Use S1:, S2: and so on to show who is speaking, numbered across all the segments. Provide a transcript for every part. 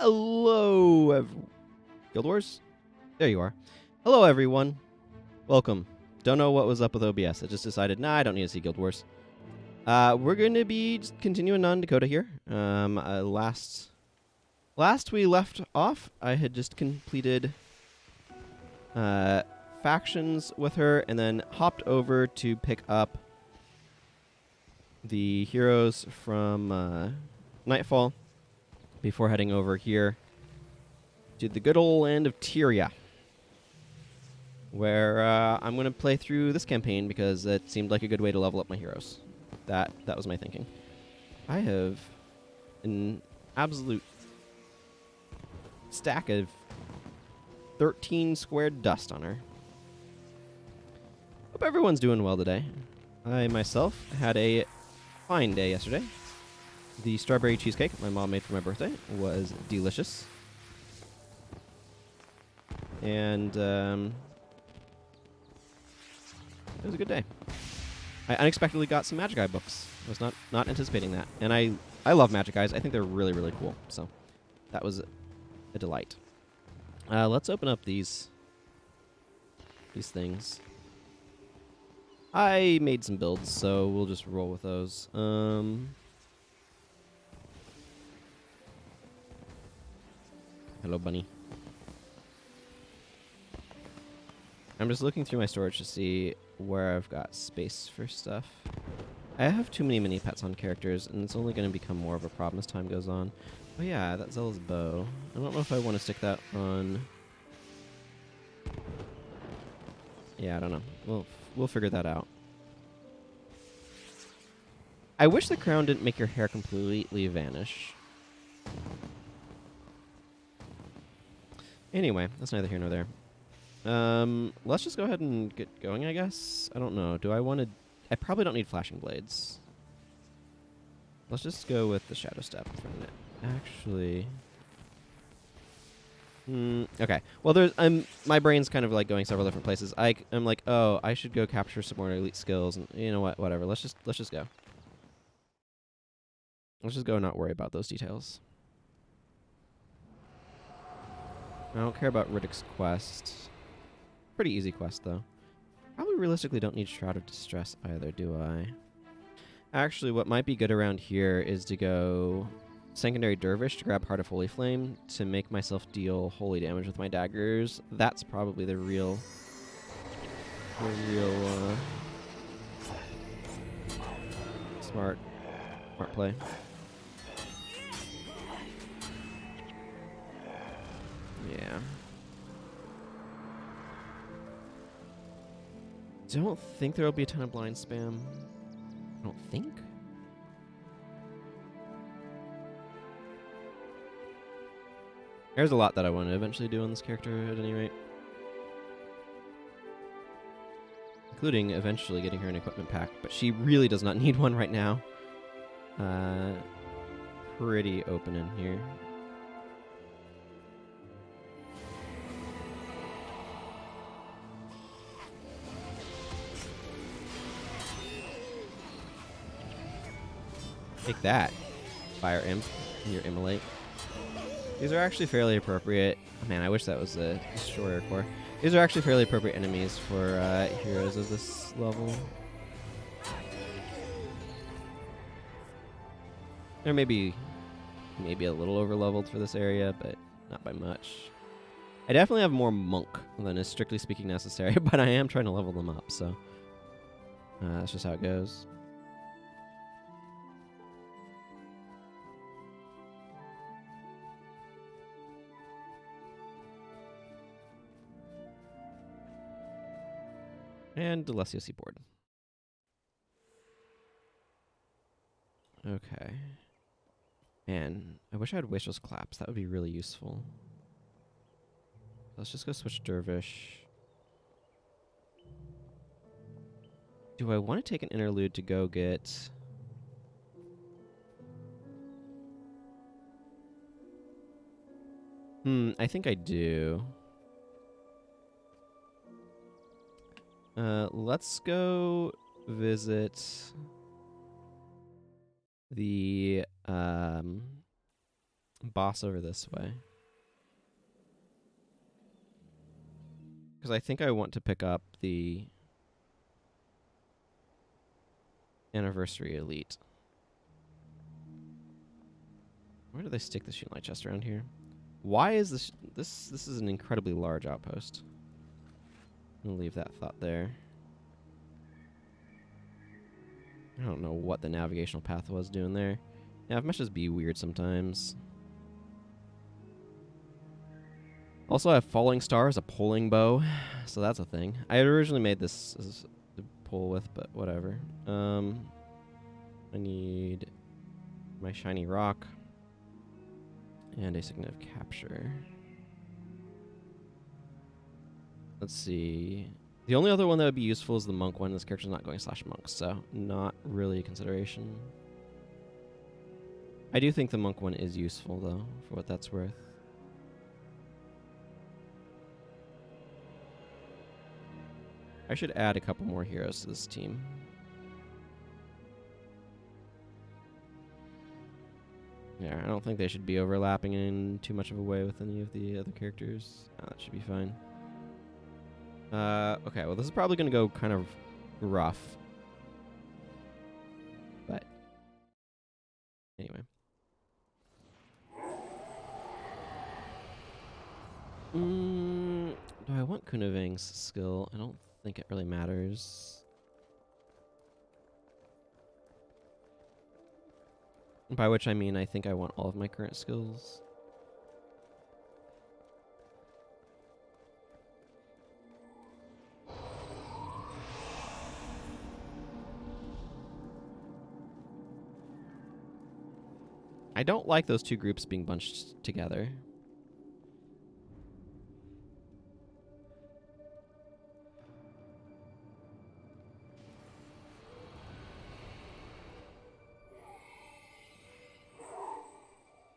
S1: Hello, Guild Wars? There you are. Hello, everyone. Welcome. Don't know what was up with OBS. I just decided, nah, I don't need to see Guild Wars. We're going to be just continuing on Dakota here. Last we left off, I had just completed factions with her and then hopped over to pick up the heroes from Nightfall before heading over here to the good old land of Tyria, where I'm going to play through this campaign because it seemed like a good way to level up my heroes. That was my thinking. I have an absolute stack of 13 squared dust on her. Hope everyone's doing well today. I myself had a fine day yesterday. The strawberry cheesecake my mom made for my birthday was delicious. And it was a good day. I unexpectedly got some Magic Eye books. I was not anticipating that. And I love Magic Eyes. I think they're really, really cool. So that was a delight. Let's open up these things. I made some builds, so we'll just roll with those. Hello, bunny. I'm just looking through my storage to see where I've got space for stuff. I have too many mini pets on characters, and it's only going to become more of a problem as time goes on. Oh yeah, that Zella's bow. I don't know if I want to stick that on. Yeah, I don't know. We'll figure that out. I wish the crown didn't make your hair completely vanish. Anyway, that's neither here nor there. Let's just go ahead and get going, I guess. I don't know. Do I want to... I probably don't need flashing blades. Let's just go with the shadow step for a minute. Actually... okay. Well, there's... my brain's kind of like going several different places. I'm like, oh, I should go capture some more elite skills. And you know what? Whatever. Let's just go. Let's just go and not worry about those details. I don't care about Riddick's quest. Pretty easy quest, though. Probably realistically don't need Shroud of Distress either, do I? Actually, what might be good around here is to go Secondary Dervish to grab Heart of Holy Flame to make myself deal holy damage with my daggers. That's probably the real smart play. Yeah. Don't think there will be a ton of blind spam. I don't think. There's a lot that I want to eventually do on this character at any rate. Including eventually getting her an equipment pack, but she really does not need one right now. Pretty open in here. Take that, Fire Imp, and your Immolate. These are actually fairly appropriate. Oh, man, I wish that was a Destroyer Core. These are actually fairly appropriate enemies for heroes of this level. They're maybe a little over-leveled for this area, but not by much. I definitely have more Monk than is strictly speaking necessary, but I am trying to level them up, so that's just how it goes. And D'Alessio Seaboard. Okay. Man, I wish I had Wishless Claps. That would be really useful. Let's just go switch Dervish. Do I want to take an interlude to go get... I think I do. Let's go visit the boss over this way. Because I think I want to pick up the Anniversary Elite. Where do they stick the Sheen Light chest around here? Why is this... This is an incredibly large outpost. I'm gonna leave that thought there. I don't know what the navigational path was doing there. Nav meshes be weird sometimes. Also, I have Falling Star as a pulling bow, so that's a thing. I had originally made this as to pull with, but whatever. I need my shiny rock and a Signet of Capture. Let's see. The only other one that would be useful is the monk one. This character's not going /monk, so not really a consideration. I do think the monk one is useful, though, for what that's worth. I should add a couple more heroes to this team. Yeah, I don't think they should be overlapping in too much of a way with any of the other characters. That should be fine. Okay, well, this is probably going to go kind of rough. But anyway. Do I want Kunavang's skill? I don't think it really matters. By which I mean I think I want all of my current skills. I don't like those two groups being bunched together.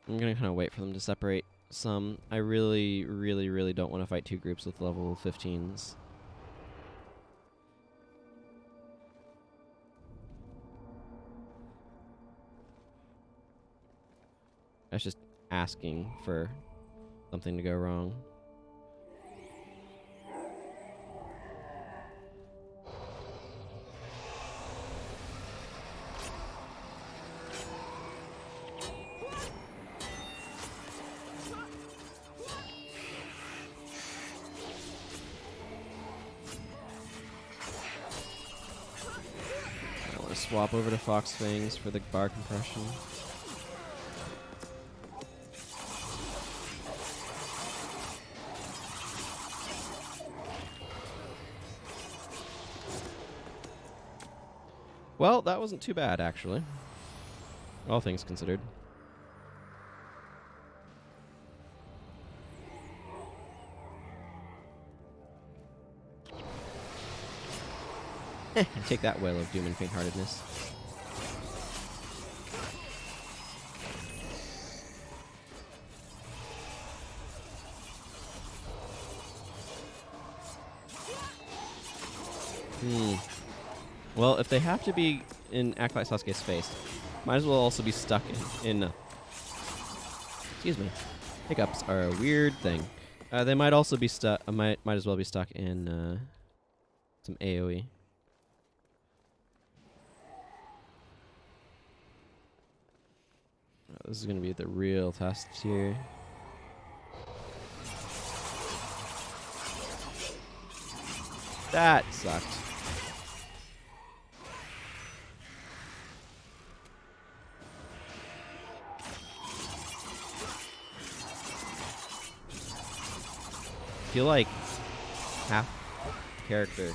S1: I'm gonna kind of wait for them to separate some. I really, really, really don't want to fight two groups with level 15s. That's just asking for something to go wrong. I want to swap over to Fox Fangs for the bar compression. Well, that wasn't too bad, actually. All things considered. Take that, Whale of Doom and Faint-Heartedness. Well, if they have to be in Act Like Sasuke's face, might as well also be stuck in excuse me. Hiccups are a weird thing. They might also be stuck. Might as well be stuck in some AOE. This is gonna be the real test here. That sucked. I feel like half character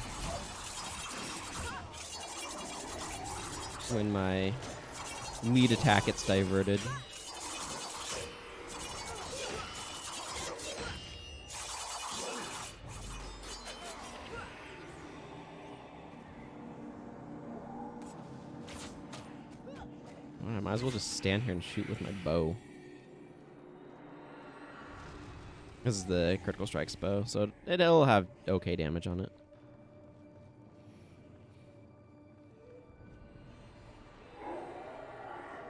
S1: when my meat attack gets diverted. I might as well just stand here and shoot with my bow. This is the critical strikes bow, so it'll have okay damage on it.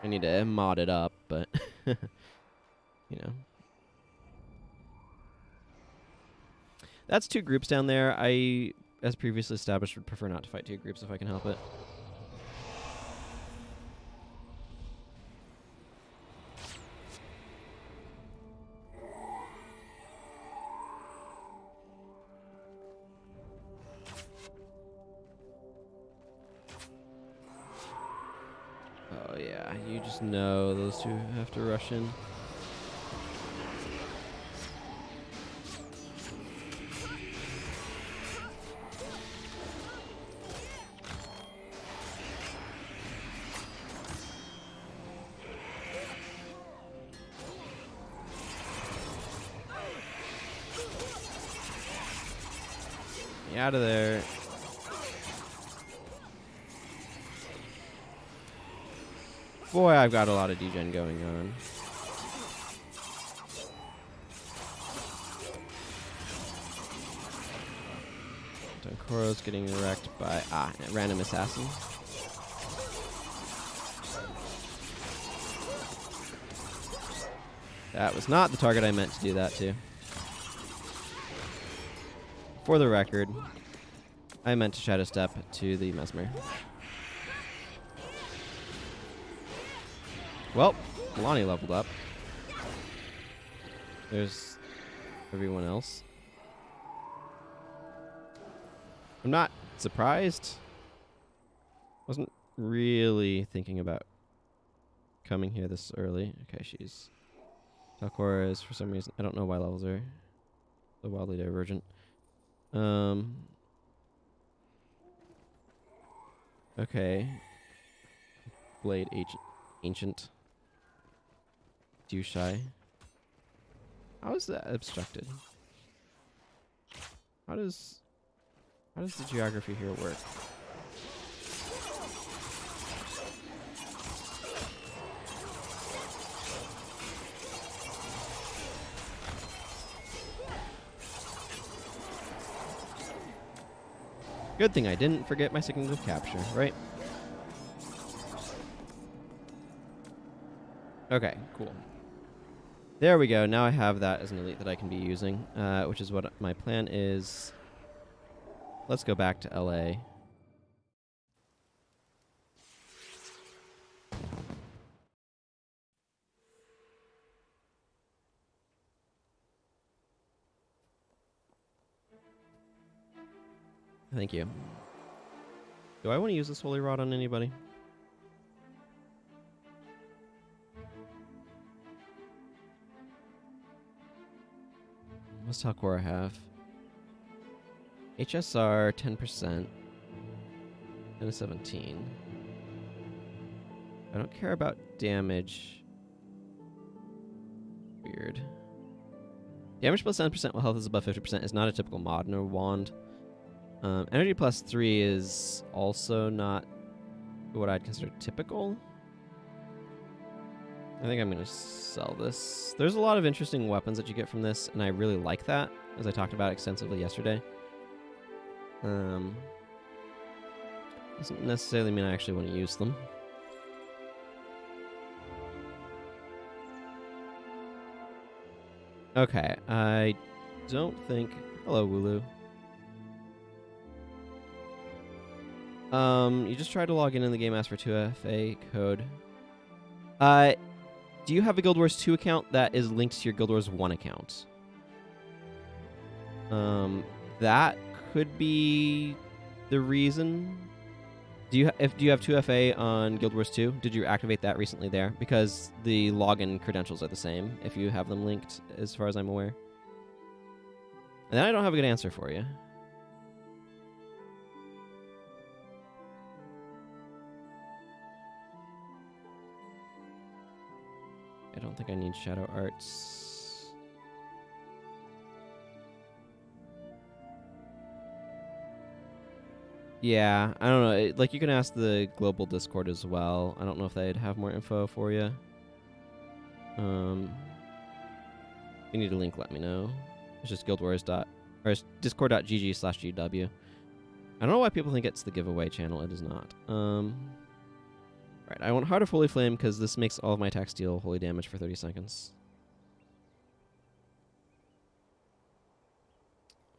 S1: I need to mod it up, but you know. That's 2 groups down there. I, as previously established, would prefer not to fight 2 groups if I can help it. Oh yeah, you just know those 2 have to rush in. Get out of there. Boy, I've got a lot of degen going on. Donkoro's getting wrecked by random assassin. That was not the target I meant to do that to. For the record, I meant to shadow step to the Mesmer. Well, Milani leveled up. There's everyone else. I'm not surprised. Wasn't really thinking about coming here this early. Okay, she's... Talcora is, for some reason... I don't know why levels are so wildly divergent. Okay. Blade Ancient. Dushai. How is that obstructed? How does the geography here work? Good thing I didn't forget my signal of capture, right? Okay, cool. There we go. Now I have that as an elite that I can be using, which is what my plan is. Let's go back to LA. Thank you. Do I want to use this Holy Rod on anybody? What's Talcora have? HSR 10% and a 17. I don't care about damage. Weird. Damage plus 10% while health is above 50% is not a typical mod nor wand. Energy plus 3 is also not what I'd consider typical. I think I'm going to sell this. There's a lot of interesting weapons that you get from this, and I really like that, as I talked about extensively yesterday. Doesn't necessarily mean I actually want to use them. Okay, I don't think... Hello, Wooloo. You just tried to log in the game, ask for 2FA code. Do you have a Guild Wars 2 account that is linked to your Guild Wars 1 account? That could be the reason. Do you have 2FA on Guild Wars 2? Did you activate that recently there? Because the login credentials are the same if you have them linked, as far as I'm aware. And then I don't have a good answer for you. I don't think I need Shadow Arts. Yeah, I don't know. Like, you can ask the global Discord as well. I don't know if they'd have more info for you. If you need a link, let me know. It's just it's discord.gg/GW. I don't know why people think it's the giveaway channel. It is not. Right, I want Heart of Holy Flame because this makes all of my attacks deal holy damage for 30 seconds.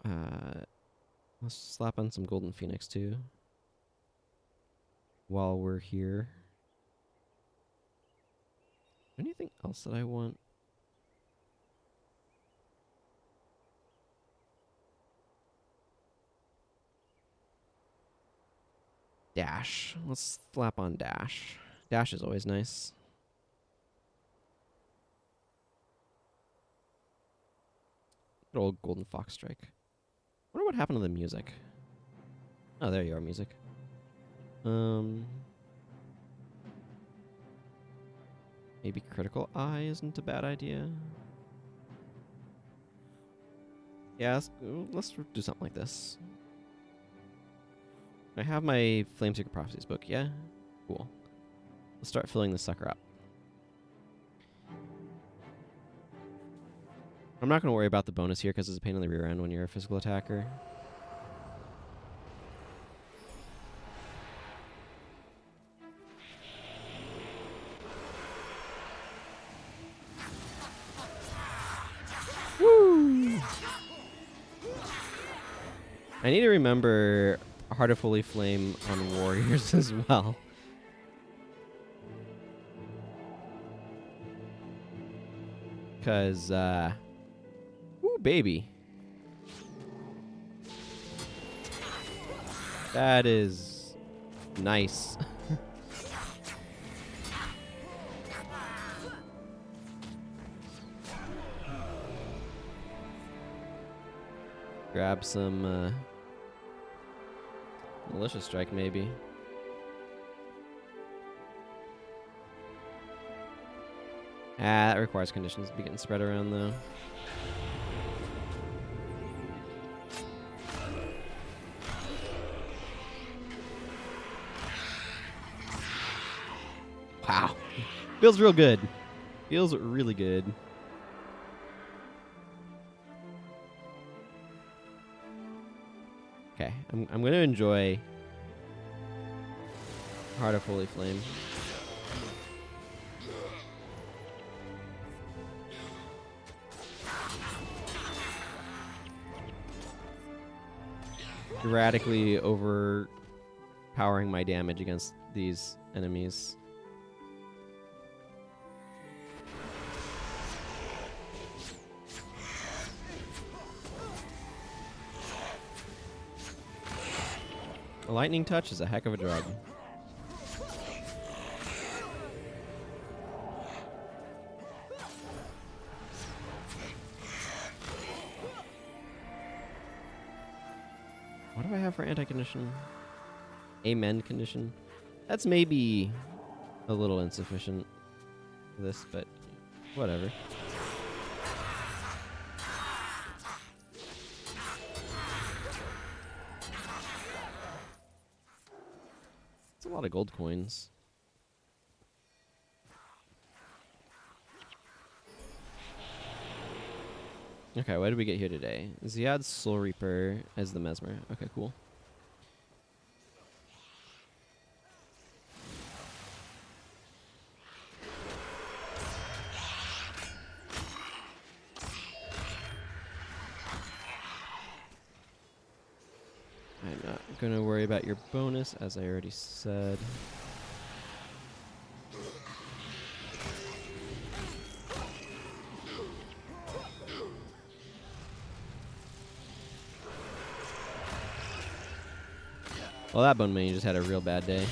S1: Let's slap on some Golden Phoenix too. While we're here. Anything else that I want? Dash. Let's slap on Dash. Dash is always nice. Good old Golden Fox Strike. Wonder what happened to the music. Oh, there you are, music. Maybe Critical Eye isn't a bad idea. Yeah, let's do something like this. I have my Flameseeker Prophecies book, yeah? Cool. Let's start filling this sucker up. I'm not going to worry about the bonus here because it's a pain in the rear end when you're a physical attacker. Woo! I need to remember Heart of Holy Flame on warriors as well. Because, ooh, baby. That is nice. Grab some, Malicious Strike, maybe. That requires conditions to be getting spread around, though. Wow. Feels real good. Feels really good. Okay, I'm going to enjoy Heart of Holy Flame. Radically overpowering my damage against these enemies. A lightning touch is a heck of a drug. What do I have for anti-condition? Amen condition. That's maybe a little insufficient for this, but whatever. It's a lot of gold coins. Okay, what did we get here today? Ziad's Soul Reaper as the Mesmer. Okay, cool. I'm not going to worry about your bonus, as I already said. Well, that Bone Minion just had a real bad day.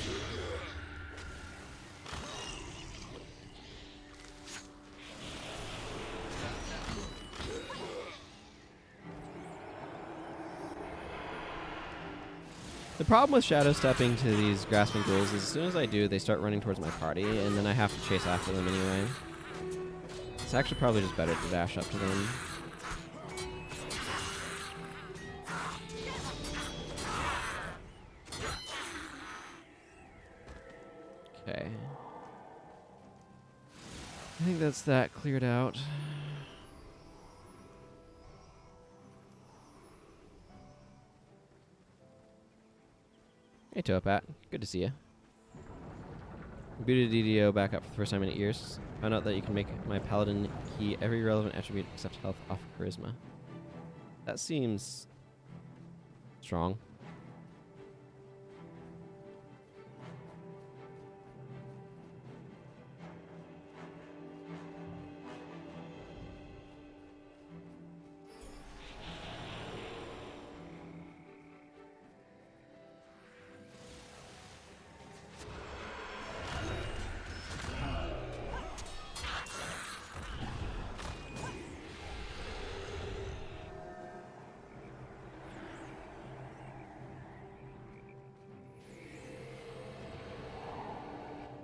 S1: The problem with shadow stepping to these grasping ghouls is as soon as I do, they start running towards my party, and then I have to chase after them anyway. It's actually probably just better to dash up to them. Okay. I think that's that cleared out. Hey, Toepat. Good to see you. Booted DDO back up for the first time in 8 years. Found out that you can make my paladin key every relevant attribute except health off charisma. That seems strong.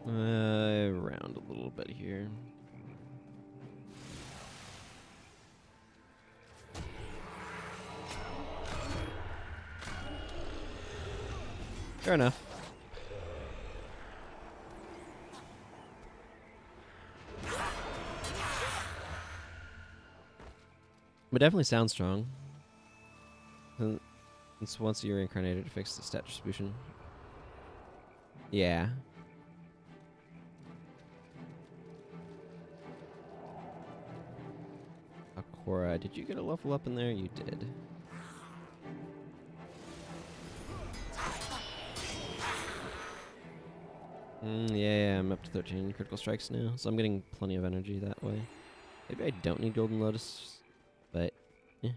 S1: Around a little bit here. Fair enough. But definitely sounds strong. Since once you're reincarnated, it fixes the stat distribution. Yeah. Akora, did you get a level up in there? You did. Yeah, I'm up to 13 critical strikes now, so I'm getting plenty of energy that way. Maybe I don't need Golden Lotus, but yeah.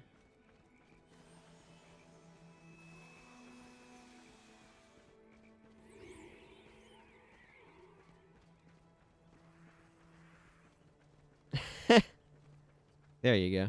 S1: There you go.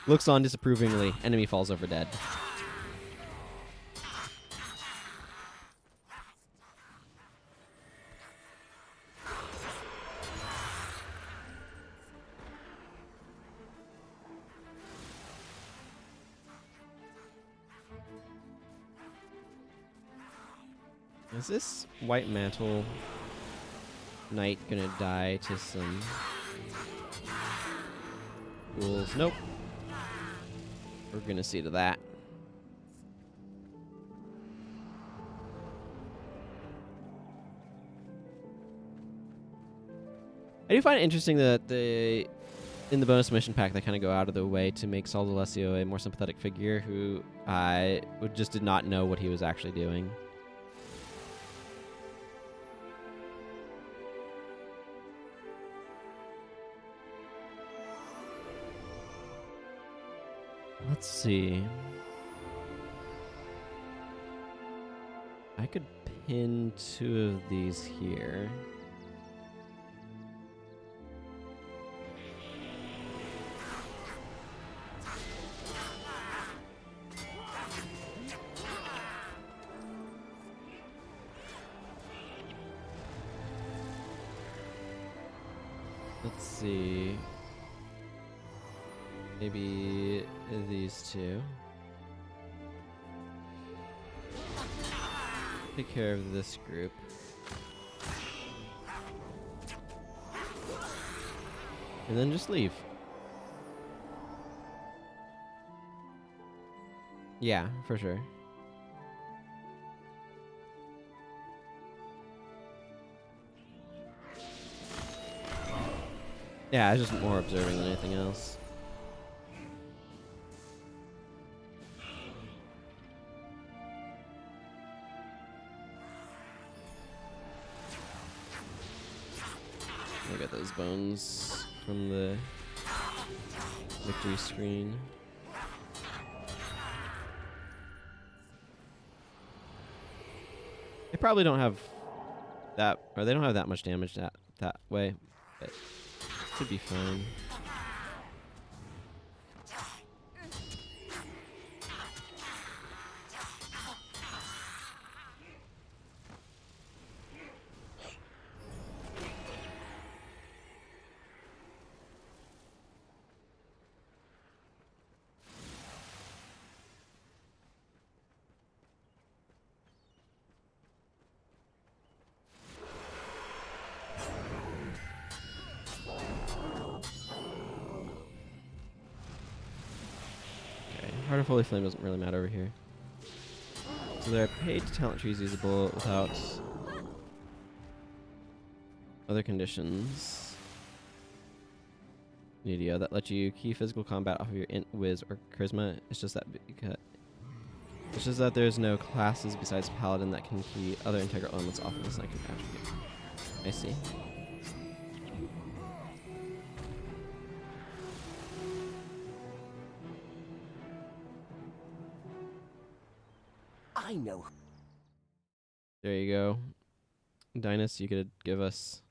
S1: Looks on disapprovingly. Enemy falls over dead. Is this White Mantle Knight gonna die to some ghouls? Nope. We're gonna see to that. I do find it interesting that in the bonus mission pack they kind of go out of their way to make Saul D'Alessio a more sympathetic figure who just did not know what he was actually doing. Let's see. I could pin 2 of these here. Let's see. Maybe these 2. Take care of this group. And then just leave. Yeah, for sure. Yeah, I was just more observing than anything else. I got those bones from the victory screen. They probably don't have that, or they don't have that much damage that way, but should be fine. Heart of Holy Flame doesn't really matter over here. So there are paid talent trees usable without other conditions. Nidio that let you key physical combat off of your int, whiz, or charisma. It's just that there's no classes besides paladin that can key other integral elements off of the Sanctum attribute. I see.
S2: I know.
S1: There you go. Dinus, you could give us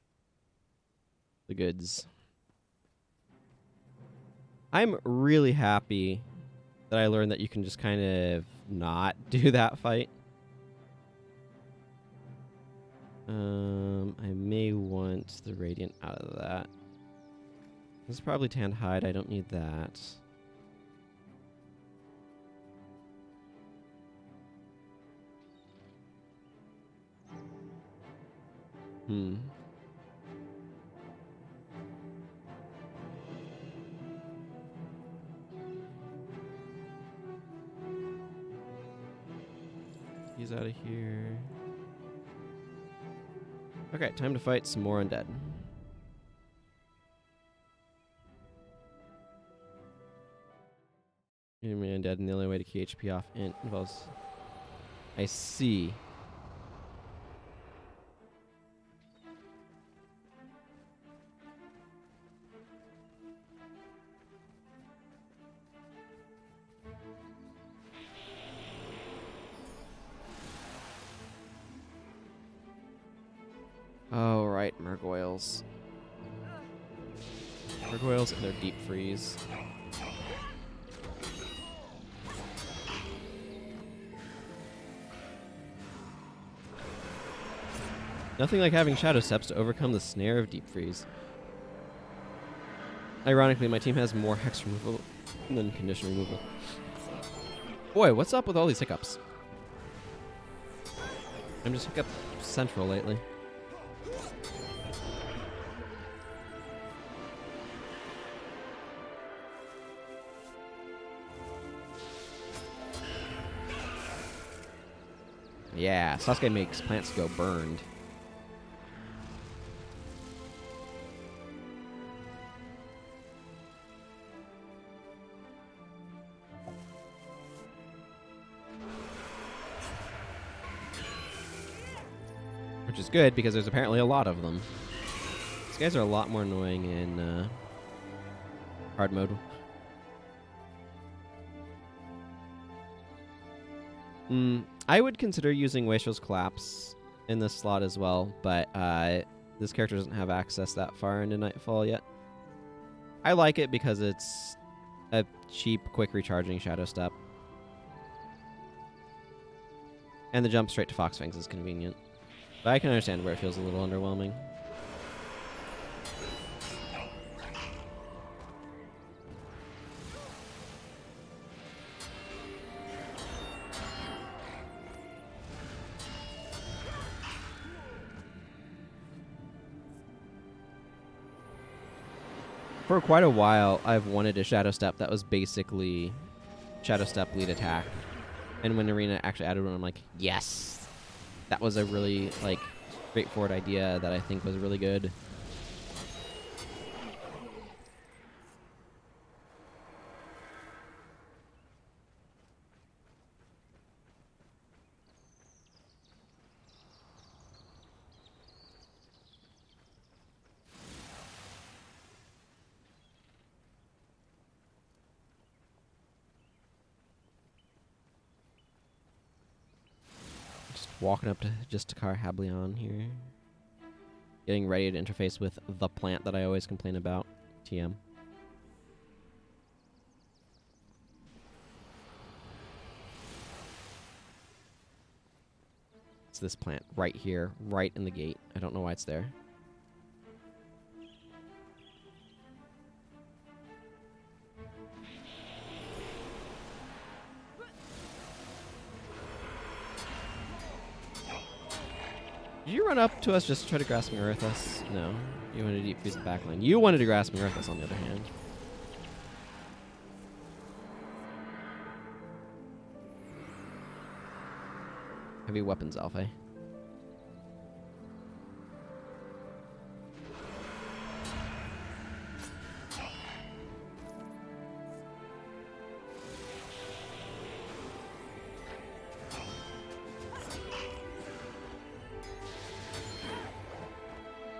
S1: the goods. I'm really happy that I learned that you can just kind of not do that fight. I may want the Radiant out of that. This is probably Tanned Hide. I don't need that. He's out of here. Okay, time to fight some more undead. Enemy undead, and the only way to key HP off int involves... I see. Oh, right, Murgoyles. Murgoyles and their deep freeze. Nothing like having Shadow Steps to overcome the snare of deep freeze. Ironically, my team has more hex removal than condition removal. Boy, what's up with all these hiccups? I'm just hiccup central lately. Yeah, Sasuke makes plants go burned. Which is good, because there's apparently a lot of them. These guys are a lot more annoying in hard mode. I would consider using Waisho's Collapse in this slot as well, but this character doesn't have access that far into Nightfall yet. I like it because it's a cheap, quick recharging Shadow Step. And the jump straight to Foxfangs is convenient. But I can understand where it feels a little underwhelming. For quite a while, I've wanted a Shadow Step that was basically Shadow Step lead attack. And when Arena actually added one, I'm like, yes! That was a really, like, straightforward idea that I think was really good. Walking up to just Takar Hablion here. Getting ready to interface with the plant that I always complain about. TM. It's this plant right here, right in the gate. I don't know why it's there. Did you run up to us just to try to Grasping Earth us? No. You wanted to deep freeze the backline. You wanted to Grasping Earth us, on the other hand. Heavy weapons, Alpha.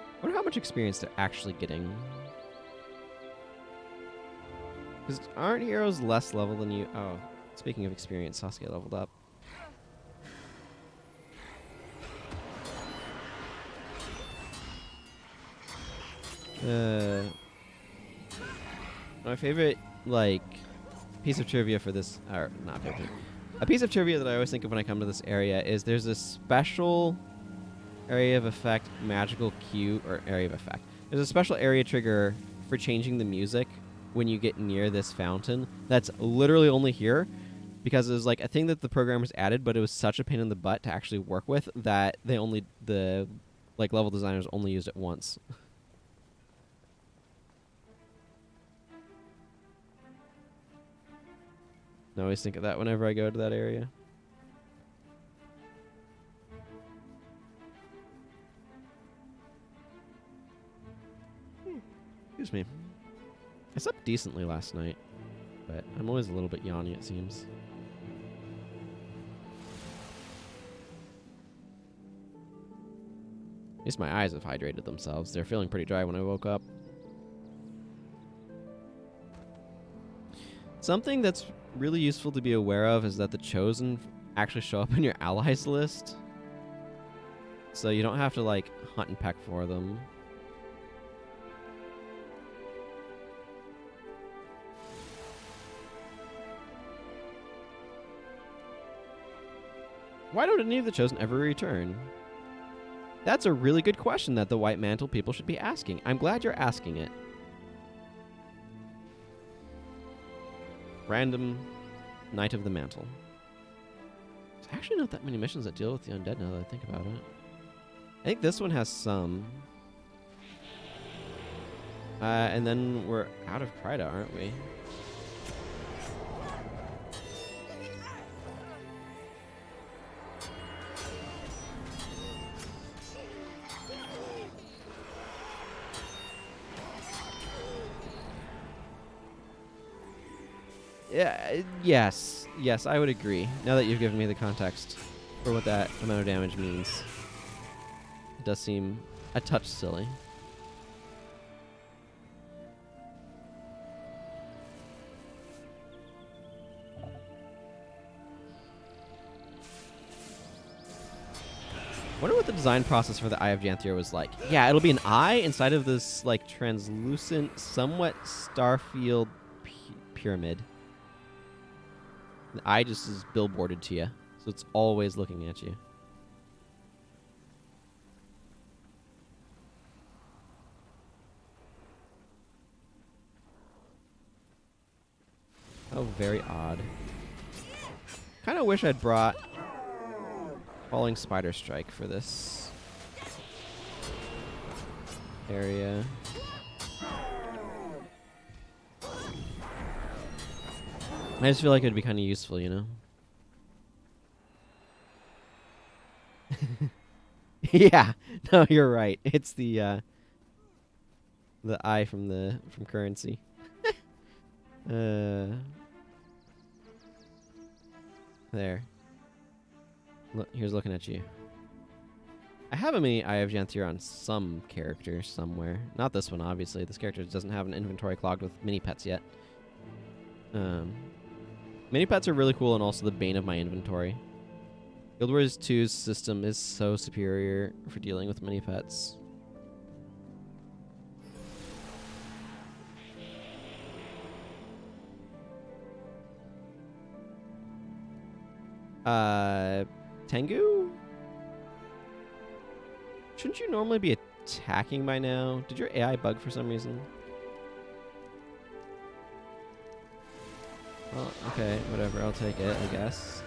S1: I wonder how much experience they're actually getting. Because aren't heroes less level than you? Oh, speaking of experience, Sasuke leveled up. My favorite, like, piece of trivia for this, or not favorite, a piece of trivia that I always think of when I come to this area is there's a special area of effect magical cue, or area of effect. There's a special area trigger for changing the music when you get near this fountain that's literally only here because it was like a thing that the programmers added, but it was such a pain in the butt to actually work with that the level designers only used it once. I always think of that whenever I go to that area. Excuse me. I slept decently last night, but I'm always a little bit yawny, it seems. At least my eyes have hydrated themselves. They're feeling pretty dry when I woke up. Something that's really useful to be aware of is that the Chosen actually show up in your allies list. So you don't have to, like, hunt and peck for them. Why don't any of the Chosen ever return? That's a really good question that the White Mantle people should be asking. I'm glad you're asking it. Random Knight of the Mantle. There's actually not that many missions that deal with the undead now that I think about it. I think this one has some. And then we're out of Kryda, aren't we? Yeah, yes, I would agree. Now that you've given me the context for what that amount of damage means, it does seem a touch silly. Wonder what the design process for the Eye of Janthir was like. Yeah, it'll be an eye inside of this, like, translucent, somewhat starfield pyramid. The eye just is billboarded to you, so it's always looking at you. Oh, very odd. Kind of wish I'd brought Falling Spider Strike for this area. I just feel like it'd be kind of useful, you know? Yeah, no, you're right. It's the eye from currency. There. Look, here's looking at you. I have a mini Eye of Janthir on some character somewhere. Not this one, obviously. This character doesn't have an inventory clogged with mini pets yet. Mini pets are really cool and also the bane of my inventory. Guild Wars 2's system is so superior for dealing with mini pets. Tengu? Shouldn't you normally be attacking by now? Did your AI bug for some reason? Well, okay, whatever, I'll take it, I guess.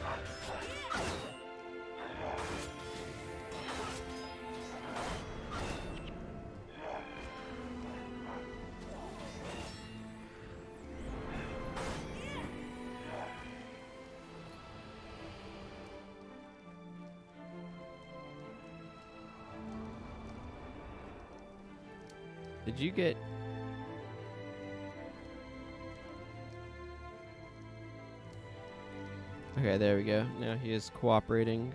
S1: Did you get... Okay, there we go. Now he is cooperating.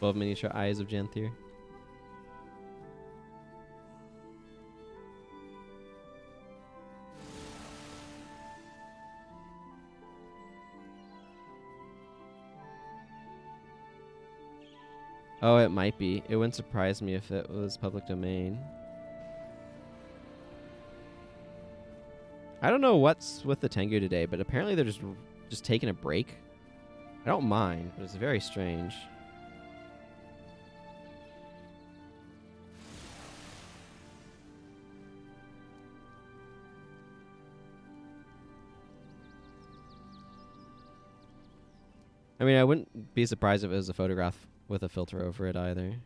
S1: 12 miniature Eyes of Janthir. Oh, it might be. It wouldn't surprise me if it was public domain. I don't know what's with the Tengu today, but apparently they're just taking a break. I don't mind, but it's very strange. I mean, I wouldn't be surprised if it was a photograph with a filter over it either.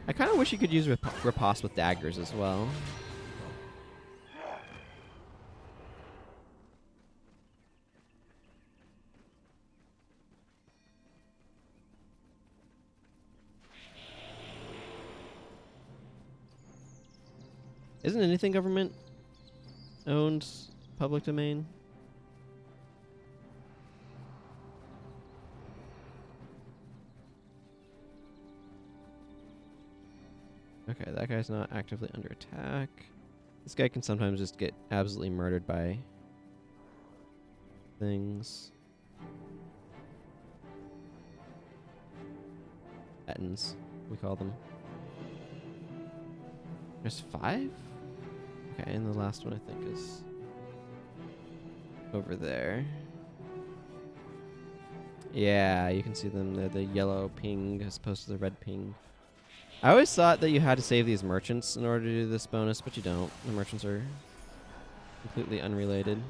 S1: I kind of wish you could use riposte with daggers as well. Isn't anything government owned public domain? Okay, that guy's not actively under attack. This guy can sometimes just get absolutely murdered by things. Ettins, we call them. There's 5? Okay, and the last one I think is over there. Yeah, you can see them. They're the yellow ping as opposed to the red ping. I always thought that you had to save these merchants in order to do this bonus, but you don't. The merchants are completely unrelated.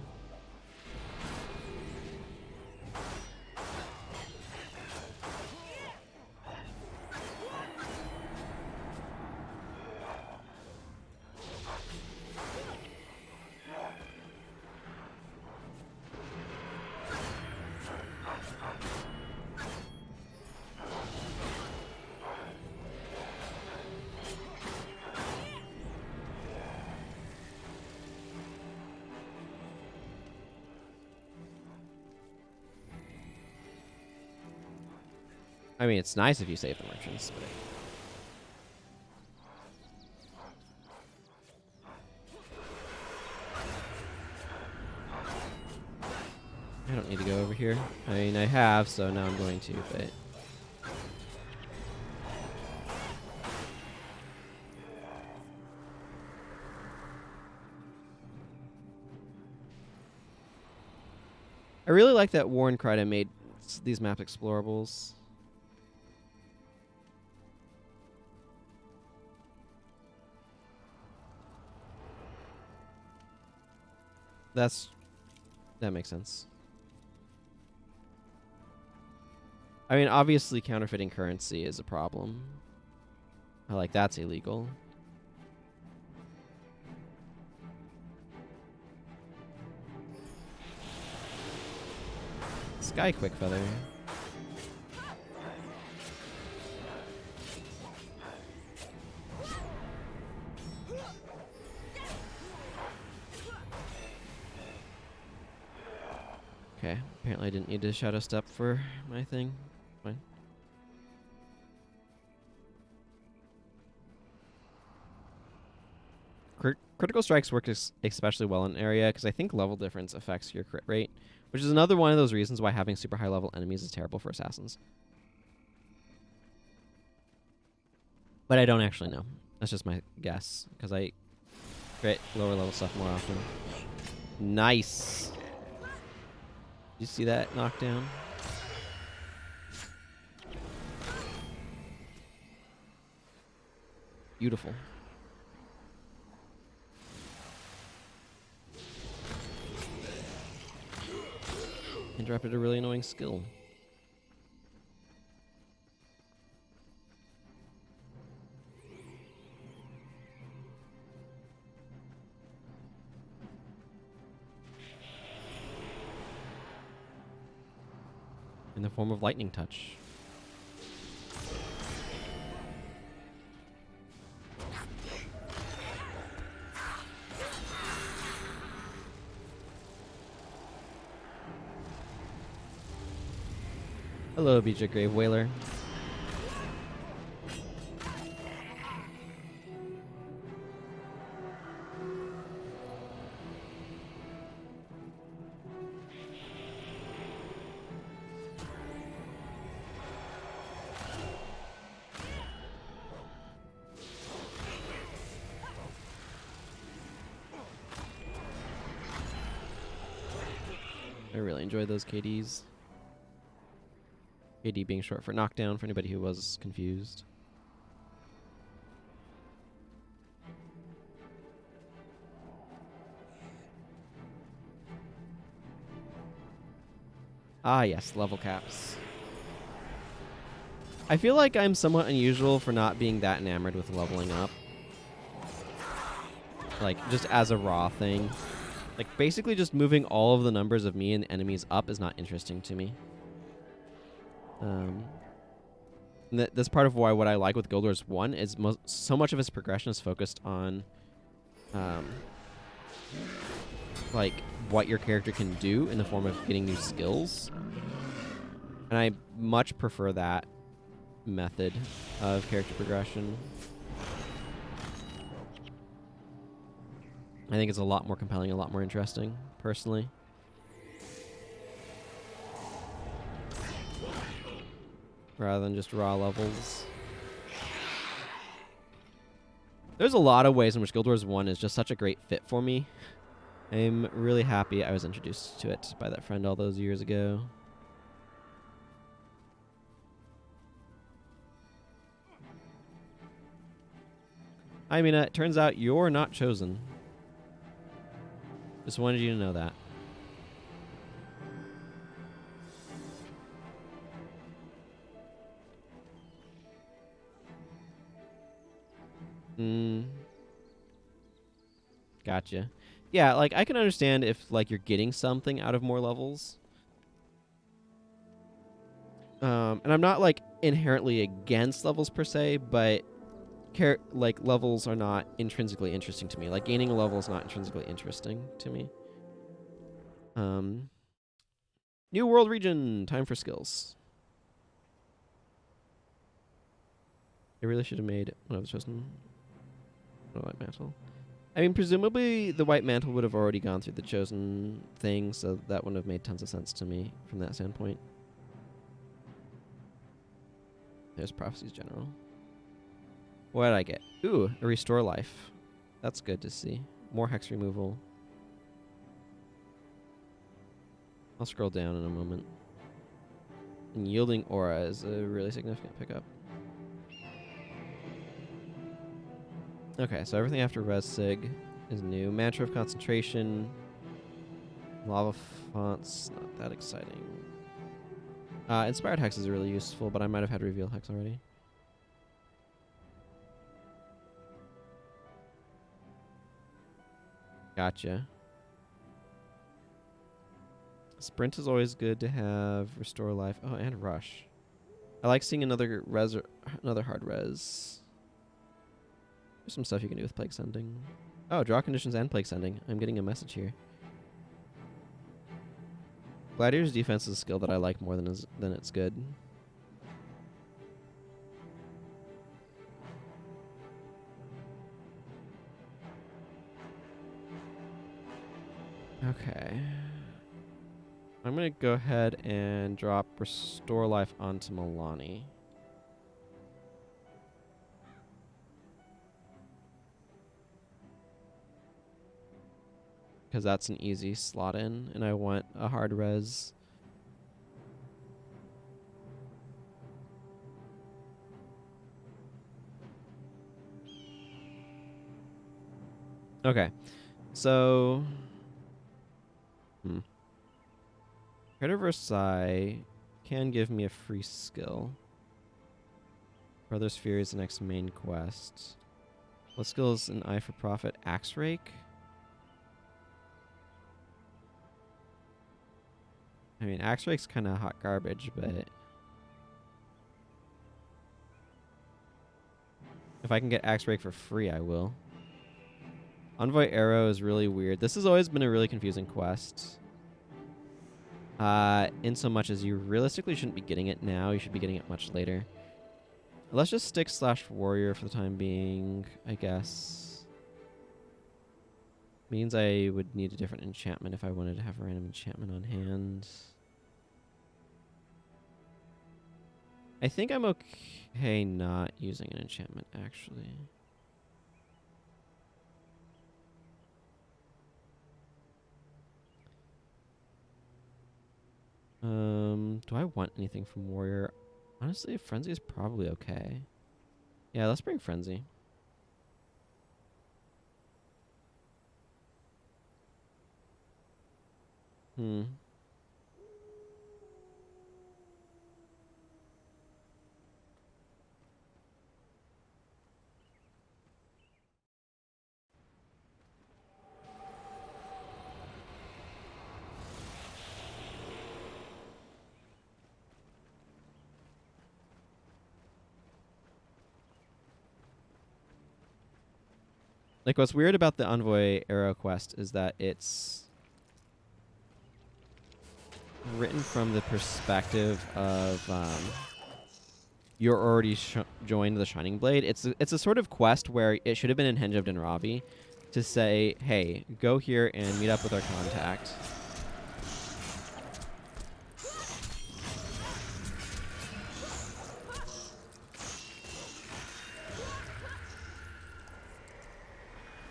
S1: I mean, it's nice if you save the merchants, but... I don't need to go over here. I mean, I have, so now I'm going to, but... I really like that Warren Crida made these maps explorables. That makes sense. I mean, obviously counterfeiting currency is a problem. That's illegal. Sky Quickfeather. Okay, apparently I didn't need to shadow step for my thing. Fine. Critical strikes work especially well in an area because I think level difference affects your crit rate, which is another one of those reasons why having super high level enemies is terrible for assassins. But I don't actually know. That's just my guess because I crit lower level stuff more often. Nice. You see that knockdown? Beautiful. Interrupted a really annoying skill. in the form of lightning touch. Hello, BJ Grave Whaler. I really enjoy those KDs. KD being short for knockdown, for anybody who was confused. Ah, yes, level caps. I feel like I'm somewhat unusual for not being that enamored with leveling up. Like, just as a raw thing. Like, basically just moving all of the numbers of me and enemies up is not interesting to me. That's part of why what I like with Guild Wars 1 is so much of its progression is focused on, like, what your character can do in the form of getting new skills. And I much prefer that method of character progression. I think it's a lot more compelling, a lot more interesting, personally. Rather than just raw levels. There's a lot of ways in which Guild Wars 1 is just such a great fit for me. I'm really happy I was introduced to it by that friend all those years ago. I mean, it turns out you're not chosen. Just wanted you to know that. Gotcha. Yeah, like, I can understand if, like, you're getting something out of more levels. And I'm not, like, inherently against levels per se, but, like, levels are not intrinsically interesting to me. Like, gaining a level is not intrinsically interesting to me. New world region. Time for skills. I really should have made when I was chosen a white mantle. I mean, presumably the white mantle would have already gone through the chosen thing, so that wouldn't have made tons of sense to me from that standpoint. There's Prophecies General. What did I get? Ooh, a Restore Life. That's good to see. More Hex Removal. I'll scroll down in a moment. And Yielding Aura is a really significant pickup. Okay, so everything after Res Sig is new. Mantra of Concentration. Lava Fonts, not that exciting. Inspired Hex is really useful, but I might have had Reveal Hex already. Gotcha. Sprint is always good to have. Restore Life. Oh, and Rush. I like seeing another hard res. There's some stuff you can do with Plague Sending. Oh, draw conditions and Plague Sending. I'm getting a message here. Gladiator's Defense is a skill that I like more than it's good. Okay. I'm going to go ahead and drop Restore Life onto Milani. Because that's an easy slot in, and I want a hard res. Okay. So... Credit Versailles can give me a free skill. Brother's Fury is the next main quest. What skill is an Eye for Profit? Axe Rake? I mean, Axe Rake's kind of hot garbage, but if I can get Axe Rake for free, I will. Envoy Arrow is really weird. This has always been a really confusing quest. In so much as you realistically shouldn't be getting it now, you should be getting it much later. Let's just stick /warrior for the time being, I guess. Means I would need a different enchantment if I wanted to have a random enchantment on hand. I think I'm okay not using an enchantment, actually. Do I want anything from Warrior? Honestly, Frenzy is probably okay. Yeah, let's bring Frenzy. Like, what's weird about the Envoy Arrow quest is that it's written from the perspective of you're already joined the Shining Blade. It's a sort of quest where it should have been in Henge of Denravi to say, hey, go here and meet up with our contact.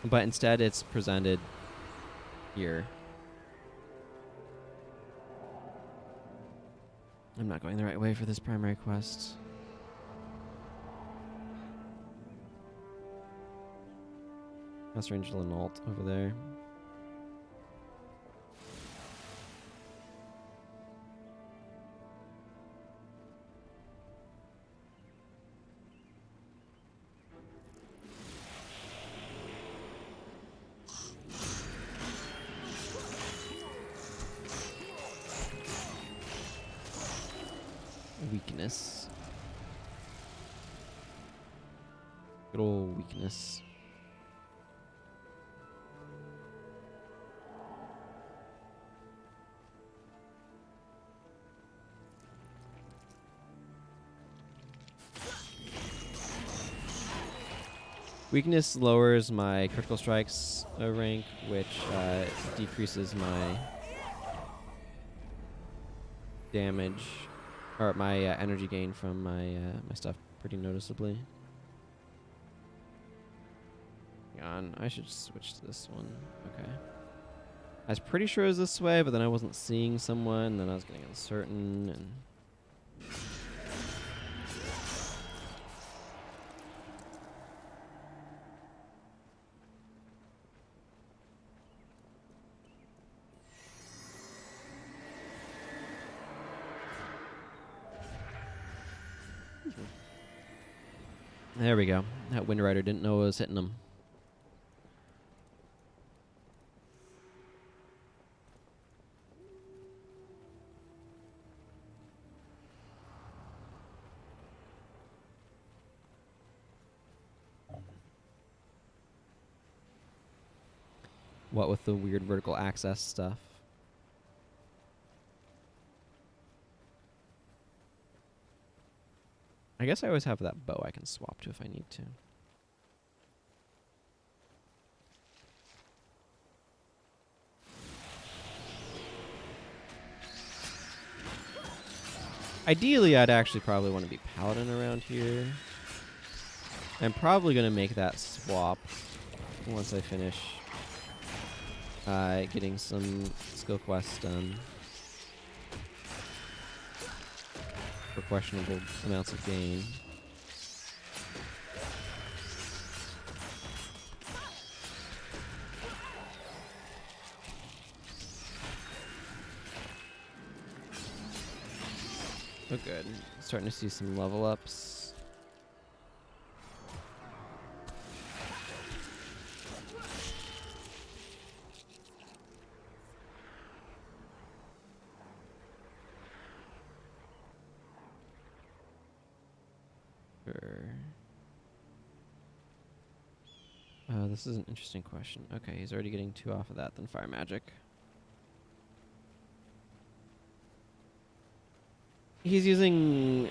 S1: But instead, it's presented here. I'm not going the right way for this primary quest. Master Angel and Alt over there. Weakness. Good old weakness. Weakness lowers my critical strikes rank, which decreases my damage, or my energy gain from my my stuff pretty noticeably. Hang on, I should switch to this one. Okay. I was pretty sure it was this way, but then I wasn't seeing someone, and then I was getting uncertain, and... There we go. That Wind Rider didn't know I was hitting him. What with the weird vertical access stuff? I guess I always have that bow I can swap to if I need to. Ideally, I'd actually probably want to be Paladin around here. I'm probably going to make that swap once I finish getting some skill quests done. For questionable amounts of gain. Oh good. Starting to see some level ups. This is an interesting question. Okay, he's already getting 2 off of that, then fire magic. He's using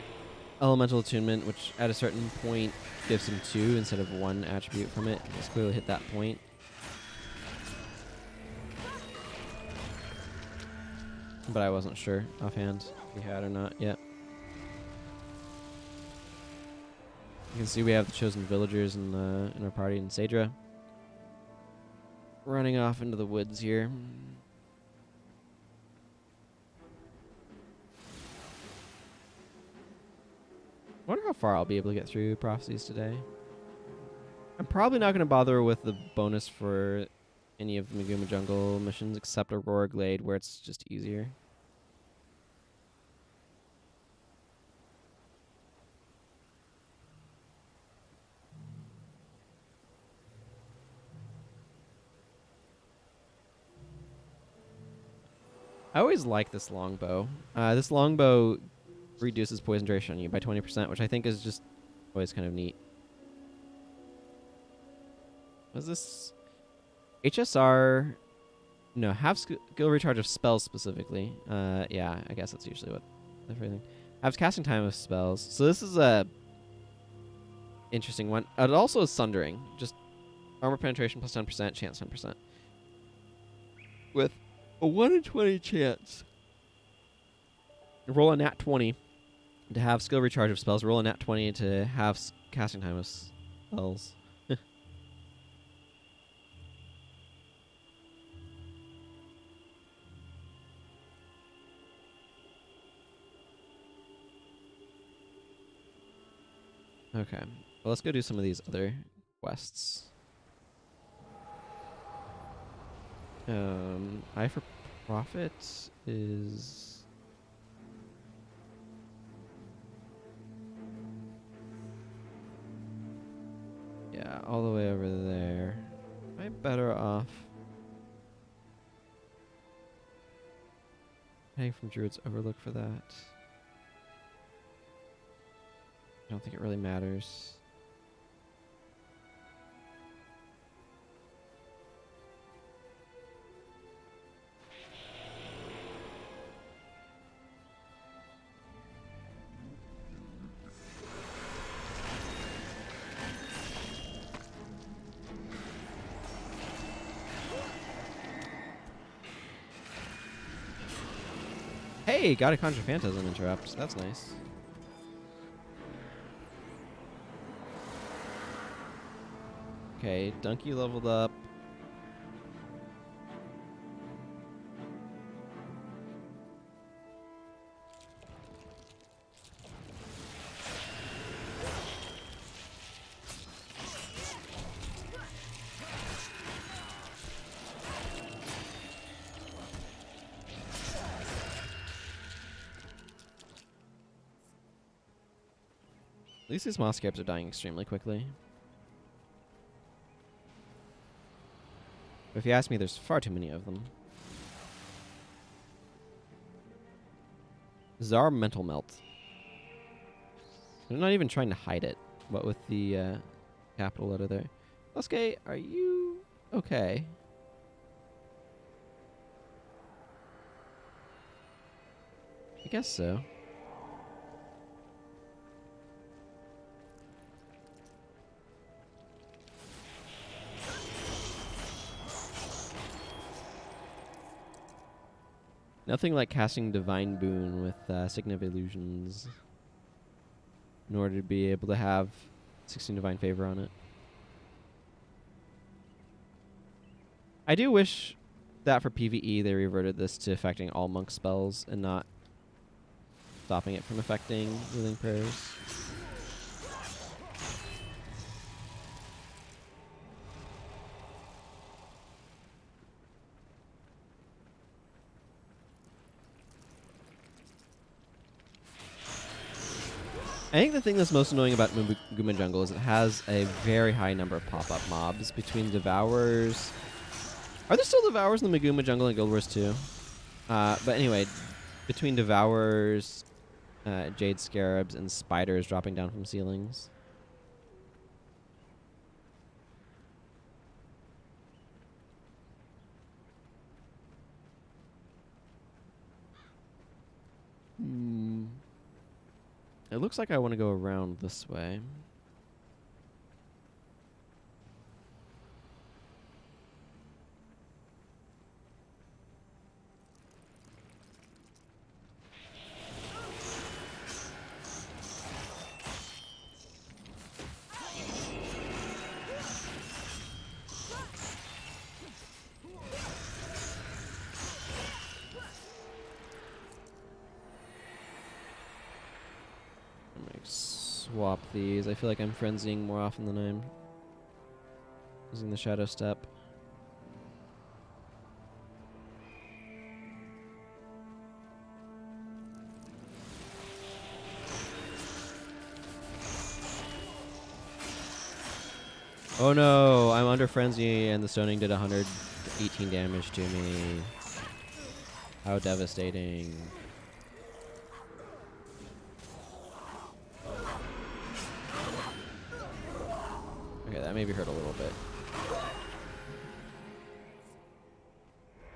S1: elemental attunement, which at a certain point gives him 2 instead of 1 attribute from it. He's clearly hit that point. But I wasn't sure offhand if he had or not yet. You can see we have the chosen villagers in our party in Sadra. Running off into the woods here. I wonder how far I'll be able to get through prophecies today. I'm probably not going to bother with the bonus for any of the Maguma Jungle missions except Aurora Glade, where it's just easier. I always like this longbow. This longbow reduces poison duration on you by 20%, which I think is just always kind of neat. Was this HSR? No, have skill recharge of spells specifically. Yeah, I guess that's usually what everything. Have casting time of spells. So this is a interesting one. It also is sundering. Just armor penetration plus 10%, chance 10%. With a 1 in 20 chance. Roll a nat 20 to have skill recharge of spells. Roll a nat 20 to have casting time of spells. Okay. Well, let's go do some of these other quests. Eye for Profit is... yeah, all the way over there. Am I better off heading from Druid's Overlook for that? I don't think it really matters. Hey, got a Conjure Phantasm interrupt. That's nice. Okay, Donkey leveled up. At least these moss scabs are dying extremely quickly. But if you ask me, there's far too many of them. Zar Mental Melt. They're not even trying to hide it. What with the capital letter there. Luske, are you okay? I guess so. Nothing like casting Divine Boon with Sign of Illusions in order to be able to have 16 Divine Favor on it. I do wish that for PvE they reverted this to affecting all monk spells and not stopping it from affecting Healing Prayers. I think the thing that's most annoying about Maguma Jungle is it has a very high number of pop-up mobs between Devourers. Are there still Devourers in the Maguma Jungle in Guild Wars 2? But anyway, between Devourers, Jade Scarabs, and Spiders dropping down from ceilings. It looks like I want to go around this way. Swap these. I feel like I'm frenzying more often than I'm using the shadow step. Oh no, I'm under frenzy and the stoning did 118 damage to me. How devastating. Okay, that maybe hurt a little bit.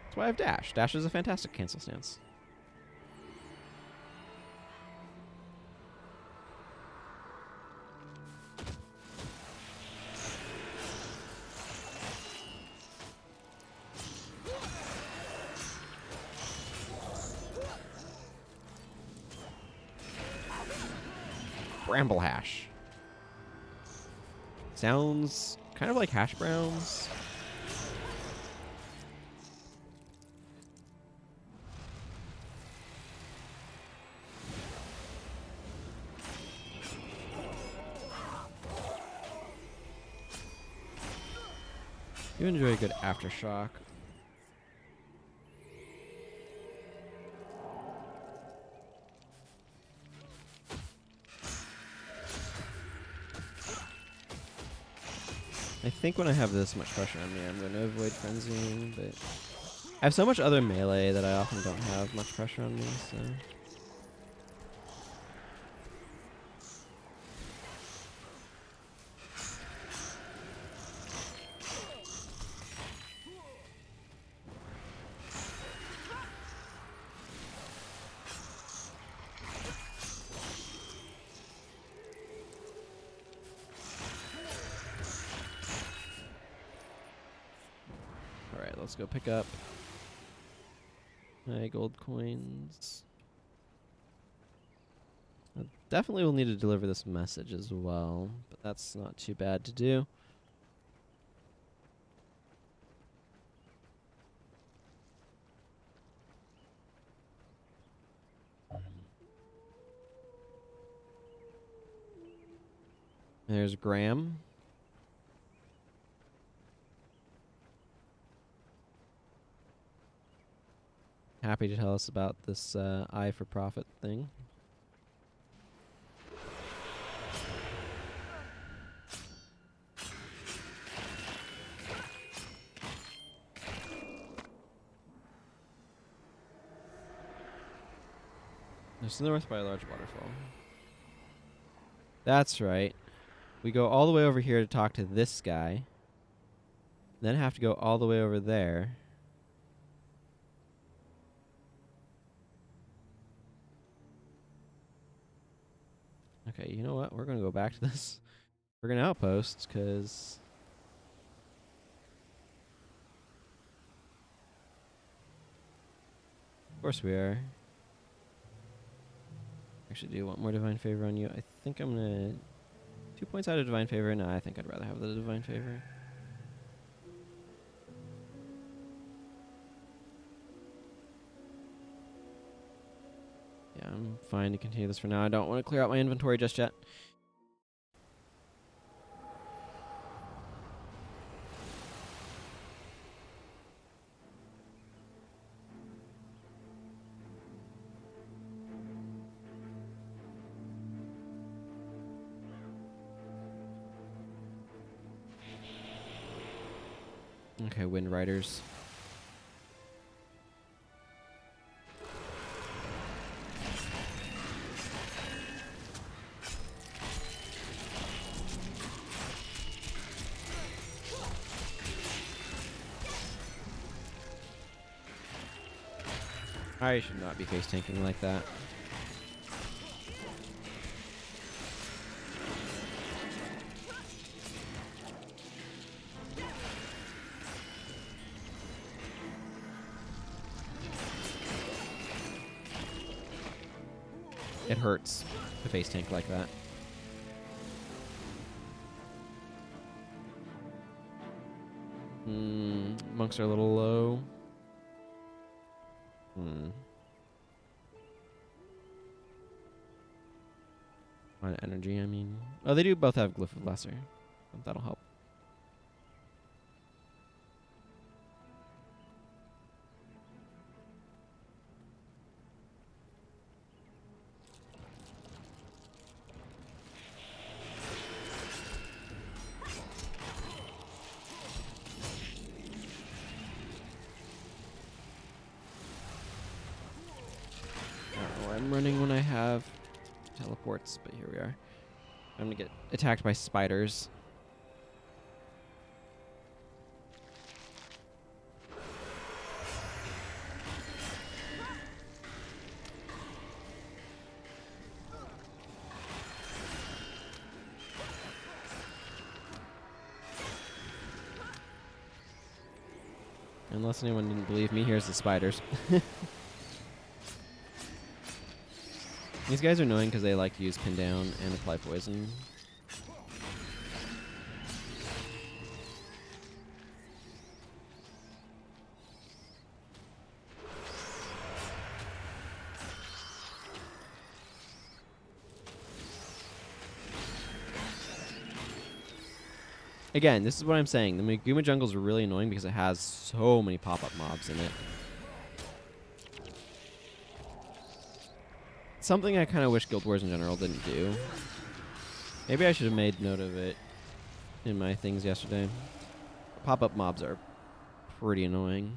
S1: That's why I have dash. Dash is a fantastic cancel stance. Bramble hash. Sounds kind of like hash browns. You enjoy a good aftershock. I think when I have this much pressure on me, I'm going to avoid frenzying, but I have so much other melee that I often don't have much pressure on me, so... Let's go pick up my gold coins. I definitely will need to deliver this message as well, but that's not too bad to do. There's Graham. Happy to tell us about this Eye for Profit thing. There's north by a large waterfall. That's right. We go all the way over here to talk to this guy. Then have to go all the way over there. Okay, you know what? We're going to go back to this. We're going to outpost, because... Of course we are. Actually, do you want more Divine Favor on you? I think I'm going to... 2 points out of Divine Favor? No, I think I'd rather have the Divine Favor. Yeah, I'm fine to continue this for now. I don't want to clear out my inventory just yet. Okay, Wind Riders. I should not be face tanking like that. it hurts to face tank like that. Monks are a little low. On energy, I mean. Oh, they do both have Glyph of Lesser. That'll help. I'm running when I have teleports, but here we are. I'm gonna get attacked by spiders. Unless anyone didn't believe me, here's the spiders. These guys are annoying because they like to use pin down and apply poison. Again, this is what I'm saying. The Maguma jungle is really annoying because it has so many pop-up mobs in it. Something I kind of wish Guild Wars in general didn't do. Maybe I should have made note of it in my things yesterday. Pop-up mobs are pretty annoying.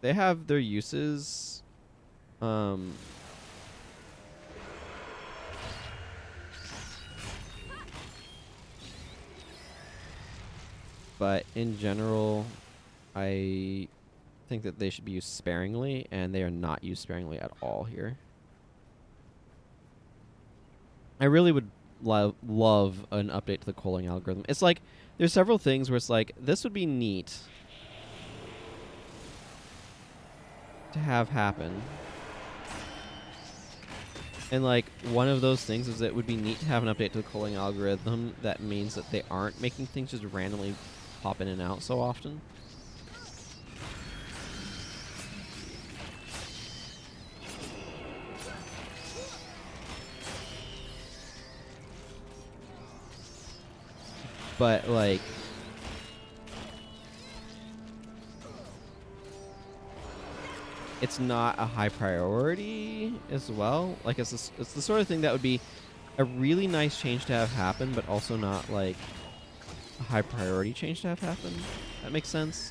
S1: They have their uses. But in general, I think that they should be used sparingly, and they are not used sparingly at all here. I really would love an update to the culling algorithm. It's like, there's several things where it's like, this would be neat to have happen. And like, one of those things is it would be neat to have an update to the culling algorithm that means that they aren't making things just randomly pop in and out so often. But like, it's not a high priority as well. Like, it's the sort of thing that would be a really nice change to have happen, but also not like a high priority change to have happen. That makes sense.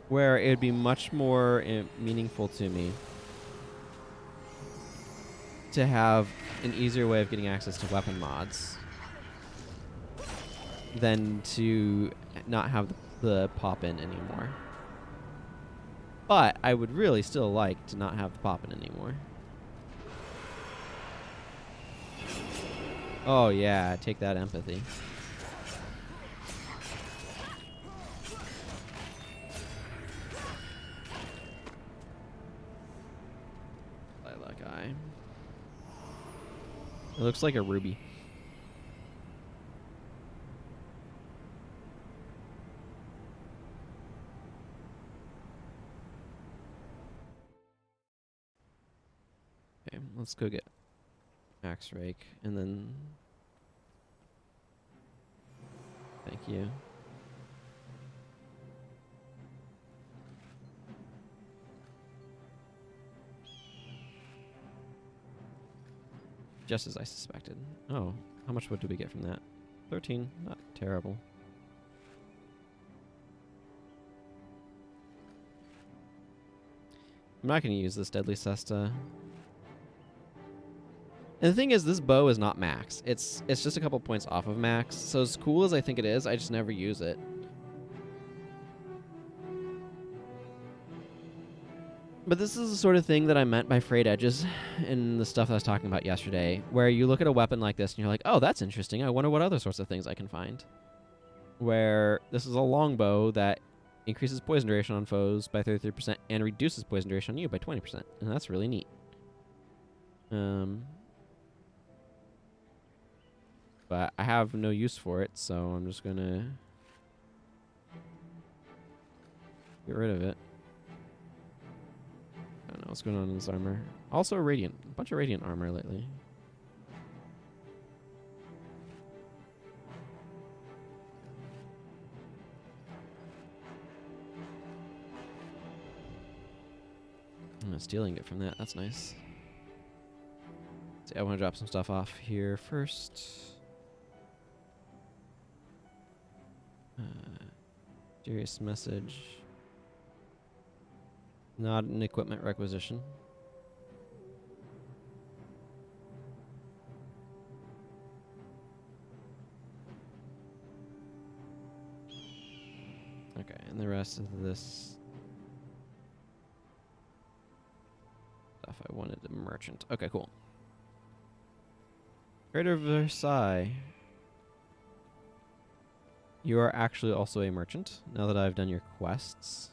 S1: Where it would be much more meaningful to me to have an easier way of getting access to weapon mods than to not have the pop-in anymore. But I would really still like to not have the pop-in anymore. Oh yeah, take that empathy. Lilac Eye. It looks like a ruby. Okay, let's go get Axe Rake, and then... Thank you. Just as I suspected. Oh, how much wood did we get from that? 13. Not terrible. I'm not going to use this Deadly Cesta. And the thing is, this bow is not max. It's just a couple points off of max. So as cool as I think it is, I just never use it. But this is the sort of thing that I meant by frayed edges in the stuff I was talking about yesterday, where you look at a weapon like this and you're like, oh, that's interesting. I wonder what other sorts of things I can find. Where this is a longbow that Increases poison duration on foes by 33% and reduces poison duration on you by 20%. And that's really neat. But I have no use for it, so I'm just gonna get rid of it. I don't know what's going on in this armor. Also radiant. A bunch of radiant armor lately. I'm stealing it from that. That's nice. See, I want to drop some stuff off here first. Mysterious message. Not an equipment requisition. Okay, and the rest of this stuff I wanted a merchant. Okay, cool. Greater Versailles. You are actually also a merchant, now that I've done your quests.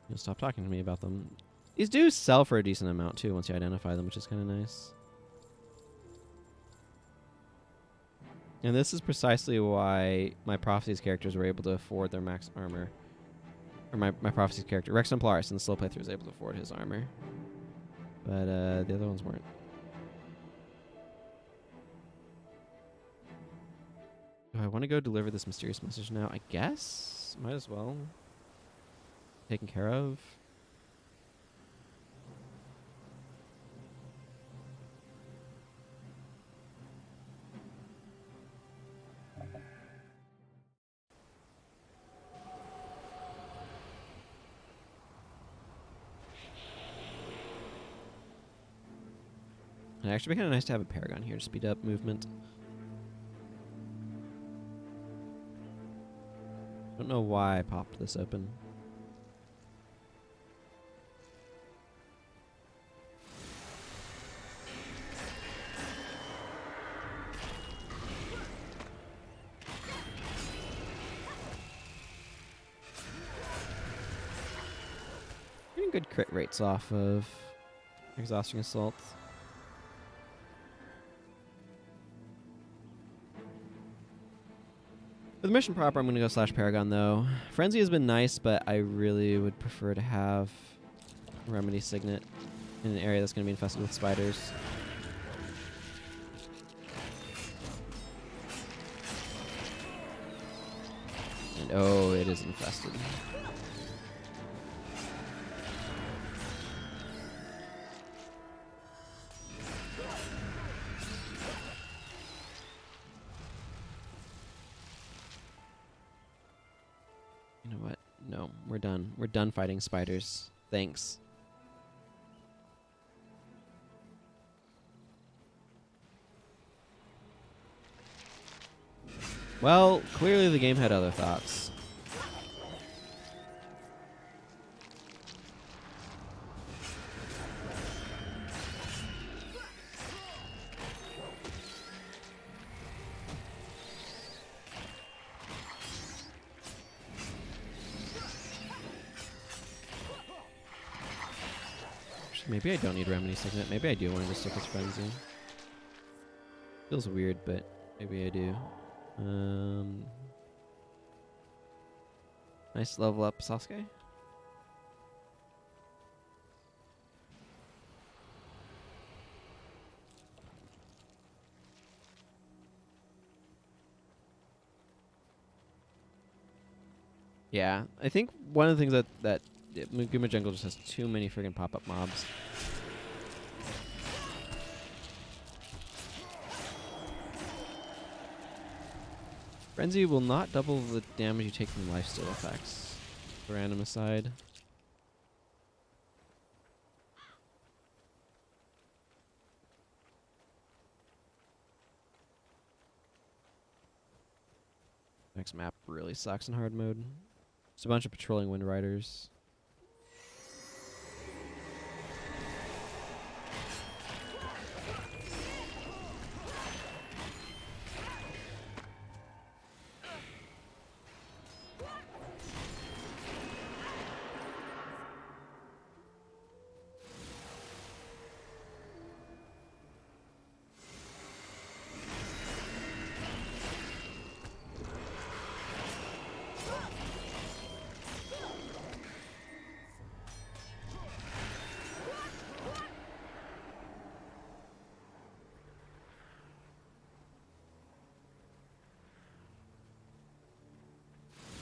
S1: You'll stop talking to me about them. These do sell for a decent amount, too, once you identify them, which is kind of nice. And this is precisely why my Prophecies characters were able to afford their max armor. Or my Prophecies character, Rex Templaris, in the slow playthrough was able to afford his armor. But the other ones weren't. Do I want to go deliver this mysterious message now? I guess. Might as well. Taken care of. It'd actually be kind of nice to have a Paragon here to speed up movement. Don't know why I popped this open. Getting good crit rates off of Exhausting Assault. For the mission proper, I'm going to go slash Paragon, though. Frenzy has been nice, but I really would prefer to have Remedy Signet in an area that's going to be infested with spiders. And oh, it is infested. You know what? No, we're done. We're done fighting spiders. Thanks. Well, clearly the game had other thoughts. Maybe I don't need Remedy Signet. Maybe I do want to stick with Frenzy. Feels weird, but maybe I do. Nice level up Sasuke. Yeah, I think one of the things that Guma Jungle just has too many friggin' pop-up mobs. Frenzy will not double the damage you take from lifesteal effects. Random aside. Next map really sucks in hard mode. Just a bunch of patrolling Wind Riders.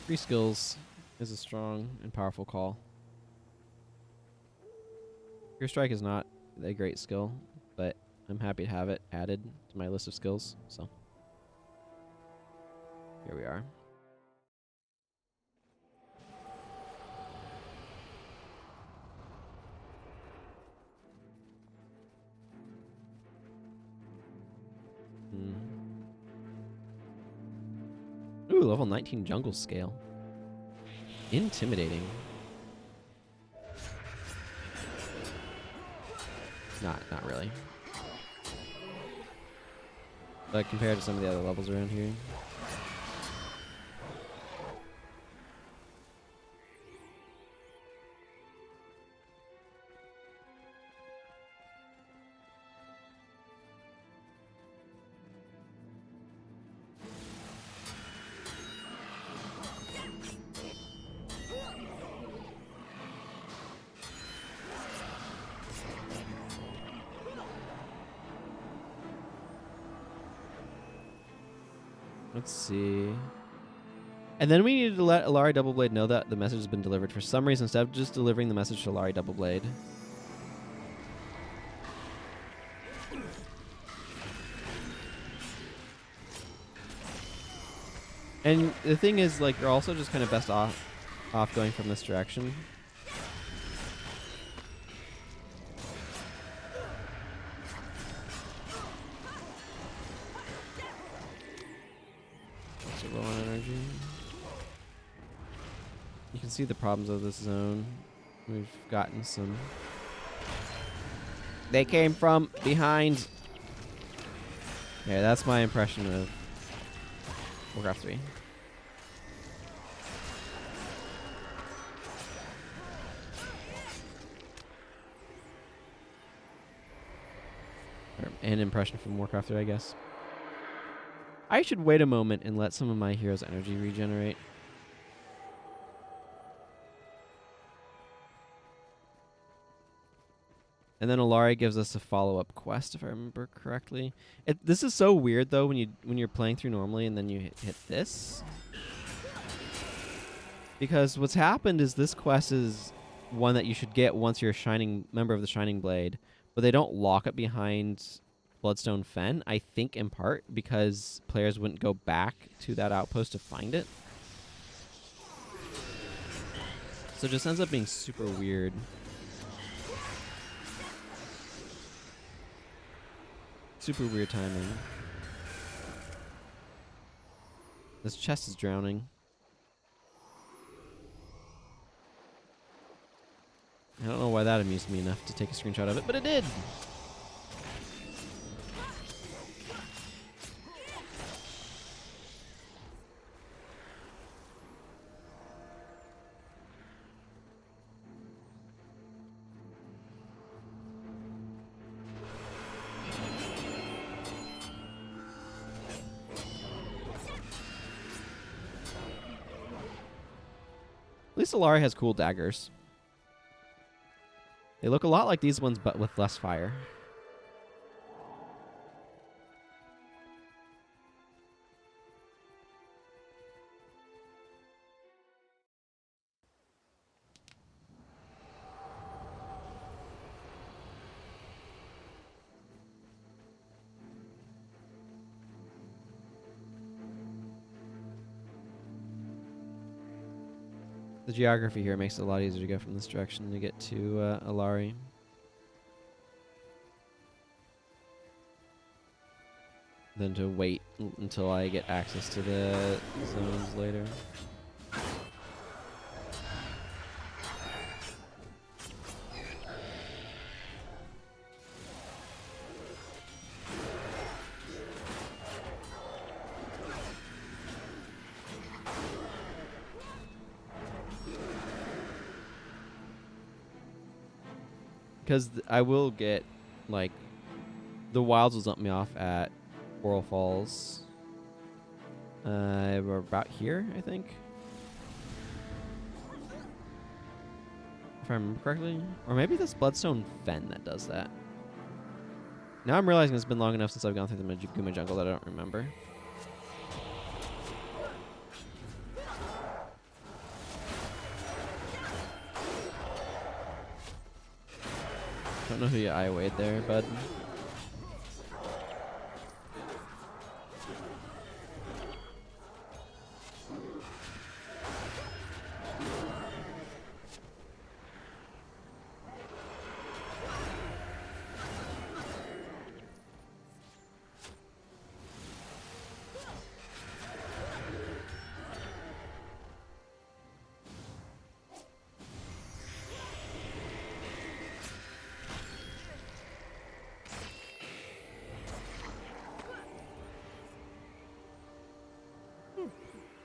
S1: 3 skills is a strong and powerful call. Pure Strike is not a great skill, but I'm happy to have it added to my list of skills, so here we are. Ooh, level 19 jungle scale. Intimidating. Not really. But compared to some of the other levels around here. Let's see. And then we needed to let Alari Doubleblade know that the message has been delivered. For some reason, instead of just delivering the message to Alari Doubleblade. And the thing is, like, you're also just kind of best off going from this direction. Low on energy. You can see the problems of this zone. We've gotten some. They came from behind. Yeah, that's my impression of Warcraft 3. Or an impression from Warcraft 3, I guess. I should wait a moment and let some of my heroes' energy regenerate. And then Alari gives us a follow-up quest, if I remember correctly. This is so weird, though, when you're playing through normally and then you hit this. Because what's happened is this quest is one that you should get once you're a shining member of the Shining Blade, but they don't lock it behind Bloodstone Fen, I think in part because players wouldn't go back to that outpost to find it. So it just ends up being super weird. Super weird timing. This chest is drowning. I don't know why that amused me enough to take a screenshot of it, but it did! At least Alari has cool daggers. They look a lot like these ones, but with less fire. The geography here makes it a lot easier to go from this direction to get to Alari. Than to wait until I get access to the zones later. Because I will get, like, the wilds will dump me off at Coral Falls. We're about here, I think. If I remember correctly. Or maybe that's Bloodstone Fen that does that. Now I'm realizing it's been long enough since I've gone through the Guma jungle that I don't remember. Don't know who you eye-weighed there, bud.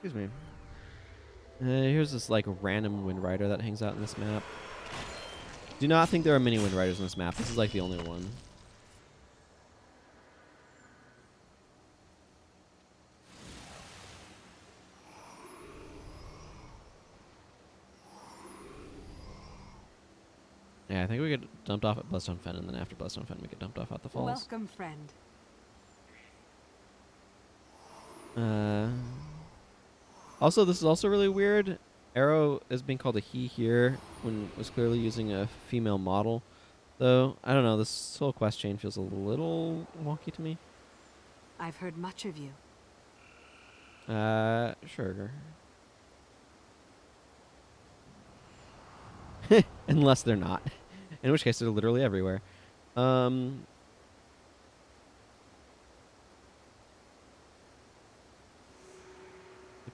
S1: Excuse me. Here's this like random Wind Rider that hangs out in this map. Do not think there are many Wind Riders in this map. This is like the only one. Yeah, I think we get dumped off at Bloodstone Fen, and then after Bloodstone Fen we get dumped off at the falls.
S2: Welcome, friend.
S1: Also, this is also really weird. Arrow is being called a he here when it was clearly using a female model. Though, I don't know, this whole quest chain feels a little wonky to me.
S2: I've heard much of you.
S1: Sure. Unless they're not. In which case, they're literally everywhere. The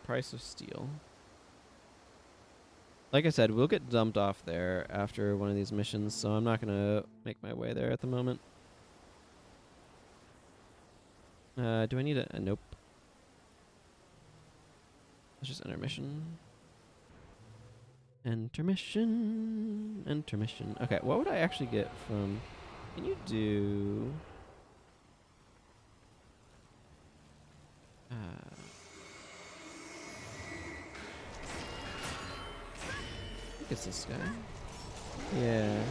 S1: price of steel. Like I said, we'll get dumped off there after one of these missions, so I'm not going to make my way there at the moment. Do I need a nope. Let's just intermission. Intermission. Okay, what would I actually get from... Can you do... I think it's this guy. Yeah.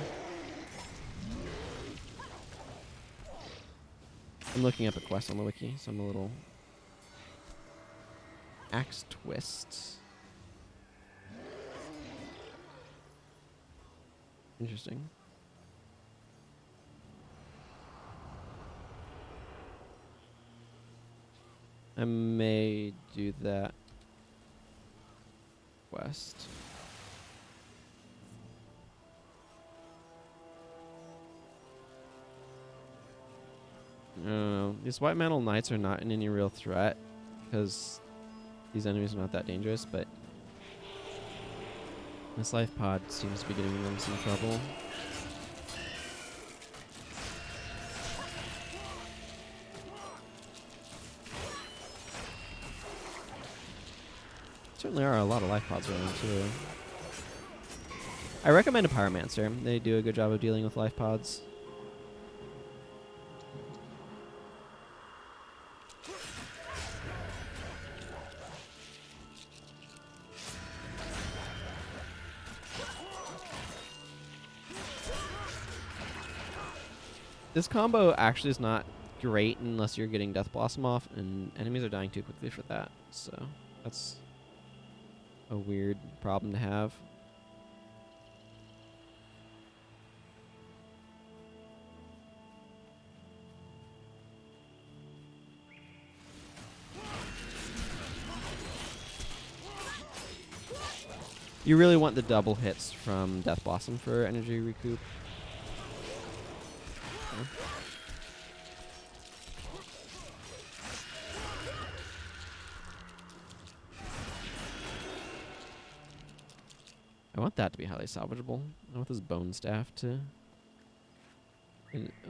S1: I'm looking up a quest on the wiki, so I'm a little... Axe twist. Interesting. I may do that quest. I don't know. These White Mantle Knights are not in any real threat because these enemies are not that dangerous, but this life pod seems to be getting them some trouble. Certainly are a lot of life pods around too. I recommend a Pyromancer. They do a good job of dealing with life pods. This combo actually is not great unless you're getting Death Blossom off, and enemies are dying too quickly for that. So that's a weird problem to have. You really want the double hits from Death Blossom for energy recoup. I want that to be highly salvageable. I want this bone staff to...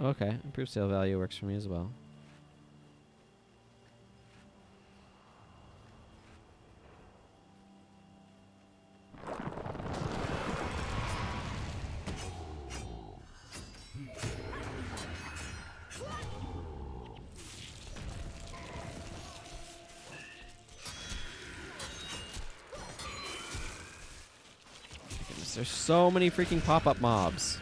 S1: Okay, improved sale value works for me as well. There's so many freaking pop-up mobs.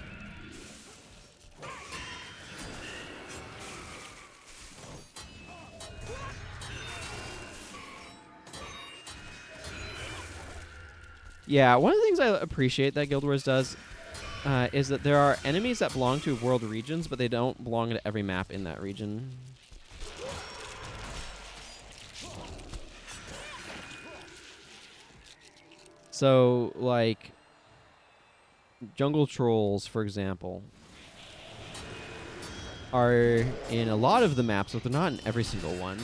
S1: Yeah, one of the things I appreciate that Guild Wars does is that there are enemies that belong to world regions, but they don't belong to every map in that region. So, like, jungle trolls, for example, are in a lot of the maps, but they're not in every single one.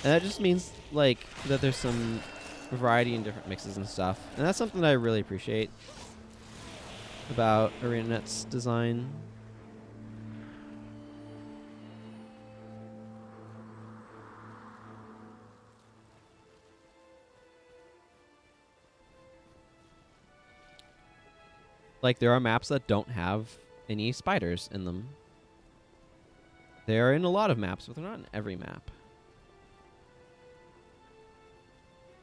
S1: And that just means, like, that there's some variety in different mixes and stuff. And that's something that I really appreciate about ArenaNet's design. Like, there are maps that don't have any spiders in them. They are in a lot of maps, but they're not in every map.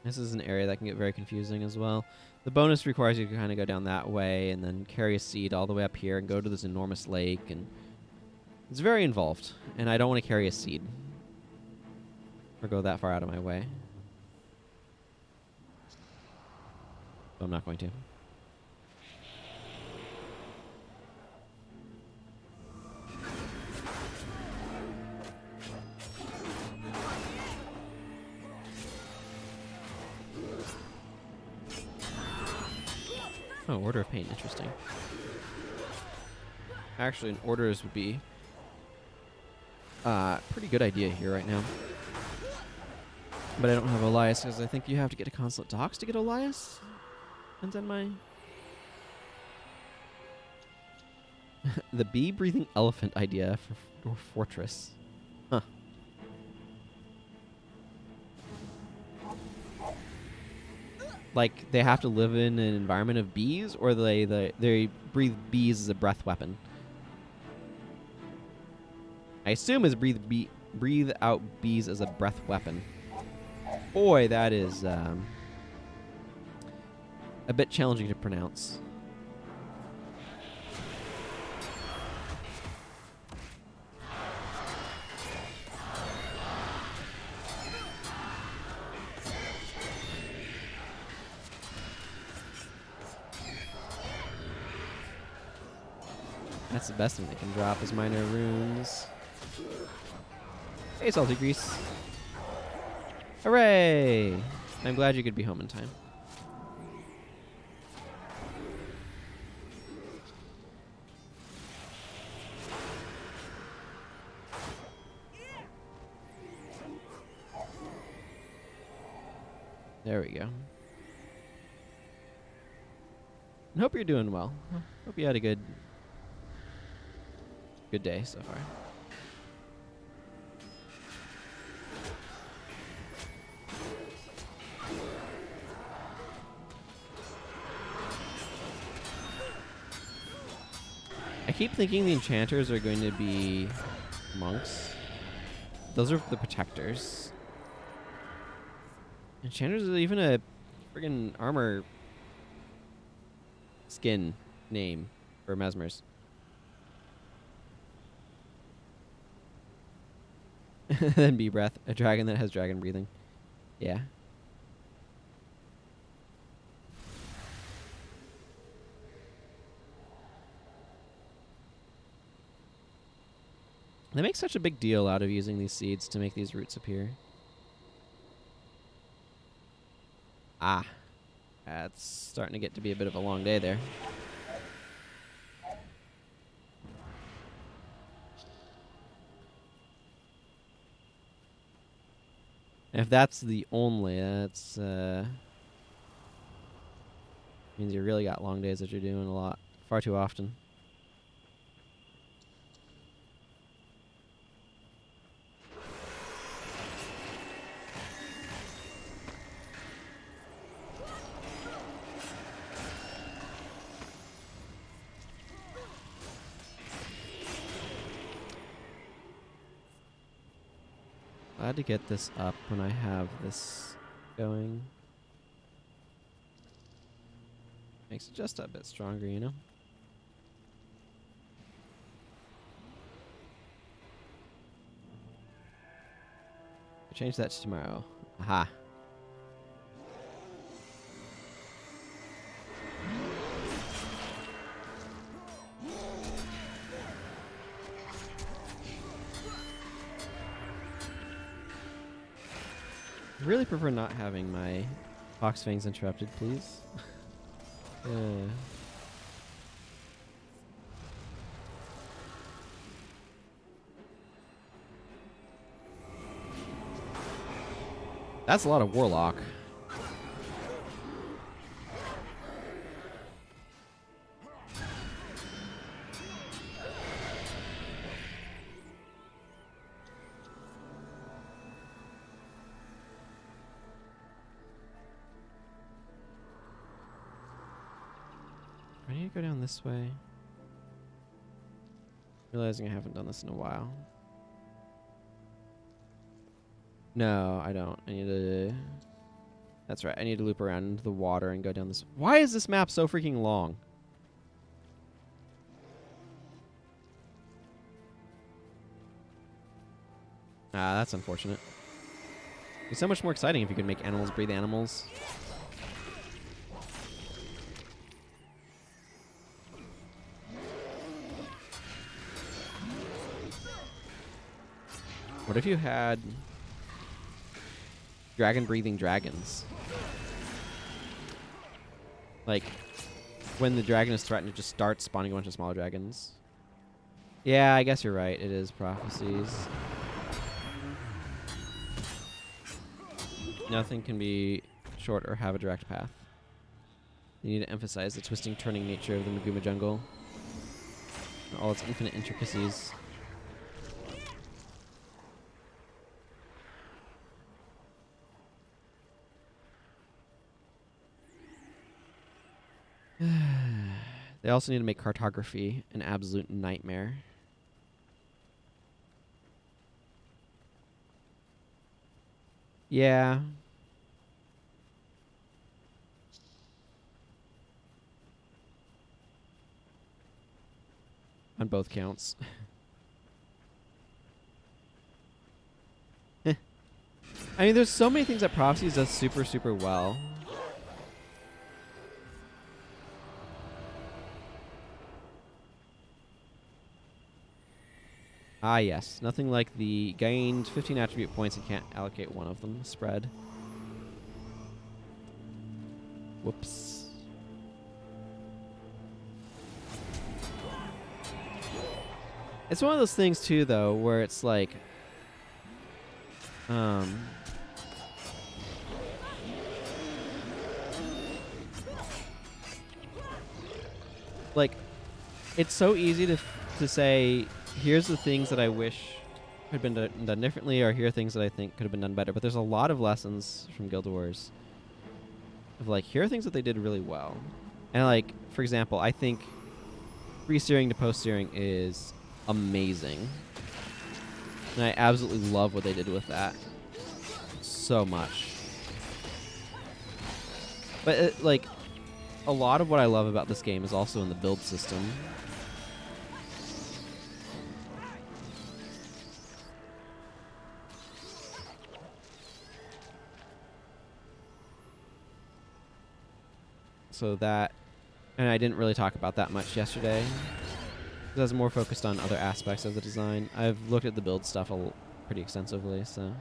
S1: This is an area that can get very confusing as well. The bonus requires you to kind of go down that way and then carry a seed all the way up here and go to this enormous lake. And it's very involved, and I don't want to carry a seed or go that far out of my way. So I'm not going to. Oh, Order of Pain, interesting. Actually, an Orders would be pretty good idea here right now. But I don't have Elias, because I think you have to get a Consulate Docs to get Elias. And then my... the bee-breathing elephant idea for Fortress. Huh. Like, they have to live in an environment of bees, or they breathe bees as a breath weapon? I assume is breathe out bees as a breath weapon. Boy, that is a bit challenging to pronounce. That's the best thing they can drop is minor runes. Hey, Salty Grease. Hooray! I'm glad you could be home in time. There we go. I hope you're doing well. Hope you had a good day so far. I keep thinking the enchanters are going to be monks. Those are the protectors. Enchanters is even a friggin' armor skin name for Mesmers. Then bee breath, a dragon that has dragon breathing. Yeah. They make such a big deal out of using these seeds to make these roots appear. Ah. That's starting to get to be a bit of a long day there. If that's the only, that's means you really got long days that you're doing a lot, far too often. Glad to get this up when I have this going. Makes it just a bit stronger, you know? I'll change that to tomorrow. Aha. I really prefer not having my fox fangs interrupted, please. That's a lot of warlock. I need to go down this way. Realizing I haven't done this in a while. No, I don't. I need to... That's right. I need to loop around into the water and go down this... Why is this map so freaking long? Ah, that's unfortunate. It'd be so much more exciting if you could make animals breathe animals. What if you had dragon-breathing dragons? Like, when the dragon is threatened, it just starts spawning a bunch of smaller dragons. Yeah, I guess you're right. It is prophecies. Nothing can be short or have a direct path. You need to emphasize the twisting, turning nature of the Maguma jungle. And all its infinite intricacies. They also need to make cartography an absolute nightmare. Yeah. On both counts. I mean, there's so many things that Prophecies does super, super well. Ah, yes. Nothing like the gained 15 attribute points and can't allocate one of them spread. Whoops. It's one of those things, too, though, where it's like... like, it's so easy to say... Here's the things that I wish had been done differently, or here are things that I think could have been done better. But there's a lot of lessons from Guild Wars of like, here are things that they did really well. And like, for example, I think pre-steering to post-steering is amazing. And I absolutely love what they did with that. So much. But like, a lot of what I love about this game is also in the build system. So that, and I didn't really talk about that much yesterday, because I was more focused on other aspects of the design. I've looked at the build stuff pretty extensively, so.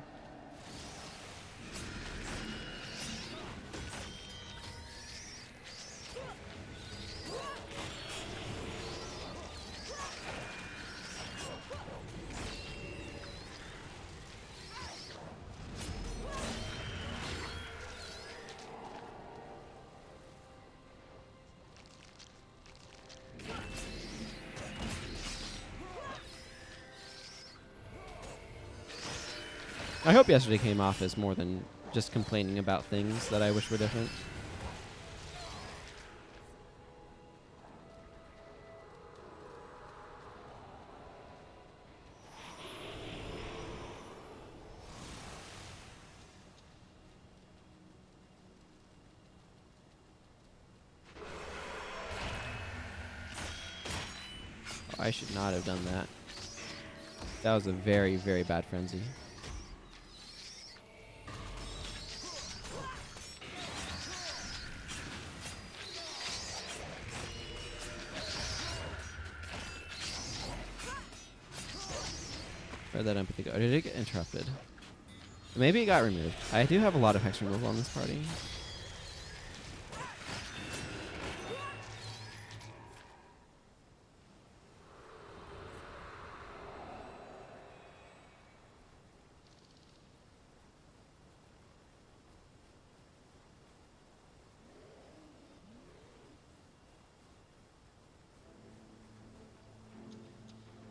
S1: I hope yesterday came off as more than just complaining about things that I wish were different. Oh, I should not have done that. That was a very, very bad frenzy. Where'd that empathy go? Did it get interrupted? Maybe it got removed. I do have a lot of hex removal on this party.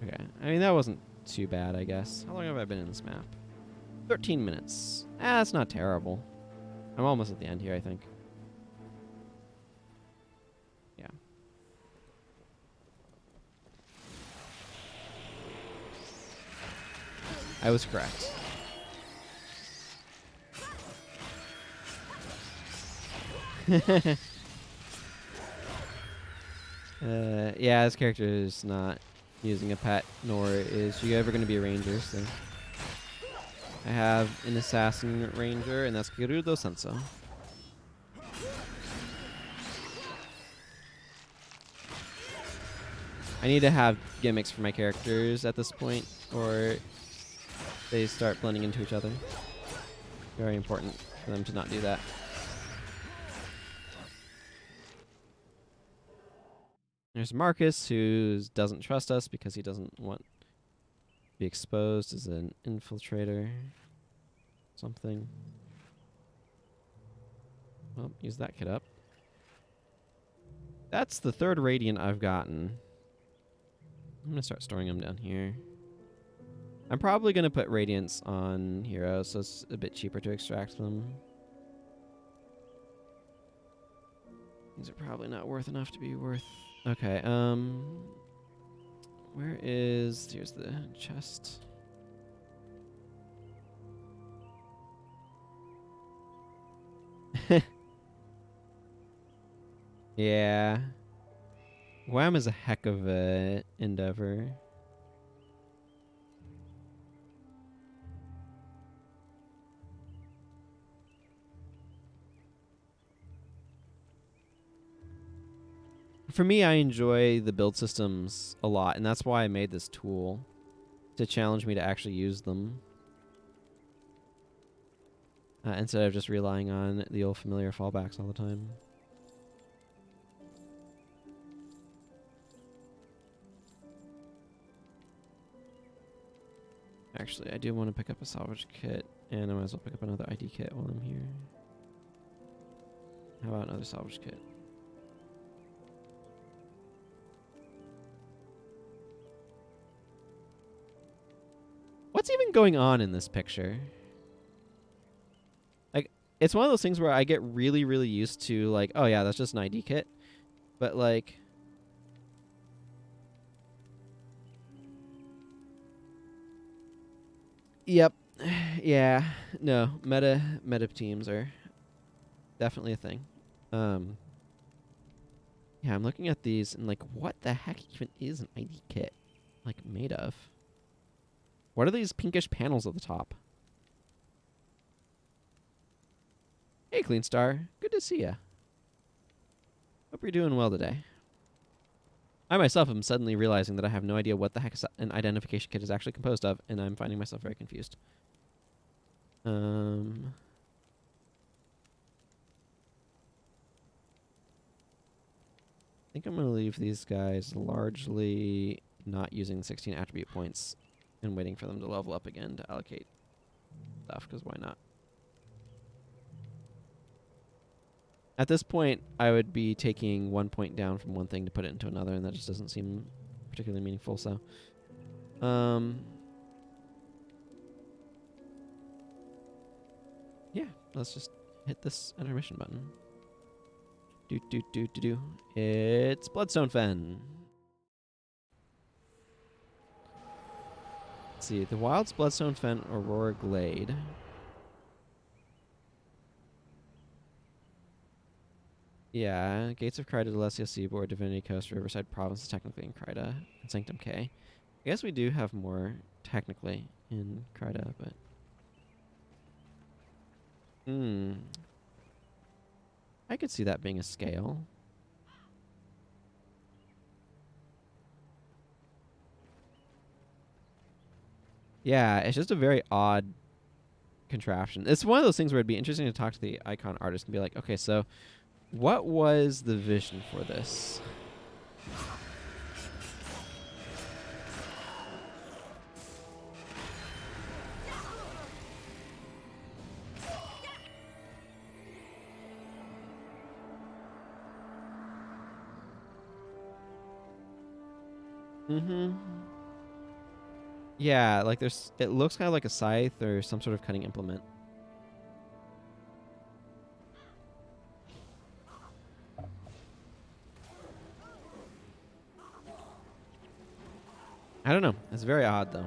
S1: Okay. I mean, that wasn't too bad, I guess. How long have I been in this map? 13 minutes. That's not terrible. I'm almost at the end here, I think. Yeah. I was correct. Yeah, this character is not using a pet, nor is she ever going to be a ranger, so... I have an assassin ranger, and that's Gerudo Senso. I need to have gimmicks for my characters at this point, or they start blending into each other. Very important for them to not do that. There's Marcus, who doesn't trust us because he doesn't want to be exposed as an infiltrator. Something. Well, use that kit up. That's the third Radiant I've gotten. I'm going to start storing them down here. I'm probably going to put Radiants on heroes, so it's a bit cheaper to extract them. These are probably not worth enough to be worth... Okay, where is... Here's the chest. Yeah. Wham is a heck of a endeavor. For me, I enjoy the build systems a lot, and that's why I made this tool, to challenge me to actually use them. Instead of just relying on the old familiar fallbacks all the time. Actually, I do want to pick up a salvage kit, and I might as well pick up another ID kit while I'm here. How about another salvage kit? What's even going on in this picture? Like, it's one of those things where I get really, really used to, like, oh yeah, that's just an ID kit. But, like... Yep. Yeah. No. Meta teams are definitely a thing. Yeah, I'm looking at these and, like, what the heck even is an ID kit, like, made of? What are these pinkish panels at the top? Hey, Clean Star. Good to see ya. Hope you're doing well today. I myself am suddenly realizing that I have no idea what the heck an identification kit is actually composed of, and I'm finding myself very confused. I think I'm going to leave these guys largely not using 16 attribute points and waiting for them to level up again to allocate stuff, because why not? At this point, I would be taking 1 point down from one thing to put it into another, and that just doesn't seem particularly meaningful, so... yeah, let's just hit this intermission button. It's Bloodstone Fen. Let's see, the Wild's Bloodstone Fen, Aurora Glade. Yeah, Gates of Kryta, D'Alessio Seaboard, Divinity Coast, Riverside Province is technically in Kryta, and Sanctum K. I guess we do have more technically in Kryta, but... I could see that being a scale. Yeah, it's just a very odd contraption. It's one of those things where it'd be interesting to talk to the icon artist and be like, okay, so what was the vision for this? Mm-hmm. Yeah, like it looks kind of like a scythe or some sort of cutting implement. I don't know. It's very odd, though.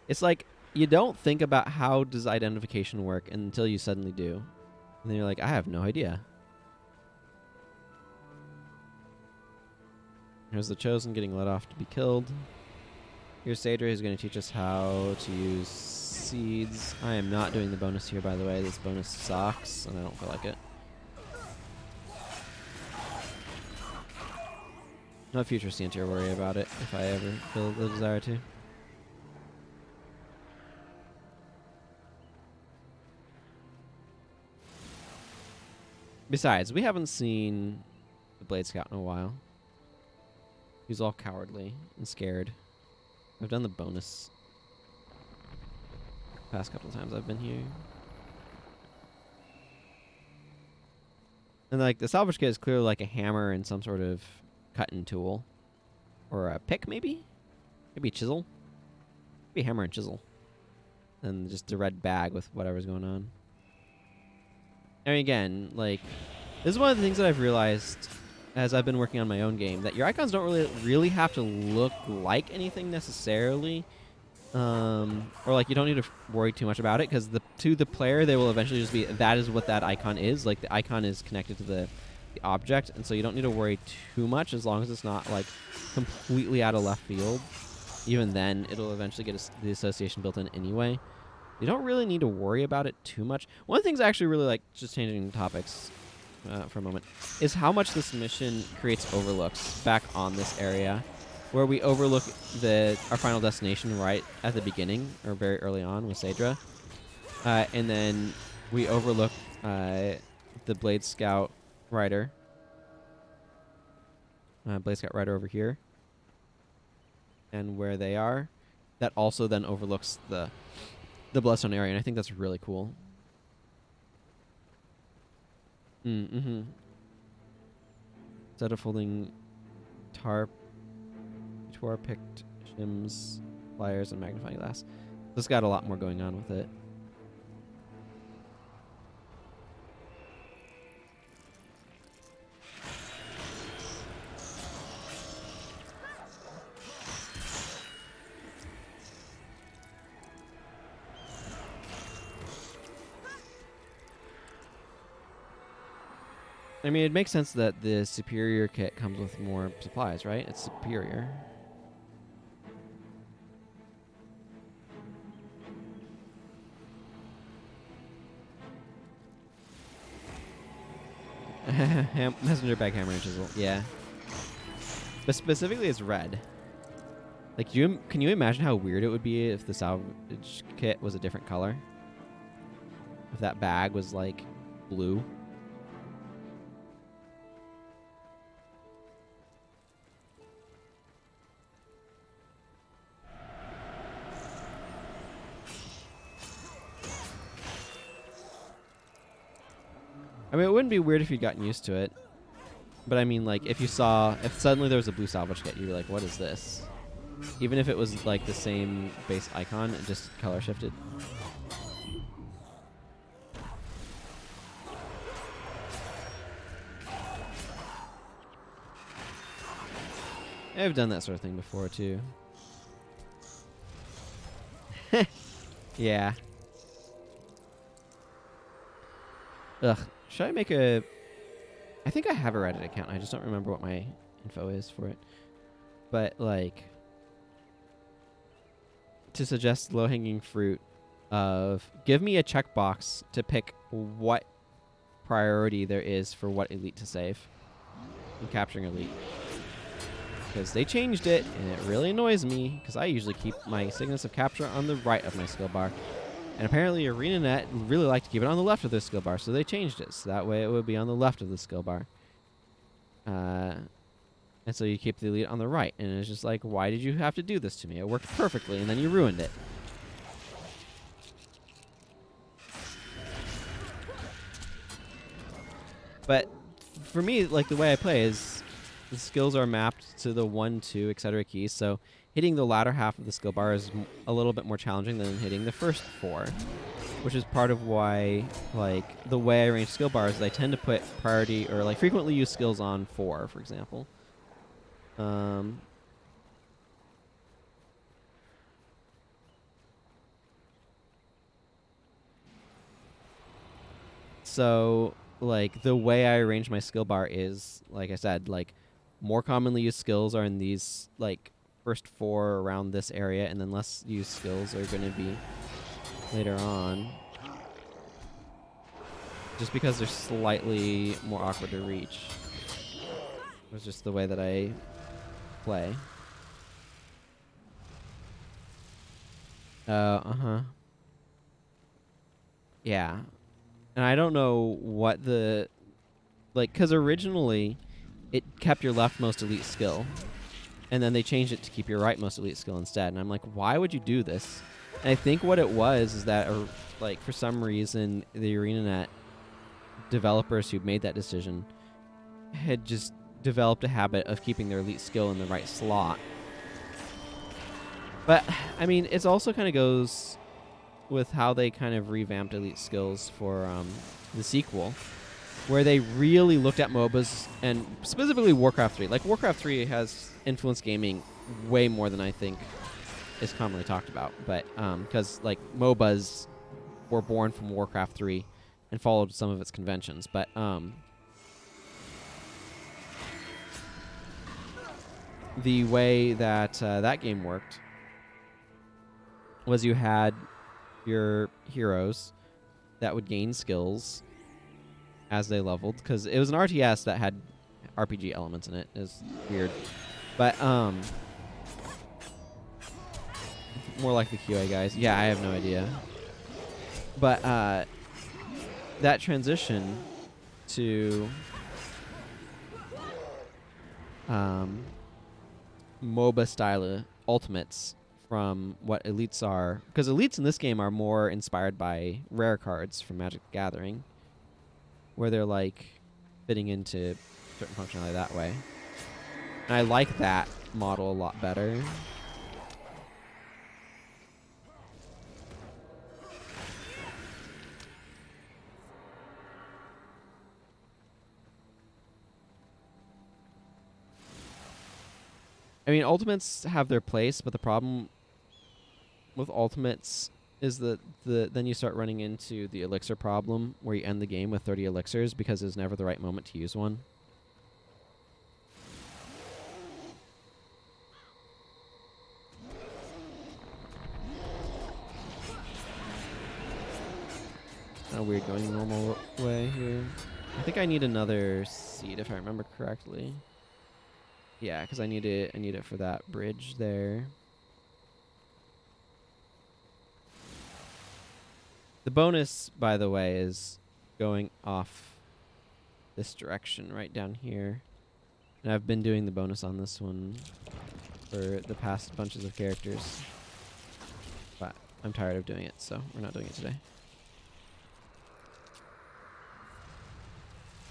S1: It's like you don't think about how does identification work until you suddenly do. And then you're like, I have no idea. Here's the Chosen getting let off to be killed. Here's Saedra, who's going to teach us how to use seeds. I am not doing the bonus here, by the way. This bonus sucks, and I don't feel like it. No future Santier worry about it if I ever feel the desire to. Besides, we haven't seen the Blade Scout in a while. He's all cowardly and scared. I've done the bonus past couple of times I've been here. And like the salvage kit is clearly like a hammer and some sort of cutting tool. Or a pick maybe? Maybe a chisel? Maybe a hammer and chisel. And just a red bag with whatever's going on. And again, like, this is one of the things that I've realized as I've been working on my own game, that your icons don't really have to look like anything necessarily. Or like you don't need to worry too much about it, because to the player they will eventually just be, that is what that icon is. Like the icon is connected to the object, and so you don't need to worry too much as long as it's not like completely out of left field. Even then, it'll eventually get the association built in anyway. You don't really need to worry about it too much. One of the things I actually really like, just changing topics for a moment, is how much this mission creates overlooks back on this area, where we overlook our final destination right at the beginning, or very early on with Saedra. And then we overlook the Blade Scout Rider. Blade Scout Rider over here. And where they are. That also then overlooks the Bloodstone area, and I think that's really cool. Mm-hmm. Instead of holding Tor picked shims, pliers, and magnifying glass. This got a lot more going on with it. I mean, it makes sense that the superior kit comes with more supplies, right? It's superior. Messenger bag, hammer, and chisel. Yeah. But specifically, it's red. Like, can you imagine how weird it would be if the salvage kit was a different color? If that bag was, like, blue? I mean, it wouldn't be weird if you'd gotten used to it. But I mean, like, if suddenly there was a blue salvage kit, you'd be like, what is this? Even if it was, like, the same base icon, it just color shifted. I've done that sort of thing before, too. Yeah. Ugh. Should I make a... I think I have a Reddit account. I just don't remember what my info is for it. But, like... to suggest low-hanging fruit of... give me a checkbox to pick what priority there is for what elite to save. In capturing elite. because they changed it, and it really annoys me because I usually keep my sickness of capture on the right of my skill bar. And apparently ArenaNet really like to keep it on the left of their skill bar, so they changed it. So that way it would be on the left of the skill bar. And so you keep the elite on the right. And it's just like, why did you have to do this to me? It worked perfectly, and then you ruined it. But for me, like, the way I play is the skills are mapped to the 1, 2, etc. keys. So hitting the latter half of the skill bar is a little bit more challenging than hitting the first 4, which is part of why, like, the way I arrange skill bars is I tend to put priority or, like, frequently used skills on 4, for example. So, like, the way I arrange my skill bar is, like I said, like, more commonly used skills are in these, like, first 4 around this area, and then less used skills are going to be later on. Just because they're slightly more awkward to reach. It's just the way that I play. Yeah. And I don't know what the... Like, because originally, it kept your leftmost elite skill. And then they changed it to keep your rightmost elite skill instead. And I'm like, why would you do this? And I think what it was is that, like, for some reason, the ArenaNet developers who made that decision had just developed a habit of keeping their elite skill in the right slot. But, I mean, it also kind of goes with how they kind of revamped elite skills for the sequel, where they really looked at MOBAs, and specifically Warcraft 3. Like, Warcraft 3 has influenced gaming way more than I think is commonly talked about. But, because, like, MOBAs were born from Warcraft 3 and followed some of its conventions. But, the way that that game worked was you had your heroes that would gain skills as they leveled, because it was an RTS that had RPG elements in it. It was weird. But, more like the QA guys. Yeah, I have no idea. But, that transition to MOBA style ultimates from what elites are, because elites in this game are more inspired by rare cards from Magic the Gathering, where they're like fitting into certain functionality that way. And I like that model a lot better. I mean, ultimates have their place, but the problem with ultimates is that then you start running into the elixir problem, where you end the game with 30 elixirs because it's never the right moment to use one. Kind of weird going the normal way here. I think I need another seed if I remember correctly. Yeah, because I need it for that bridge there. The bonus, by the way, is going off this direction right down here. And I've been doing the bonus on this one for the past bunches of characters. But I'm tired of doing it, so we're not doing it today.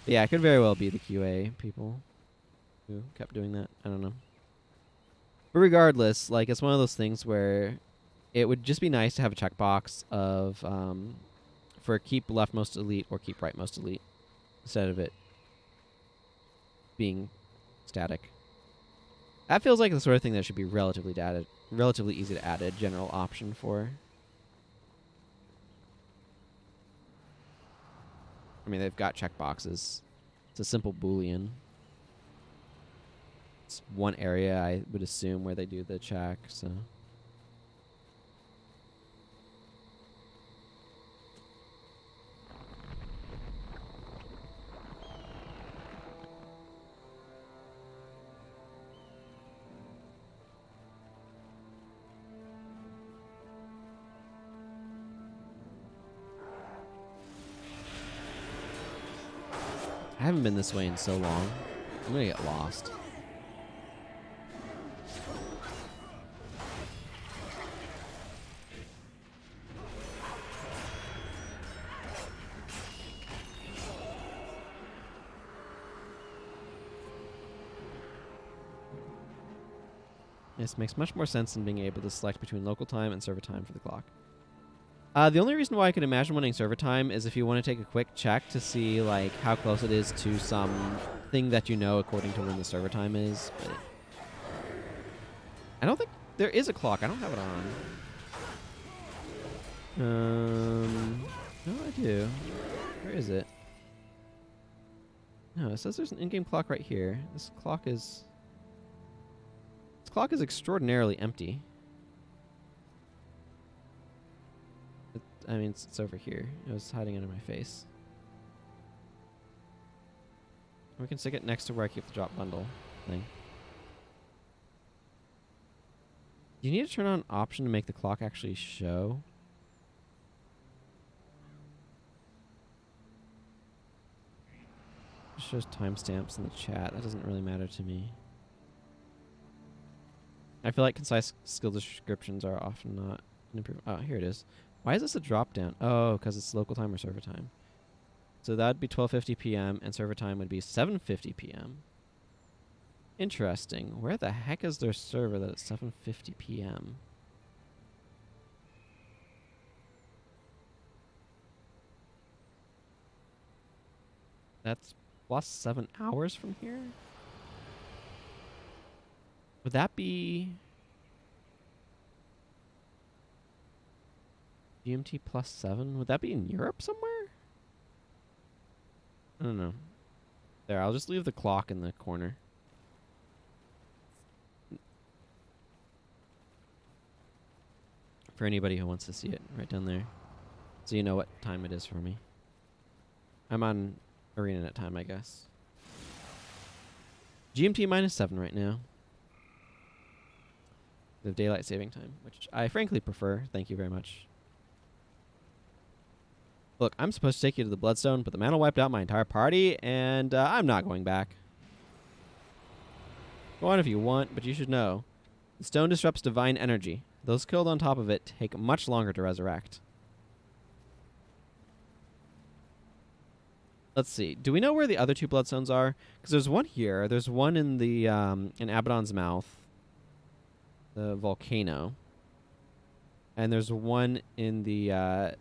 S1: But yeah, it could very well be the QA people who kept doing that. I don't know. But regardless, like, it's one of those things where it would just be nice to have a checkbox of for keep leftmost elite or keep rightmost elite, instead of it being static. That feels like the sort of thing that should be relatively easy to add a general option for. I mean, they've got checkboxes. It's a simple Boolean. It's one area, I would assume, where they do the check, so... haven't been this way in so long. I'm gonna get lost. This makes much more sense than being able to select between local time and server time for the clock. The only reason why I could imagine wanting server time is if you want to take a quick check to see like how close it is to some thing that you know according to when the server time is. But I don't think there is a clock. I don't have it on. No, I do. Where is it? No, it says there's an in-game clock right here. This clock is extraordinarily empty. I mean, it's over here. It was hiding under my face. We can stick it next to where I keep the drop bundle thing. You need to turn on an option to make the clock actually show. It shows timestamps in the chat. That doesn't really matter to me. I feel like concise skill descriptions are often not an improvement. Oh, here it is. Why is this a drop down? Oh, because it's local time or server time. So that would be 12:50 p.m. and server time would be 7:50 p.m. Interesting. Where the heck is their server that it's 7:50 p.m.? That's plus 7 hours from here? Would that be GMT plus 7? Would that be in Europe somewhere? I don't know. There, I'll just leave the clock in the corner. For anybody who wants to see it, right down there. So you know what time it is for me. I'm on ArenaNet time, I guess. GMT minus 7 right now. The daylight saving time, which I frankly prefer. Thank you very much. Look, I'm supposed to take you to the Bloodstone, but the mantle wiped out my entire party, and I'm not going back. Go on if you want, but you should know. The stone disrupts divine energy. Those killed on top of it take much longer to resurrect. Let's see. Do we know where the other 2 Bloodstones are? Because there's one here. There's one in the in Abaddon's Mouth, the volcano, and there's one in the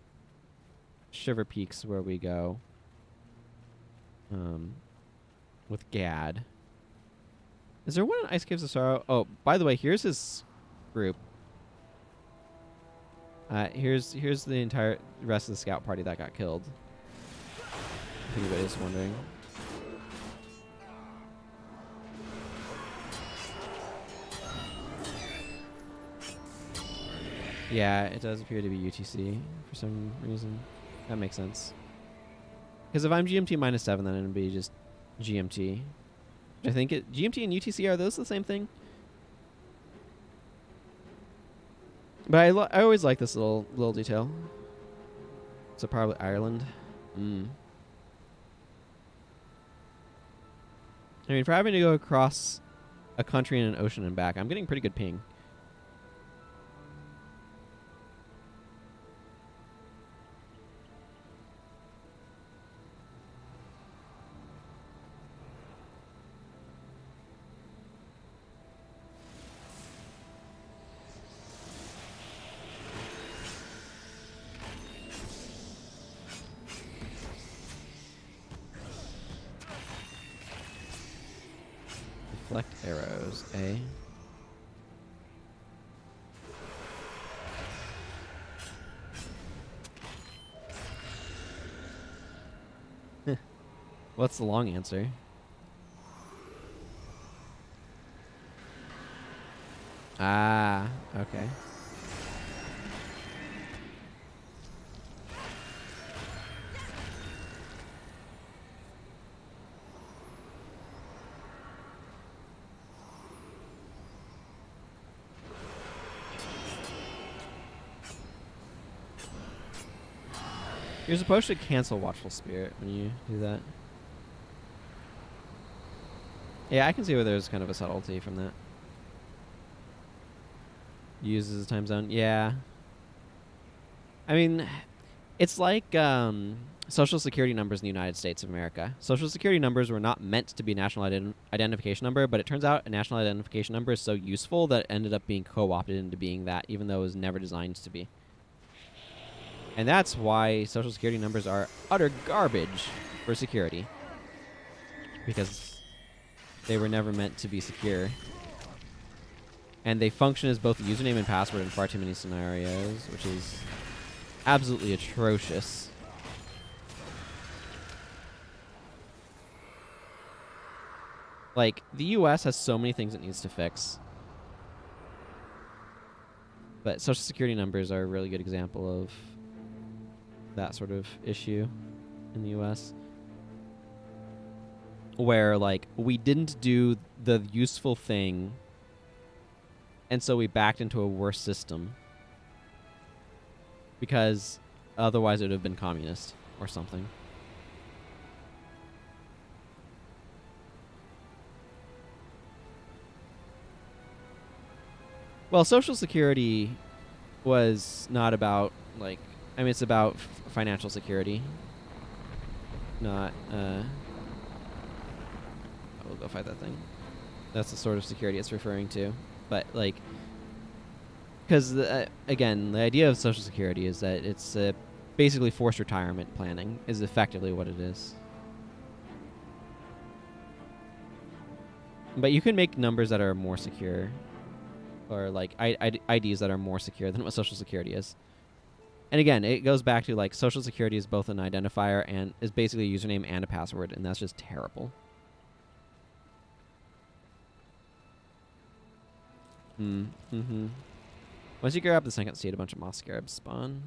S1: Shiver Peaks where we go with Gad. Is there one in Ice Caves of Sorrow? Oh, by the way, here's his group. Here's the entire rest of the scout party that got killed. If anybody's wondering. Yeah, it does appear to be UTC for some reason. That makes sense. Because if I'm GMT minus 7, then it would be just GMT. I think GMT and UTC, are those the same thing? But I always like this little detail. So probably Ireland. I mean, for having to go across a country and an ocean and back, I'm getting pretty good ping. Deflect arrows, eh? What's the long answer? Ah, okay. You're supposed to cancel Watchful Spirit when you do that. Yeah, I can see where there's kind of a subtlety from that. Uses a time zone. Yeah. I mean, it's like Social Security numbers in the United States of America. Social Security numbers were not meant to be a national identification number, but it turns out a national identification number is so useful that it ended up being co-opted into being that, even though it was never designed to be. And that's why Social Security numbers are utter garbage for security. Because they were never meant to be secure. And they function as both a username and password in far too many scenarios, which is absolutely atrocious. Like, the US has so many things it needs to fix. But Social Security numbers are a really good example of that sort of issue in the US. Where, like, we didn't do the useful thing, and so we backed into a worse system. Because otherwise it would have been communist or something. Well, Social Security was not about, like, I mean, it's about financial security. Not, we'll go fight that thing. That's the sort of security it's referring to. But, like, because, again, the idea of Social Security is that it's basically forced retirement planning is effectively what it is. But you can make numbers that are more secure. Or, like, IDs that are more secure than what Social Security is. And again, it goes back to, like, Social Security is both an identifier and is basically a username and a password, and that's just terrible. Mm-hmm. Once you grab the second seed, a bunch of moss scarabs spawn.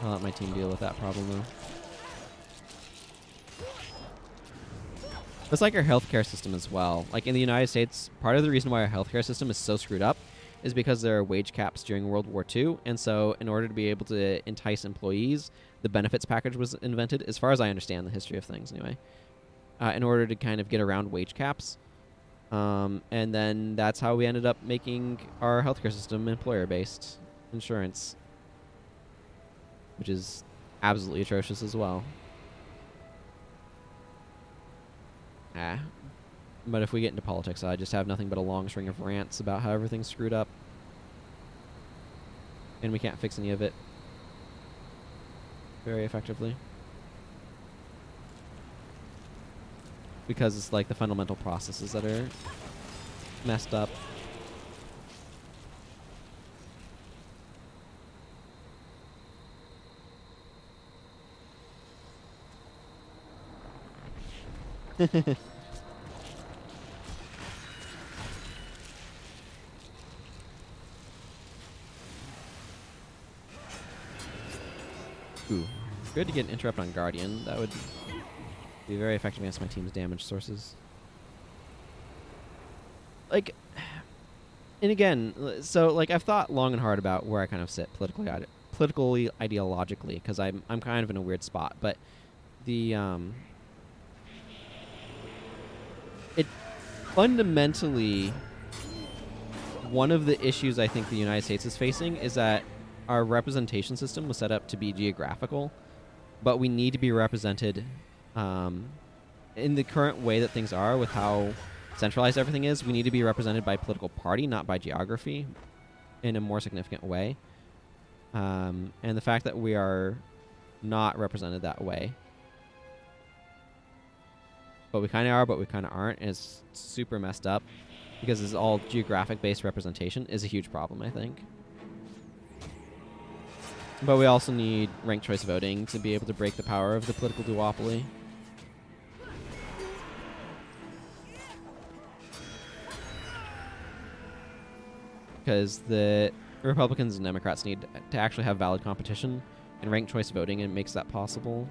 S1: I'll let my team deal with that problem, though. It's like our healthcare system as well. Like, in the United States, part of the reason why our healthcare system is so screwed up is because there are wage caps during World War II, and so in order to be able to entice employees, the benefits package was invented, as far as I understand the history of things anyway, in order to kind of get around wage caps. And then that's how we ended up making our healthcare system employer-based insurance, which is absolutely atrocious as well. But if we get into politics, I just have nothing but a long string of rants about how everything's screwed up. And we can't fix any of it very effectively. Because it's like the fundamental processes that are messed up. Ooh, good to get an interrupt on Guardian. That would be very effective against my team's damage sources. Like, and again, so like I've thought long and hard about where I kind of sit politically ideologically, because I'm kind of in a weird spot. But the it fundamentally, one of the issues I think the United States is facing is that our representation system was set up to be geographical, but we need to be represented in the current way that things are with how centralized everything is. We need to be represented by political party, not by geography, in a more significant way. And the fact that we are not represented that way, but we kind of are, but we kind of aren't, is super messed up, because it's all geographic-based representation is a huge problem, I think. But we also need ranked choice voting to be able to break the power of the political duopoly. Because the Republicans and Democrats need to actually have valid competition, and ranked choice voting, and it makes that possible.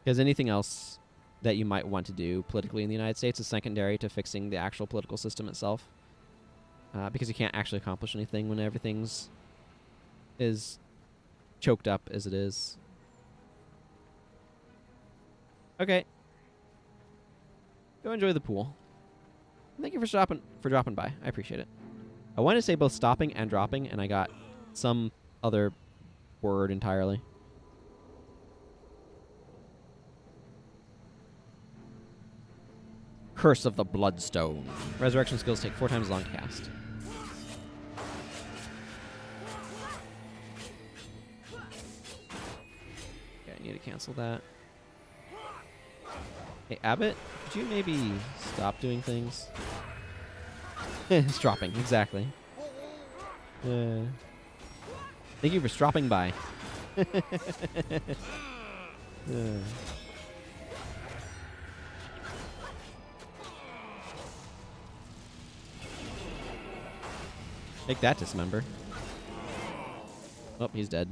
S1: Because anything else that you might want to do politically in the United States is secondary to fixing the actual political system itself. because you can't actually accomplish anything when everything's is choked up as it is. Okay. Go enjoy the pool. Thank you for dropping by. I appreciate it. I wanted to say both stopping and dropping, and I got some other word entirely. Curse of the Bloodstone. Resurrection skills take 4 times as long to cast. Okay, I need to cancel that. Hey, Abbott, could you maybe stop doing things? It's dropping, exactly. Thank you for dropping by. Take that, dismember. Oh, he's dead.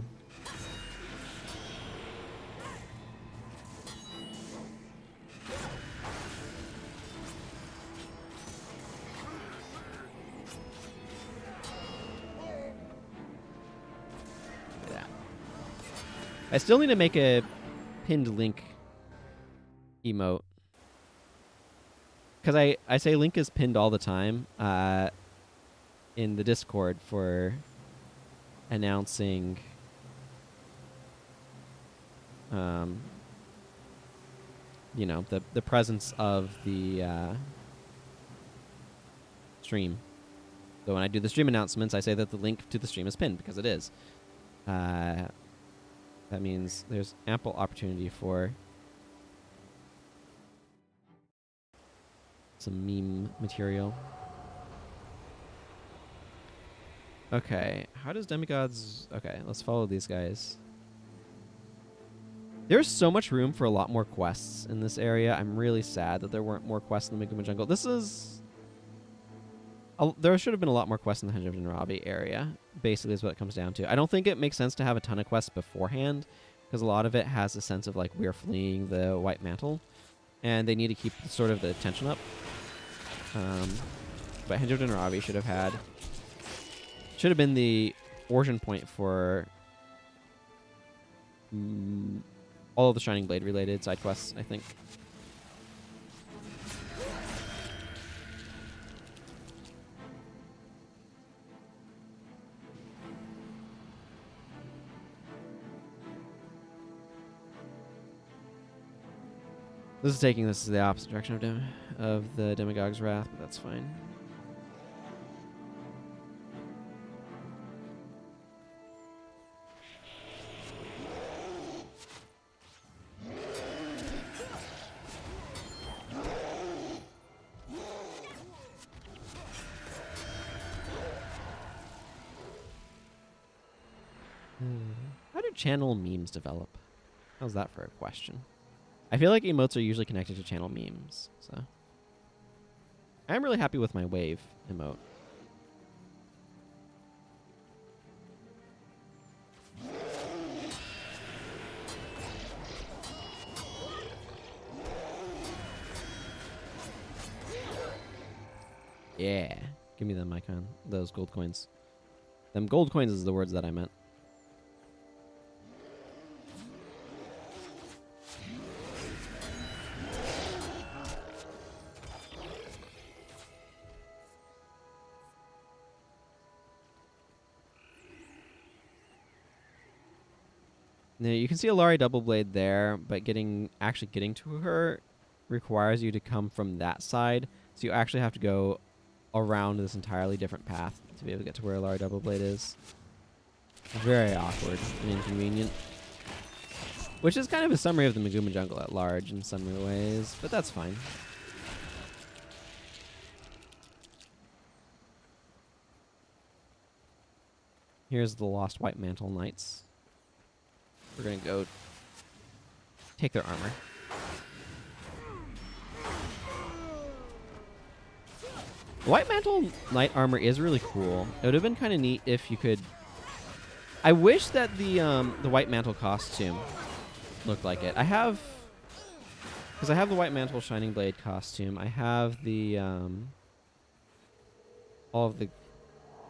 S1: I still need to make a pinned link emote. Because I say link is pinned all the time in the Discord for announcing you know, the presence of the stream. So when I do the stream announcements, I say that the link to the stream is pinned, because it is. That means there's ample opportunity for some meme material. Okay, how does demigods... Okay, let's follow these guys. There's so much room for a lot more quests in this area. I'm really sad that there weren't more quests in the Meguma Jungle. This is... there should have been a lot more quests in the Henj of Narabi area, basically is what it comes down to. I don't think it makes sense to have a ton of quests beforehand, because a lot of it has a sense of, like, we're fleeing the White Mantle, and they need to keep sort of the tension up. But Henj of Narabi should have been the origin point for all of the Shining Blade related side quests, I think. This is taking this the opposite direction of the Demigog's Wrath, but that's fine. How do channel memes develop? How's that for a question? I feel like emotes are usually connected to channel memes, so... I'm really happy with my wave emote. Yeah. Give me them icon. Those gold coins. Them gold coins is the words that I meant. Now you can see a Alari double blade there, but actually getting to her requires you to come from that side. So you actually have to go around this entirely different path to be able to get to where Alari double blade is. Very awkward and inconvenient. Which is kind of a summary of the Meguma Jungle at large in some ways, but that's fine. Here's the Lost White Mantle Knights. We're going to go take their armor. White Mantle Knight armor is really cool. It would have been kind of neat if you could... I wish that the White Mantle costume looked like it. I have... Because I have the White Mantle Shining Blade costume. I have the... all of the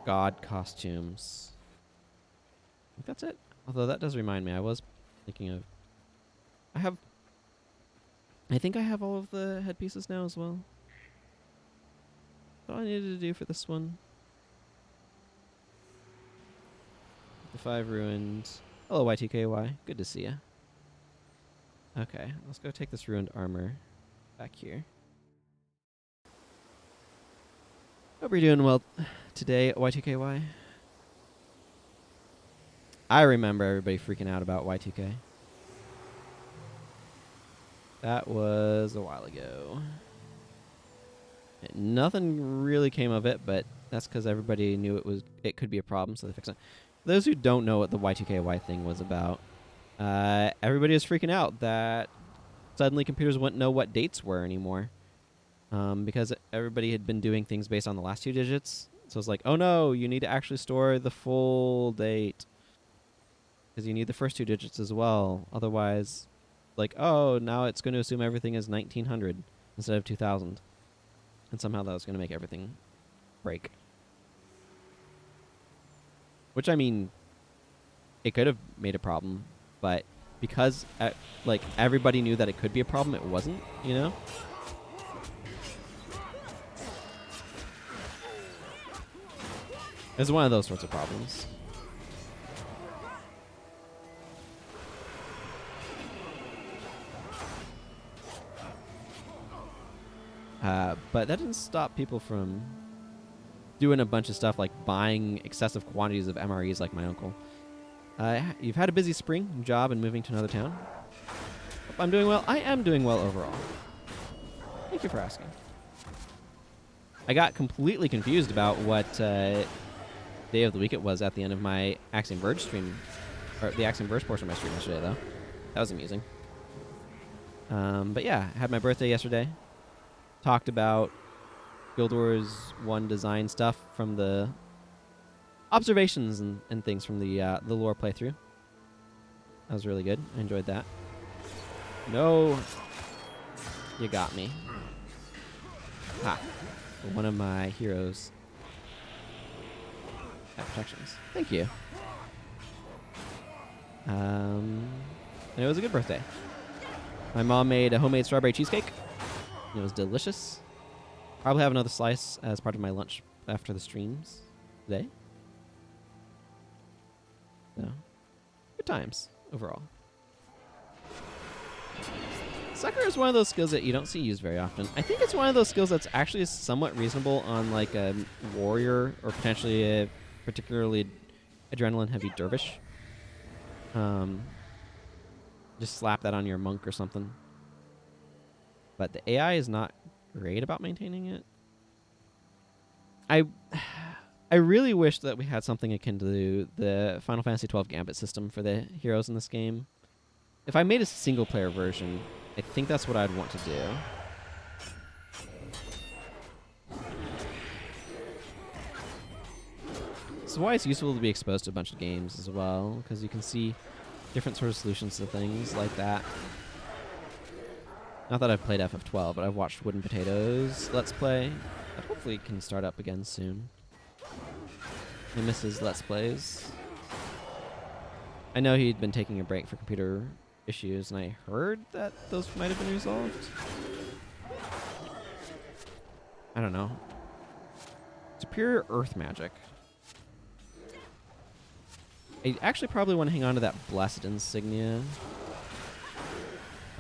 S1: god costumes. I think that's it. Although that does remind me, I was thinking of... I think I have all of the headpieces now as well. That's all I needed to do for this one. The 5 ruined. Hello, Y2KY. Good to see ya. Okay, let's go take this ruined armor back here. Hope you're doing well today, Y2KY. I remember everybody freaking out about Y2K. That was a while ago. Nothing really came of it, but that's because everybody knew it could be a problem, so they fixed it. For those who don't know what the Y2KY thing was about, everybody was freaking out that suddenly computers wouldn't know what dates were anymore. Because everybody had been doing things based on the last 2 digits. So it's like, oh no, you need to actually store the full date. Because you need the first 2 digits as well. Otherwise, like, oh, now it's going to assume everything is 1900 instead of 2000. And somehow that was going to make everything break. Which, I mean, it could have made a problem. But because, like, everybody knew that it could be a problem, it wasn't, you know? It's one of those sorts of problems. But that didn't stop people from doing a bunch of stuff like buying excessive quantities of MREs like my uncle. You've had a busy spring, job, and moving to another town. Hope I'm doing well. I am doing well overall. Thank you for asking. I got completely confused about what day of the week it was at the end of my Axiom Verge stream, or the Axiom Verge portion of my stream yesterday, though. That was amusing. But yeah, I had my birthday yesterday. Talked about Guild Wars 1 design stuff from the observations and things from the lore playthrough. That was really good. I enjoyed that. No, you got me. Ha! One of my heroes had protections. Thank you. And it was a good birthday. My mom made a homemade strawberry cheesecake. It was delicious. Probably have another slice as part of my lunch after the streams today. So, good times overall. Sucker is one of those skills that you don't see used very often. I think it's one of those skills that's actually somewhat reasonable on like a warrior or potentially a particularly adrenaline-heavy dervish. Just slap that on your monk or something. But the AI is not great about maintaining it. I really wish that we had something akin to the Final Fantasy XII Gambit system for the heroes in this game. If I made a single-player version, I think that's what I'd want to do. It's why it's useful to be exposed to a bunch of games as well, because you can see different sort of solutions to things like that. Not that I've played FF12, but I've watched Wooden Potatoes Let's Play. That hopefully can start up again soon. I miss his Let's Plays. I know he'd been taking a break for computer issues, and I heard that those might have been resolved. I don't know. Superior Earth Magic. I actually probably want to hang on to that Blessed Insignia.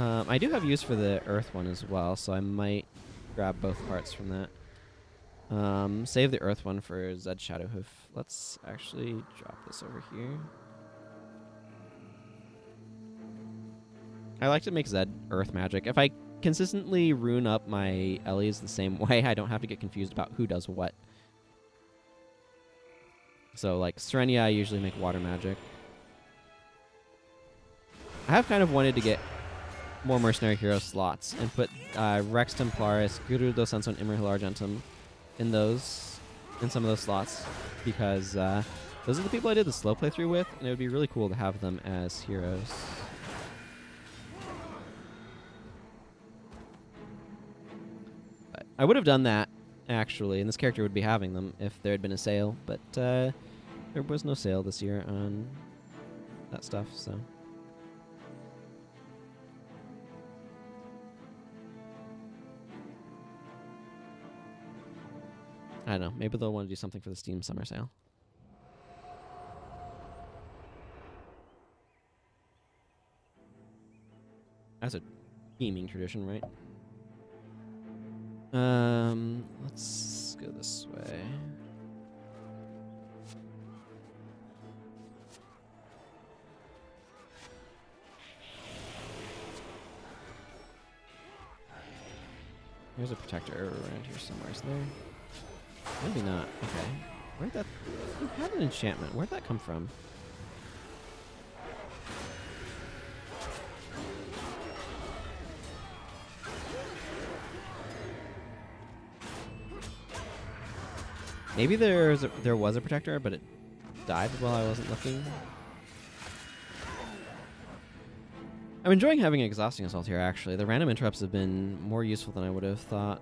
S1: I do have use for the Earth one as well, so I might grab both parts from that. Save the Earth one for Zed Shadowhoof. Let's actually drop this over here. I like to make Zed Earth Magic. If I consistently rune up my Ellies the same way, I don't have to get confused about who does what. So, like, Serenia, I usually make Water Magic. I have kind of wanted to get more Mercenary Hero slots and put Rex Templaris, Guru dos Sanson, Imrahil Argentum in some of those slots, because those are the people I did the slow playthrough with, and it would be really cool to have them as heroes. But I would have done that actually, and this character would be having them if there had been a sale, but there was no sale this year on that stuff, so. I don't know. Maybe they'll want to do something for the Steam Summer Sale. That's a gaming tradition, right? Let's go this way. There's a protector around here somewhere, is there? Maybe not. Okay. Where'd that... You had an enchantment. Where'd that come from? Maybe there was a protector, but it died while I wasn't looking. I'm enjoying having Exhausting Assault here, actually. The random interrupts have been more useful than I would have thought.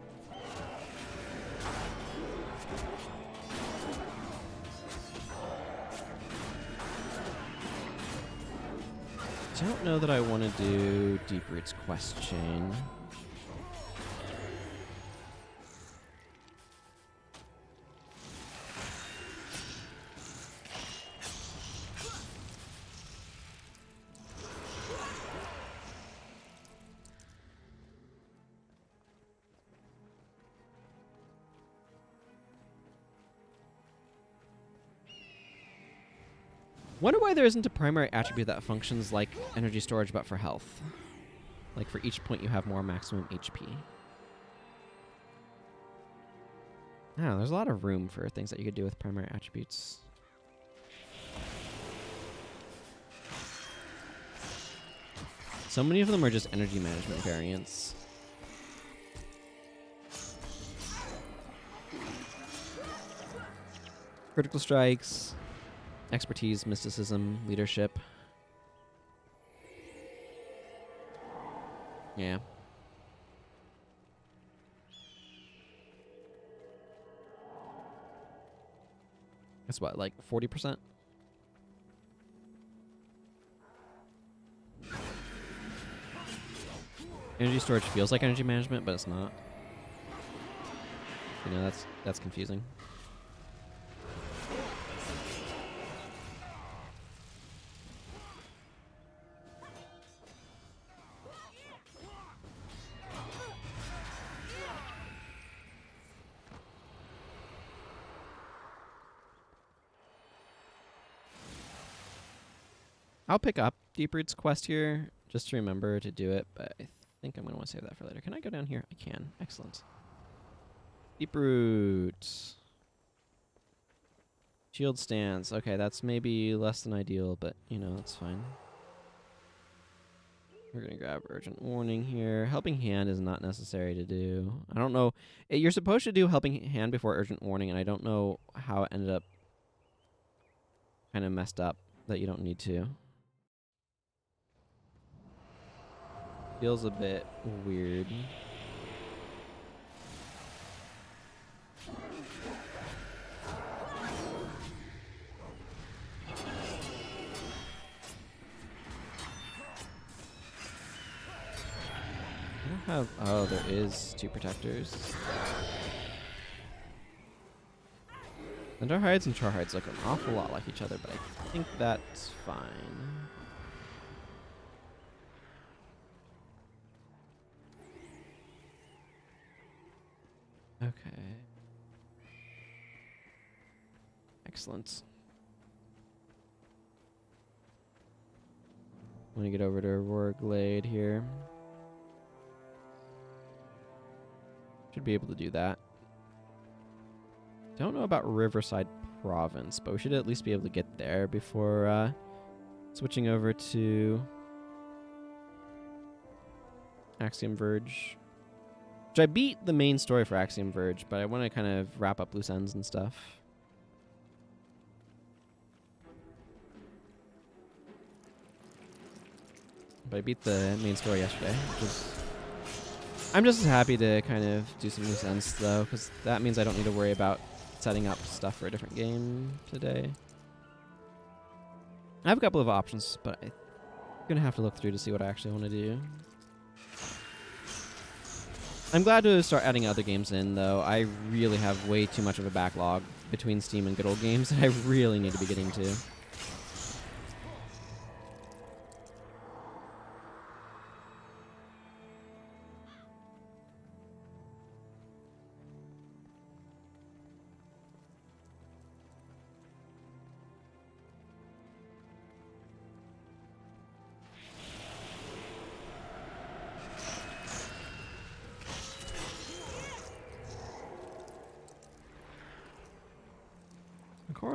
S1: Don't know that I want to do Deep Root's quest chain. Wonder why there isn't a primary attribute that functions like energy storage but for health. Like for each point you have more maximum HP. Yeah, there's a lot of room for things that you could do with primary attributes. So many of them are just energy management variants. Critical strikes. Expertise, mysticism, leadership. Yeah. That's what, like 40%? Energy storage feels like energy management, but it's not. You know, that's confusing. I'll pick up Deep Root's quest here, just to remember to do it, but I think I'm going to want to save that for later. Can I go down here? I can. Excellent. Deep Root. Shield stance. Okay, that's maybe less than ideal, but, you know, that's fine. We're going to grab Urgent Warning here. Helping Hand is not necessary to do. I don't know. You're supposed to do Helping Hand before Urgent Warning, and I don't know how it ended up kind of messed up that you don't need to. Feels a bit weird. I don't have... Oh, there is two protectors. Thunderhides and Charhides look an awful lot like each other, but I think that's fine. Okay. Excellent. I'm gonna get over to Aurora Glade here. Should be able to do that. Don't know about Riverside Province, but we should at least be able to get there before switching over to Axiom Verge. Which I beat the main story for Axiom Verge, but I want to kind of wrap up loose ends and stuff. But I beat the main story yesterday, which is... I'm just happy to kind of do some loose ends, though, because that means I don't need to worry about setting up stuff for a different game today. I have a couple of options, but I'm going to have to look through to see what I actually want to do. I'm glad to start adding other games in, though. I really have way too much of a backlog between Steam and good old games that I really need to be getting to.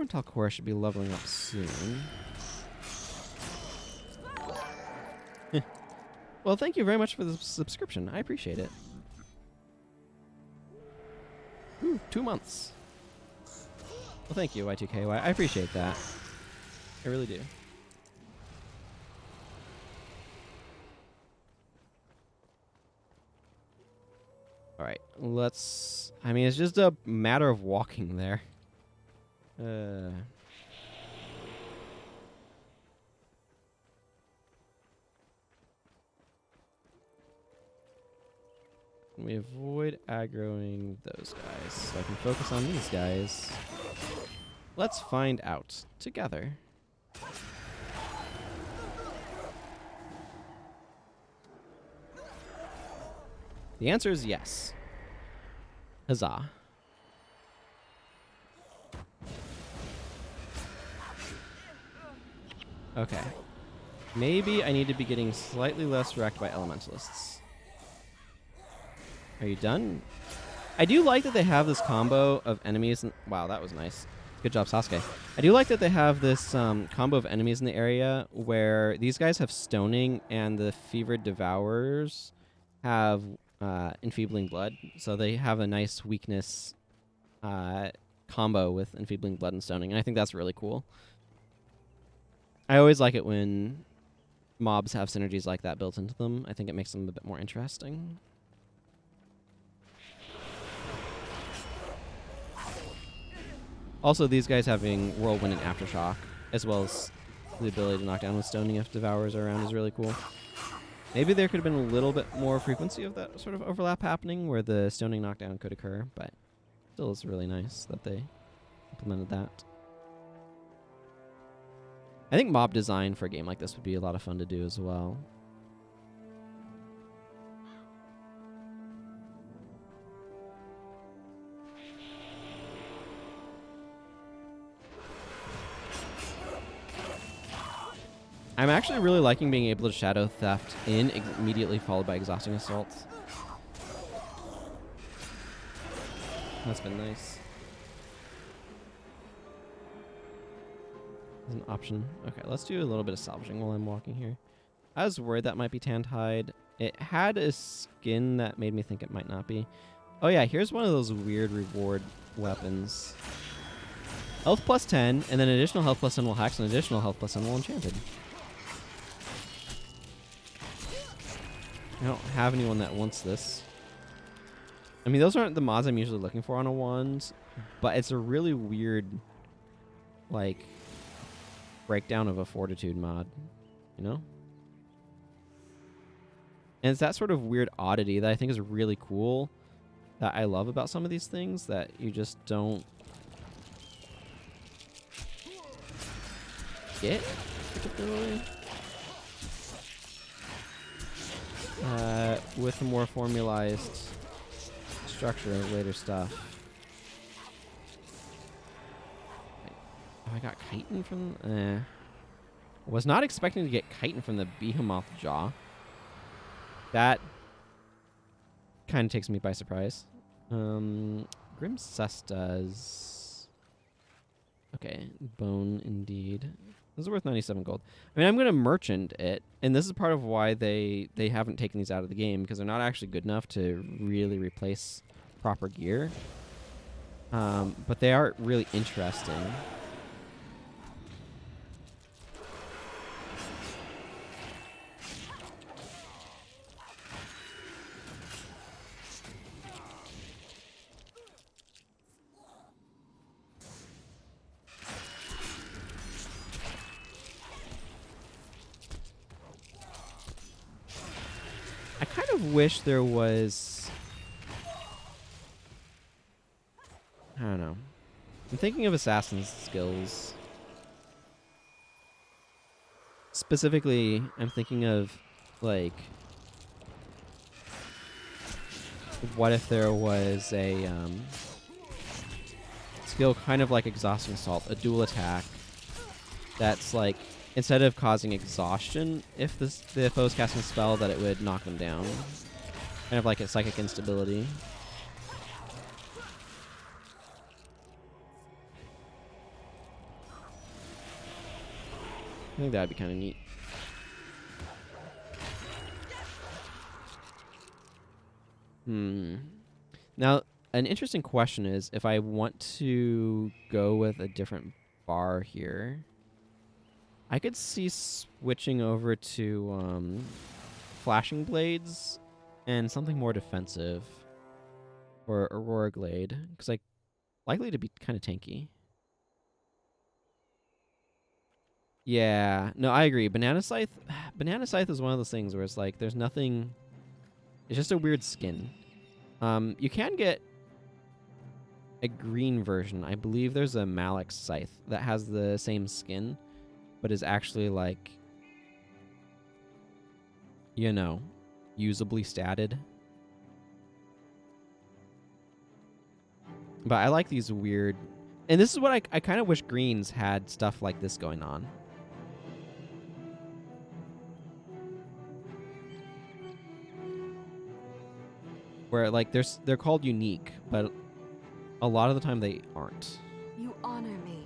S1: Talcora should be leveling up soon. Well, thank you very much for the subscription. I appreciate it. Ooh, 2 months. Well, thank you, Y2KY. I appreciate that. I really do. All right, let's... I mean, it's just a matter of walking there. We avoid aggroing those guys, so I can focus on these guys. Let's find out together. The answer is yes. Huzzah. Okay. Maybe I need to be getting slightly less wrecked by elementalists. Are you done? I do like that they have this combo of enemies. Wow, that was nice. Good job, Sasuke. I do like that they have this combo of enemies in the area where these guys have stoning and the fevered devourers have enfeebling blood. So they have a nice weakness combo with enfeebling blood and stoning. And I think that's really cool. I always like it when mobs have synergies like that built into them. I think it makes them a bit more interesting. Also, these guys having Whirlwind and Aftershock, as well as the ability to knock down with stoning if Devourers are around, is really cool. Maybe there could have been a little bit more frequency of that sort of overlap happening where the stoning knockdown could occur, but still it's really nice that they implemented that. I think mob design for a game like this would be a lot of fun to do as well. I'm actually really liking being able to Shadow Theft in immediately followed by Exhausting Assault. That's been nice. An option. Okay, let's do a little bit of salvaging while I'm walking here. I was worried that might be Tanned Hide. It had a skin that made me think it might not be. Oh yeah, here's one of those weird reward weapons. Health plus 10, and then additional health plus 10 will hacks, and additional health plus 10 will enchanted. I don't have anyone that wants this. I mean, those aren't the mods I'm usually looking for on a wand, but it's a really weird, like, breakdown of a fortitude mod, you know? And it's that sort of weird oddity that I think is really cool, that I love about some of these things, that you just don't get particularly. With a more formalized structure of later stuff. Oh, I got chitin from... Was not expecting to get chitin from the Behemoth Jaw. That kind of takes me by surprise. Grim Cestas. Okay, bone indeed. This is worth 97 gold. I mean, I'm going to merchant it, and this is part of why they haven't taken these out of the game, because they're not actually good enough to really replace proper gear. But they are really interesting. I kind of wish there was... I don't know. I'm thinking of assassin's skills. Specifically, I'm thinking of, like... What if there was a skill kind of like Exhausting Assault, a dual attack that's like, instead of causing exhaustion if the foe's casting a spell, that it would knock them down. Kind of like a psychic instability. I think that'd be kind of neat. Now, an interesting question is if I want to go with a different bar here, I could see switching over to Flashing Blades and something more defensive for Aurora Glade, because like likely to be kind of tanky. Yeah, no, I agree. Banana Scythe is one of those things where it's like there's nothing. It's just a weird skin. You can get a green version. I believe there's a Malix Scythe that has the same skin, but is actually like, you know, usably statted. But I like these weird... And this is what I kind of wish greens had stuff like this going on. Where, like, they're called unique, but a lot of the time they aren't.
S2: You honor me.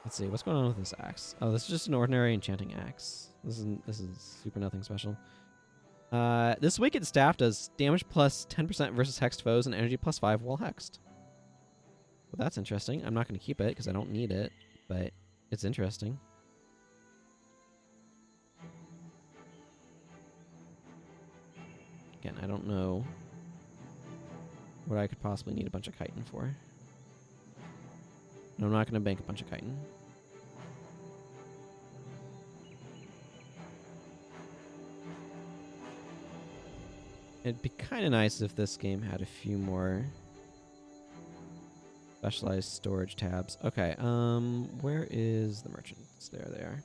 S1: Let's see, what's going on with this axe? Oh, this is just an ordinary enchanting axe. This is super nothing special. This wicked staff does damage plus 10% versus hexed foes and energy plus 5 while hexed. Well, that's interesting. I'm not going to keep it because I don't need it, but it's interesting. Again, I don't know what I could possibly need a bunch of chitin for. And I'm not going to bank a bunch of chitin. It'd be kind of nice if this game had a few more specialized storage tabs. Okay, where is the merchants? There they are.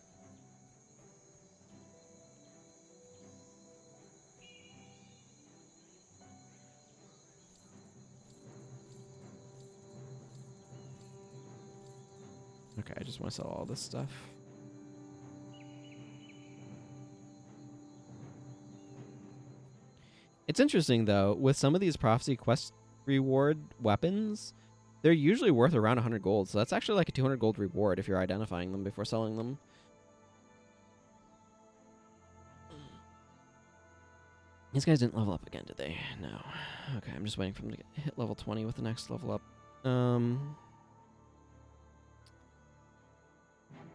S1: Okay, I just want to sell all this stuff. It's interesting, though, with some of these Prophecy Quest reward weapons, they're usually worth around 100 gold, so that's actually like a 200 gold reward if you're identifying them before selling them. These guys didn't level up again, did they? No. Okay, I'm just waiting for them to hit level 20 with the next level up.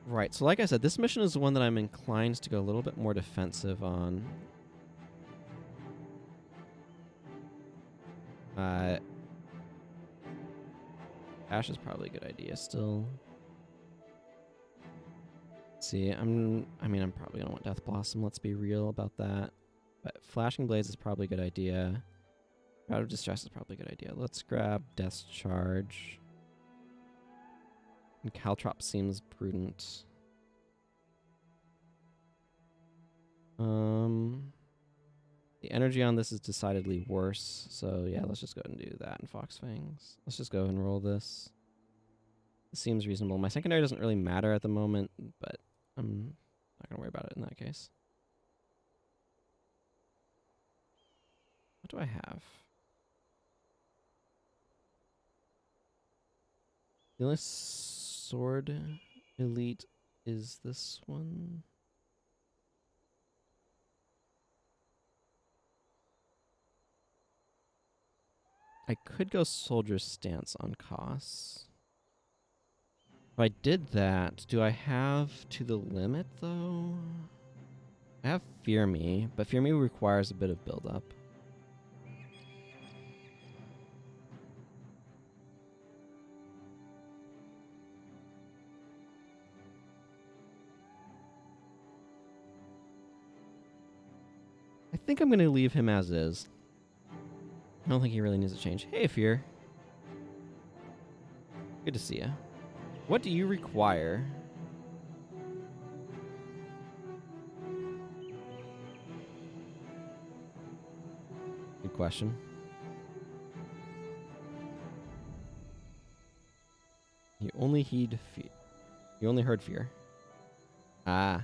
S1: Right, so like I said, this mission is the one that I'm inclined to go a little bit more defensive on. Ash is probably a good idea still. Let's see, I'm probably gonna want Death Blossom, let's be real about that. But Flashing Blades is probably a good idea. Shroud of Distress is probably a good idea. Let's grab Death's Charge. And Caltrop seems prudent. The energy on this is decidedly worse, so yeah, let's just go ahead and do that in Fox Fangs. Let's just go and roll this. This seems reasonable. My secondary doesn't really matter at the moment, but I'm not going to worry about it in that case. What do I have? The only sword elite is this one. I could go Soldier's Stance on costs. If I did that, do I have to the limit, though? I have Fear Me, but Fear Me requires a bit of build-up. think I'm going to leave him as is. I don't think he really needs to change. Hey, Fear. Good to see you. What do you require? Good question. You only heed fear. You only heard fear. Ah.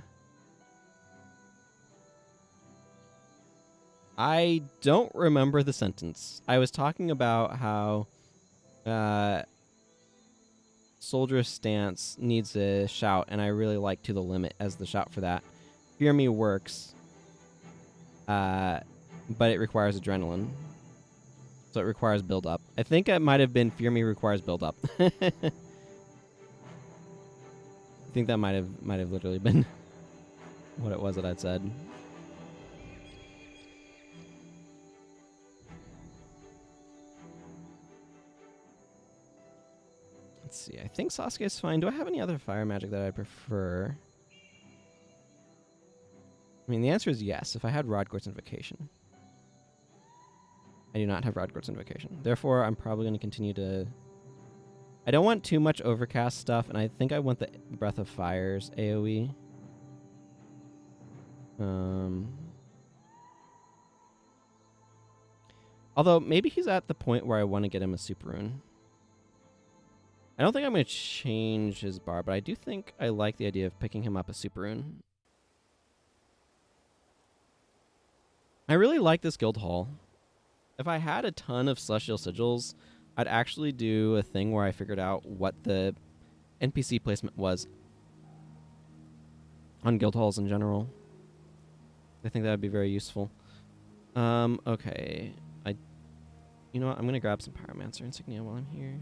S1: I don't remember the sentence. I was talking about how Soldier's Stance needs a shout, and I really like To the Limit as the shout for that. Fear Me works, but it requires adrenaline. So it requires build-up. I think it might have been Fear Me requires build-up. I think that might have literally been what it was that I'd said. Let's see. I think Sasuke's fine. Do I have any other fire magic that I prefer? I mean, the answer is yes. If I had Rod Quartz Invocation. I do not have Rod Quartz Invocation. Therefore, I'm probably going to continue to... I don't want too much Overcast stuff, and I think I want the Breath of Fire's AoE. Although, maybe he's at the point where I want to get him a Super Rune. I don't think I'm going to change his bar, but I do think I like the idea of picking him up a Super Rune. I really like this guild hall. If I had a ton of Celestial Sigils, I'd actually do a thing where I figured out what the NPC placement was on guild halls in general. I think that would be very useful. Okay. You know what? I'm going to grab some Pyromancer insignia while I'm here.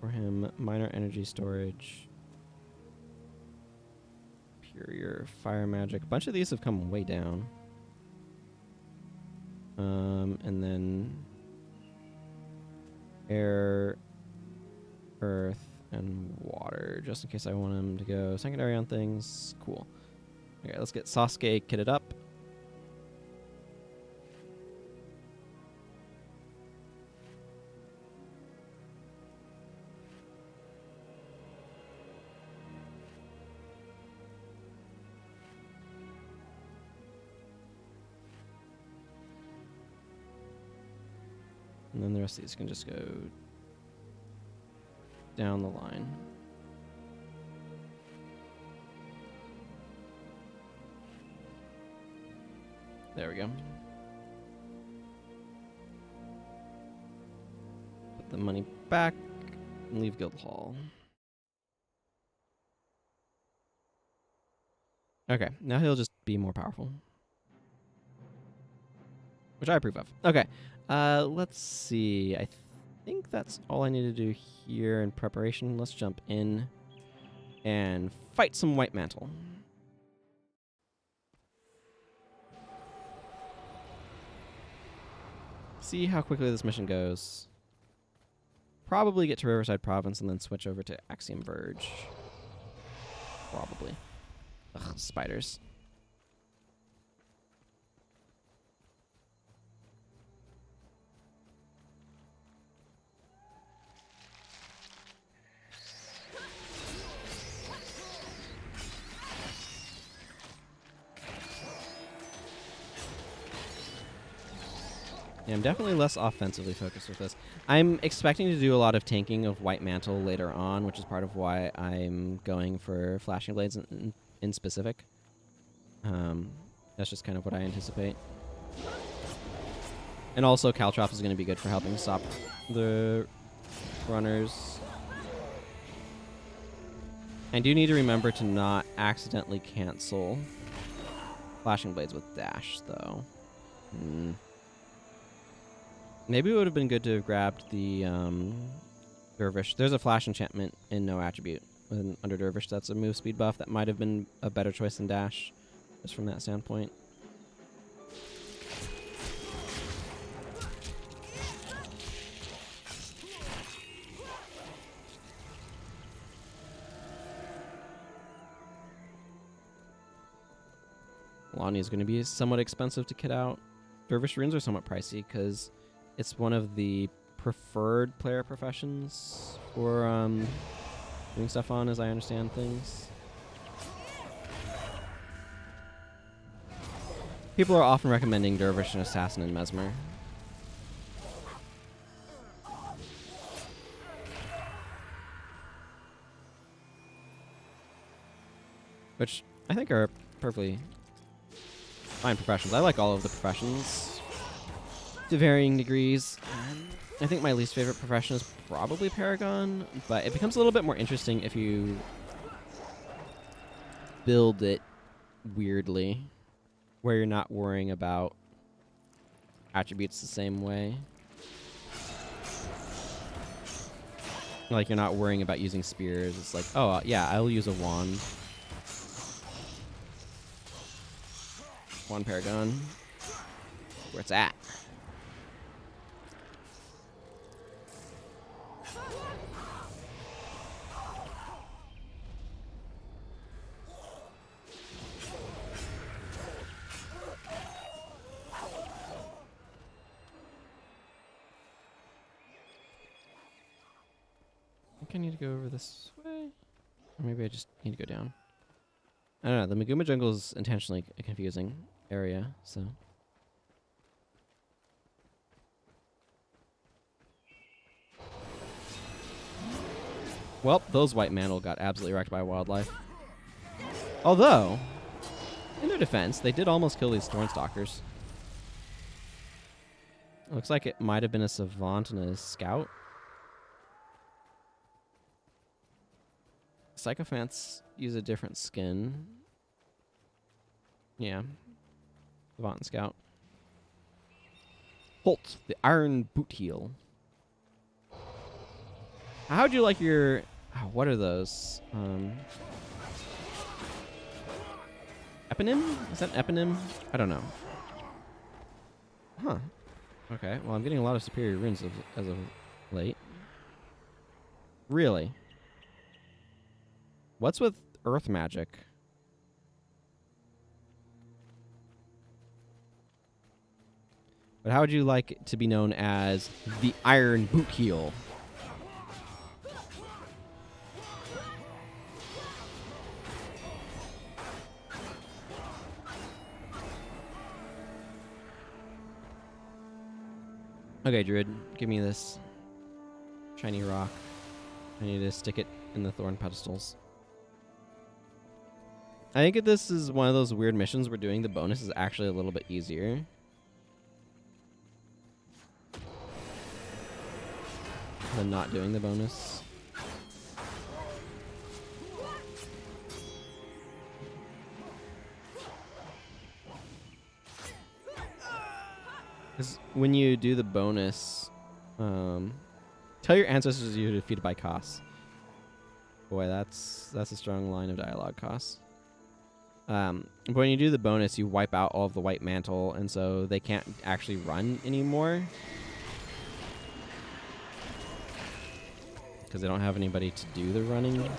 S1: For him, minor energy storage. Superior fire magic. A bunch of these have come way down. And then air, earth, and water, just in case I want him to go secondary on things. Cool. Okay, let's get Sasuke kitted up. And then the rest of these can just go down the line. There we go. Put the money back and leave guild hall. Okay, now he'll just be more powerful. Which I approve of. Okay. Let's see. I think that's all I need to do here in preparation. Let's jump in and fight some White Mantle. See how quickly this mission goes. Probably get to Riverside Province and then switch over to Axiom Verge. Probably. Ugh, spiders. Yeah, I'm definitely less offensively focused with this. I'm expecting to do a lot of tanking of White Mantle later on, which is part of why I'm going for Flashing Blades in specific. That's just kind of what I anticipate. And also, Caltrops is going to be good for helping stop the runners. I do need to remember to not accidentally cancel Flashing Blades with Dash, though. Maybe it would have been good to have grabbed the Dervish. There's a Flash enchantment in no attribute under Dervish. That's a move speed buff. That might have been a better choice than Dash, just from that standpoint. Lonnie is going to be somewhat expensive to kit out. Dervish runes are somewhat pricey because it's one of the preferred player professions for doing stuff on, as I understand things. People are often recommending Dervish and Assassin and Mesmer. Which I think are perfectly fine professions. I like all of the professions to varying degrees. I think my least favorite profession is probably Paragon, but it becomes a little bit more interesting if you build it weirdly, where you're not worrying about attributes the same way. Like, you're not worrying about using spears. It's like, oh, yeah, I'll use a wand. One Paragon. Where it's at. I think I need to go over this way. Or maybe I just need to go down. I don't know. The Maguma jungle is intentionally a confusing area, so. Well, those white mantle got absolutely wrecked by wildlife. Although, in their defense, they did almost kill these Thornstalkers. Looks like it might have been a Savant and a Scout. Sycophants use a different skin. Yeah. Savant and Scout. Holt, the Iron Boot Heel. How'd you like your... Oh, what are those? Eponym? Is that an eponym? I don't know. Huh. Okay, well, I'm getting a lot of superior runes as of late. Really? What's with earth magic? But how would you like it to be known as the Iron Boot Heel? Okay, Druid, give me this shiny rock. I need to stick it in the thorn pedestals. I think that this is one of those weird missions where doing the bonus is actually a little bit easier. Than not doing the bonus. Because when you do the bonus, tell your ancestors you're defeated by Koss. Boy, that's a strong line of dialogue, Koss. But when you do the bonus, you wipe out all of the white mantle, and so they can't actually run anymore. Because they don't have anybody to do the running.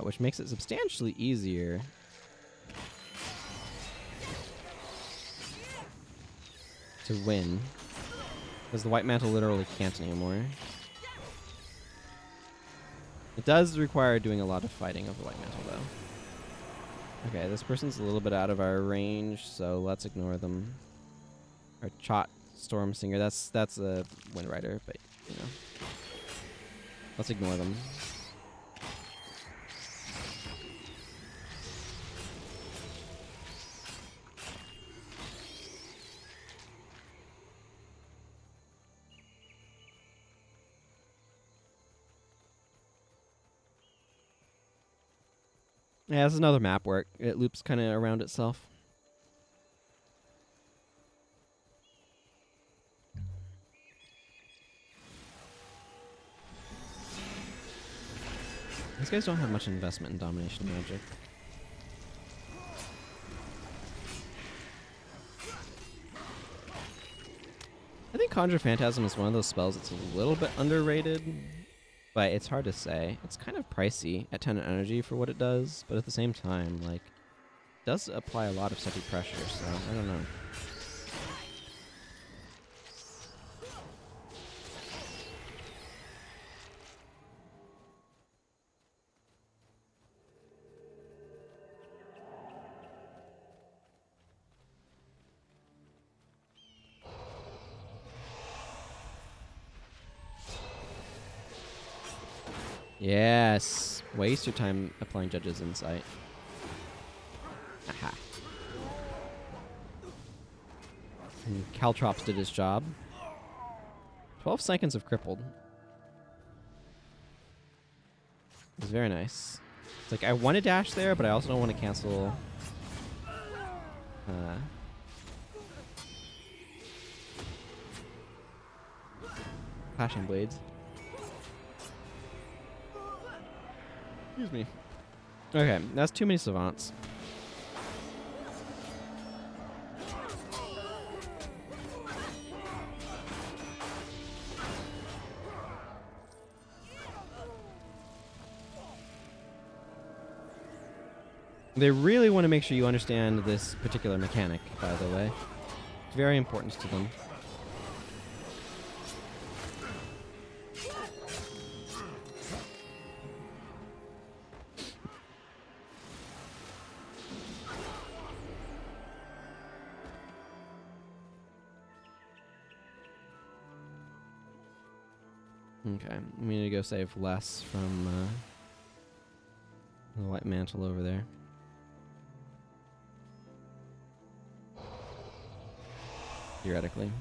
S1: Which makes it substantially easier to win. Because the white mantle literally can't anymore. It does require doing a lot of fighting of the white mantle, though. Okay, this person's a little bit out of our range, so let's ignore them. Our Chot Storm Singer, that's a Wind Rider, but, you know. Let's ignore them. Yeah, this is another map where it loops kind of around itself. These guys don't have much investment in domination magic. Conjure Phantasm is one of those spells that's a little bit underrated, but it's hard to say. It's kind of pricey at 10 energy for what it does, but at the same time, like, it does apply a lot of steady pressure, so I don't know. Yes. Waste your time applying Judge's Insight. Aha. And Caltrops did his job. 12 seconds of crippled. It's very nice. It's like I want to dash there, but I also don't want to cancel. Clashing Blades. Excuse me. Okay, that's too many savants. They really want to make sure you understand this particular mechanic, by the way. It's very important to them. Okay, we need to go save Les from the White Mantle over there. Theoretically.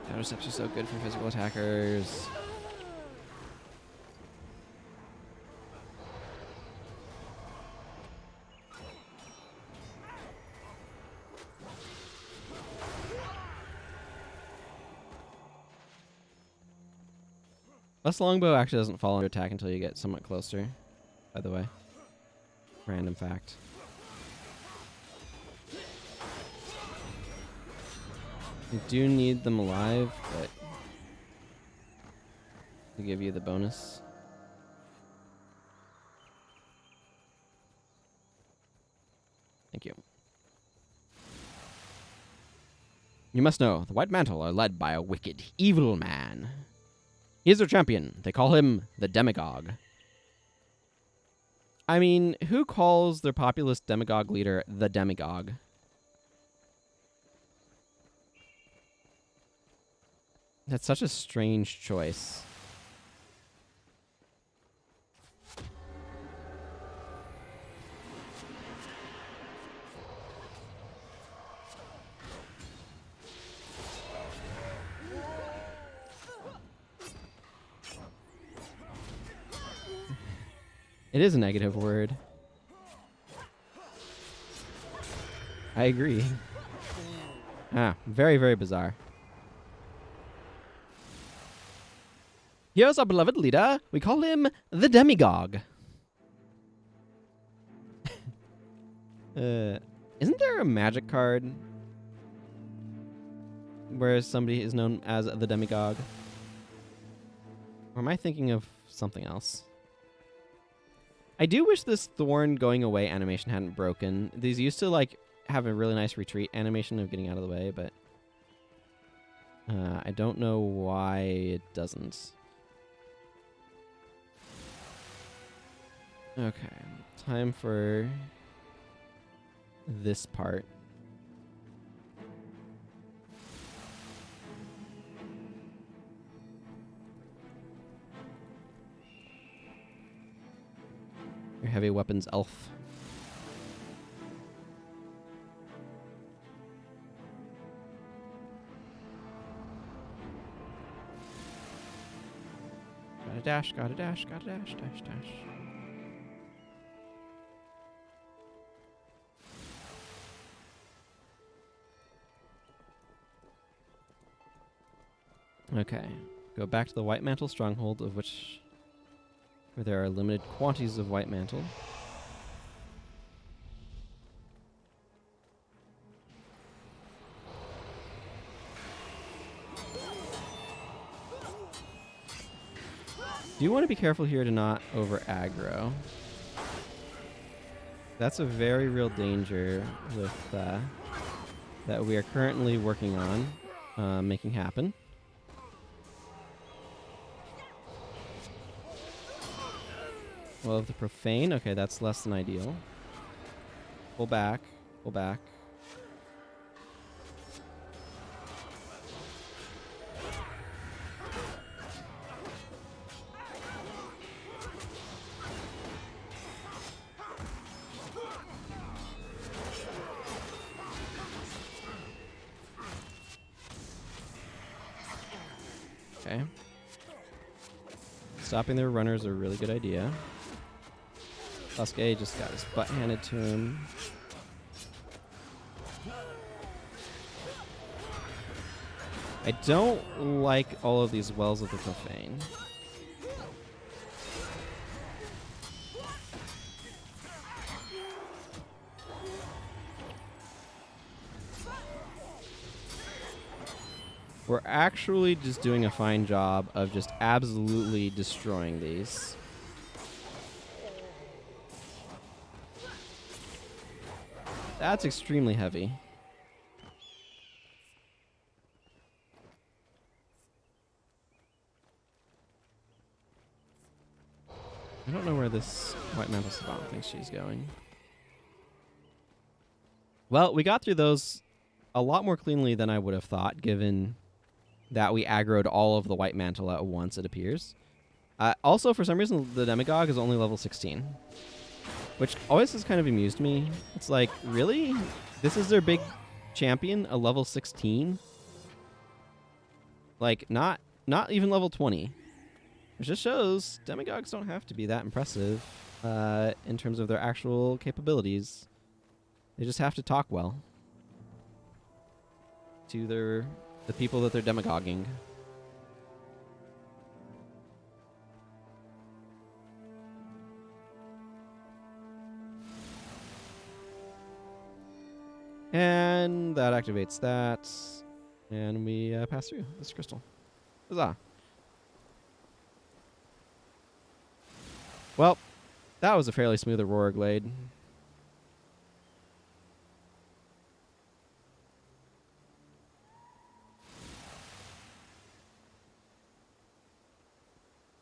S1: Countercepts are so good for physical attackers. Les Longbow actually doesn't fall under attack until you get somewhat closer, by the way. Random fact. You do need them alive, but to give you the bonus. Thank you. You must know, the White Mantle are led by a wicked, evil man. He is their champion. They call him the Demagogue. I mean, who calls their populist demagogue leader the Demagogue? That's such a strange choice. It is a negative word. I agree. Very, very bizarre. Here's our beloved leader. We call him the Demagogue. Isn't there a magic card where somebody is known as the Demagogue? Or am I thinking of something else? I do wish this thorn going away animation hadn't broken. These used to like have a really nice retreat animation of getting out of the way, but I don't know why it doesn't. Okay, time for this part. Your heavy weapons elf. Gotta dash, gotta dash, gotta dash, dash, dash. Okay, go back to the White Mantle stronghold, of which where there are limited quantities of White Mantle. Do want to be careful here to not over aggro. That's a very real danger with that we are currently working on making happen. Well, of the profane, okay, that's less than ideal. Pull back, pull back. Okay. Stopping their runner is a really good idea. Tuskay just got his butt handed to him. I don't like all of these Wells of the Profane. We're actually just doing a fine job of just absolutely destroying these. That's extremely heavy. I don't know where this White Mantle Savant thinks she's going. Well, we got through those a lot more cleanly than I would have thought, given that we aggroed all of the White Mantle at once, it appears. Also, for some reason, the Demagogue is only level 16. Which always has kind of amused me. It's like, really? This is their big champion, a level 16? Like, not even level 20. It just shows Demagogues don't have to be that impressive in terms of their actual capabilities. They just have to talk well to the people that they're demagoguing. And that activates that. And we pass through this crystal. Huzzah. Well, that was a fairly smooth Aurora Glade.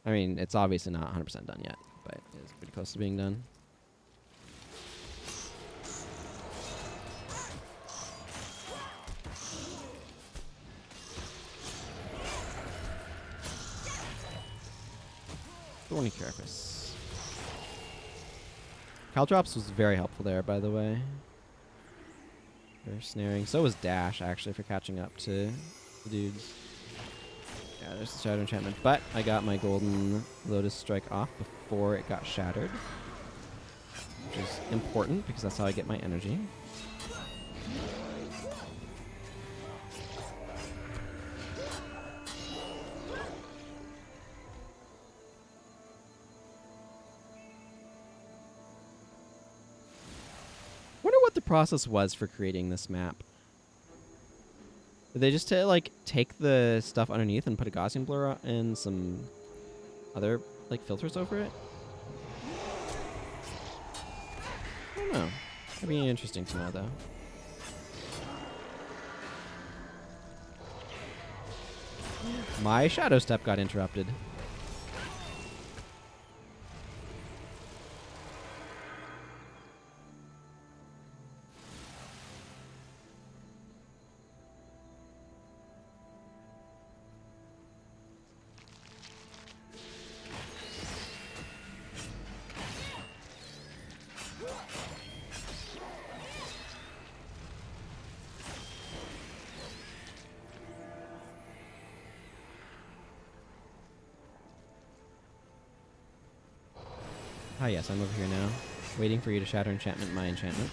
S1: I mean, it's obviously not 100% done yet, but it's pretty close to being done. Thorny Carapace. Caltrops was very helpful there, by the way. Very snaring. So was Dash, actually, for catching up to the dudes. Yeah, there's the Shadow Enchantment. But I got my Golden Lotus Strike off before it got shattered. Which is important, because that's how I get my energy. Wonder what the process was for creating this map. Did they just take the stuff underneath and put a Gaussian blur and some other filters over it? I don't know. That'd be interesting to know, though. My Shadow Step got interrupted. Ah, yes, I'm over here now, waiting for you to shatter enchantment my enchantment.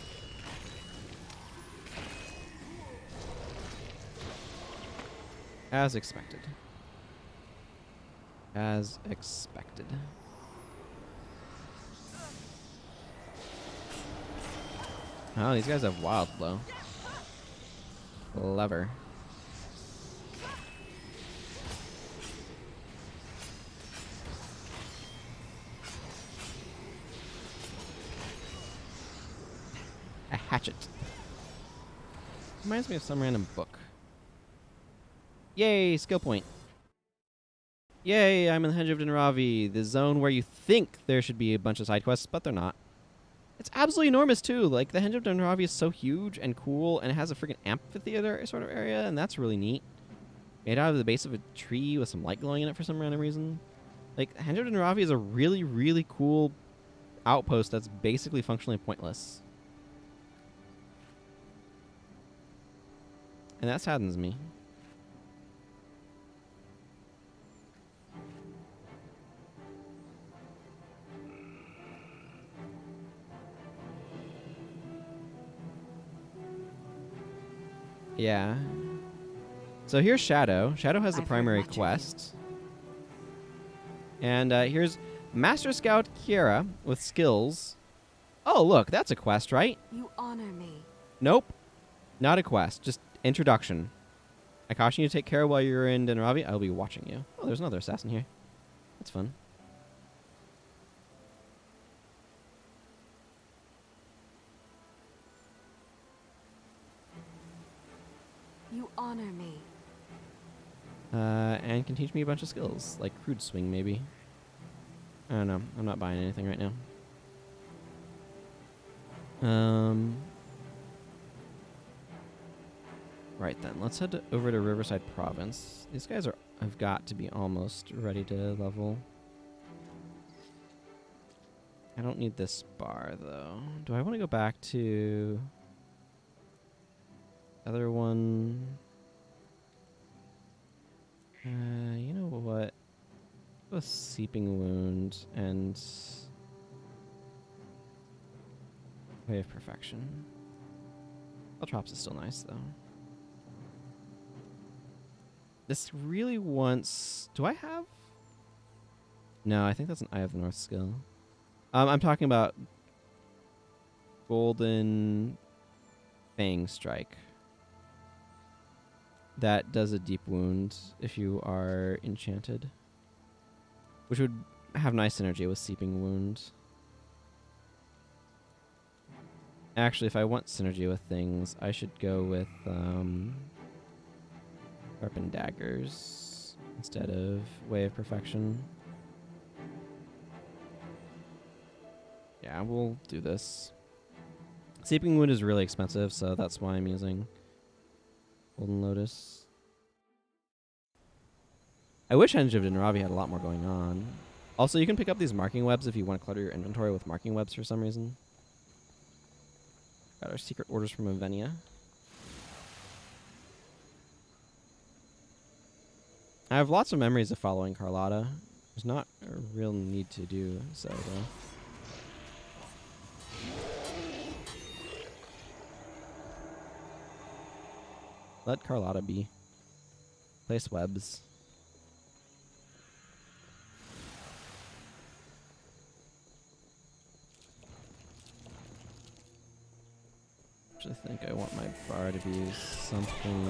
S1: As expected. As expected. Oh, these guys have Wild Blow. Clever. Hatchet. Reminds me of some random book. Yay, skill point. Yay, I'm in the Henge of Dinravi, the zone where you think there should be a bunch of side quests, but they're not. It's absolutely enormous, too. Like, the Henge of Dinravi is so huge and cool, and it has a freaking amphitheater sort of area, and that's really neat. Made out of the base of a tree with some light glowing in it for some random reason. Like, Henge of Dinravi is a really, really cool outpost that's basically functionally pointless. And that saddens me. Yeah. So here's Shadow. Shadow has the primary quest. And here's Master Scout Kiera with skills. Oh, look, that's a quest, right?
S2: You honor me.
S1: Nope. Not a quest, just introduction. I caution you to take care while you're in Dinravi. I'll be watching you. Oh, there's another assassin here. That's fun.
S2: You honor me.
S1: And can teach me a bunch of skills, like crude swing, maybe. I don't know. I'm not buying anything right now. Right then, let's head over to Riverside Province. These guys have got to be almost ready to level. I don't need this bar, though. Do I want to go back to... other one? You know what? Go with Seeping Wound and... Way of Perfection. Caltrops is still nice, though. This really wants... Do I have... No, I think that's an Eye of the North skill. I'm talking about Golden Fang Strike. That does a deep wound if you are enchanted. Which would have nice synergy with Seeping Wound. Actually, if I want synergy with things, I should go with Sharpened Daggers instead of Way of Perfection. Yeah, we'll do this. Seeping Wound is really expensive, so that's why I'm using Golden Lotus. I wish Henge of Dinravi had a lot more going on. Also, you can pick up these marking webs if you want to clutter your inventory with marking webs for some reason. Got our secret orders from Avenia. I have lots of memories of following Carlotta. There's not a real need to do so, though. Let Carlotta be. Place webs. I think I want my bar to be something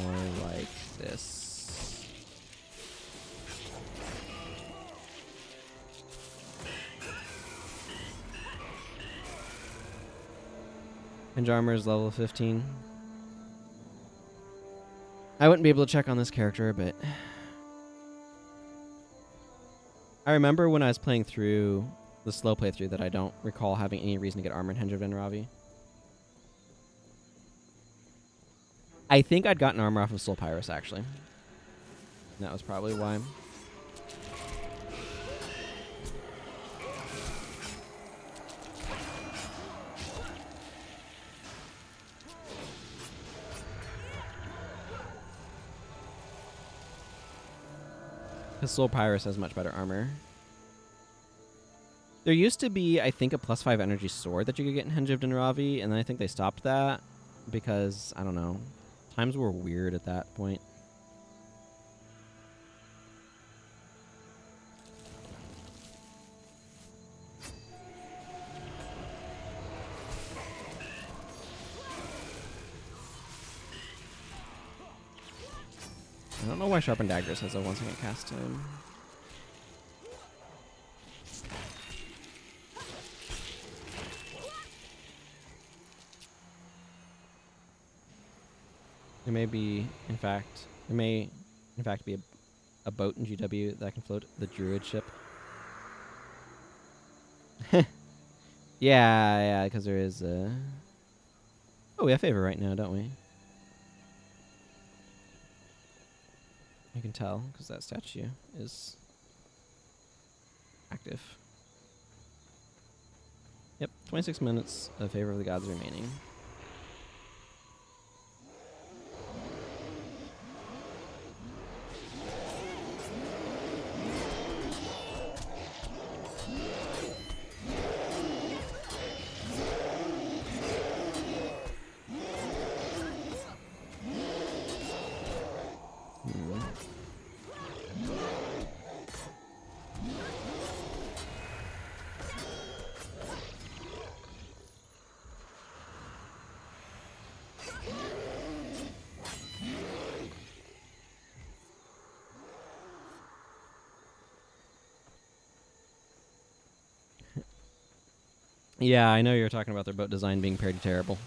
S1: more like this. Hinge armor is level 15. I wouldn't be able to check on this character, but I remember when I was playing through the slow playthrough that I don't recall having any reason to get armor in Henge of Dinravi. I think I'd gotten armor off of Soul Pyrus, actually. And that was probably why. Because Soul Pyrus has much better armor. There used to be, I think, a +5 energy sword that you could get in Henge of Dinravi, and then I think they stopped that because, I don't know, times were weird at that point. I don't know why Sharpened Daggers has a 1-second cast time. There may be, in fact, be a boat in GW that can float the Druid ship. Yeah, because there is a... Oh, we have favor right now, don't we? You can tell, because that statue is active. Yep, 26 minutes of favor of the gods remaining. Yeah, I know you're talking about their boat design being pretty terrible.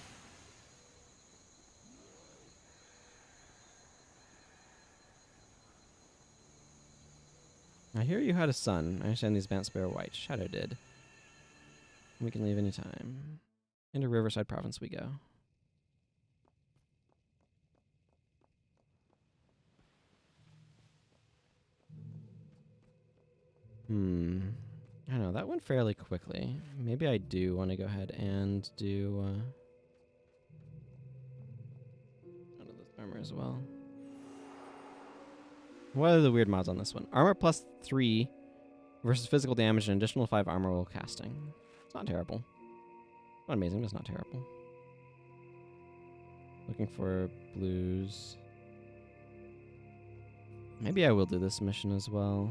S1: I hear you had a son. I understand these bands bear white. Shadow did. We can leave anytime. Into Riverside Province we go. I don't know. That went fairly quickly. Maybe I do want to go ahead and do one of this armor as well. What are the weird mods on this one? Armor plus 3 versus physical damage and additional 5 armor while casting. It's not terrible. Not amazing, but it's not terrible. Looking for blues. Maybe I will do this mission as well.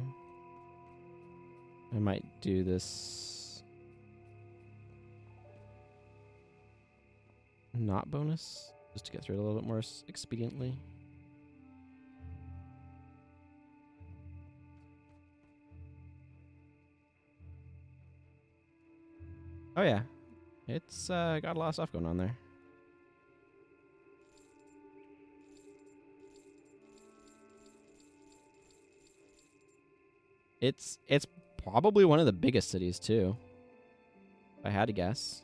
S1: I might do this not bonus, just to get through it a little bit more expediently. Oh yeah, it's got a lot of stuff going on there. It's probably one of the biggest cities too, if I had to guess.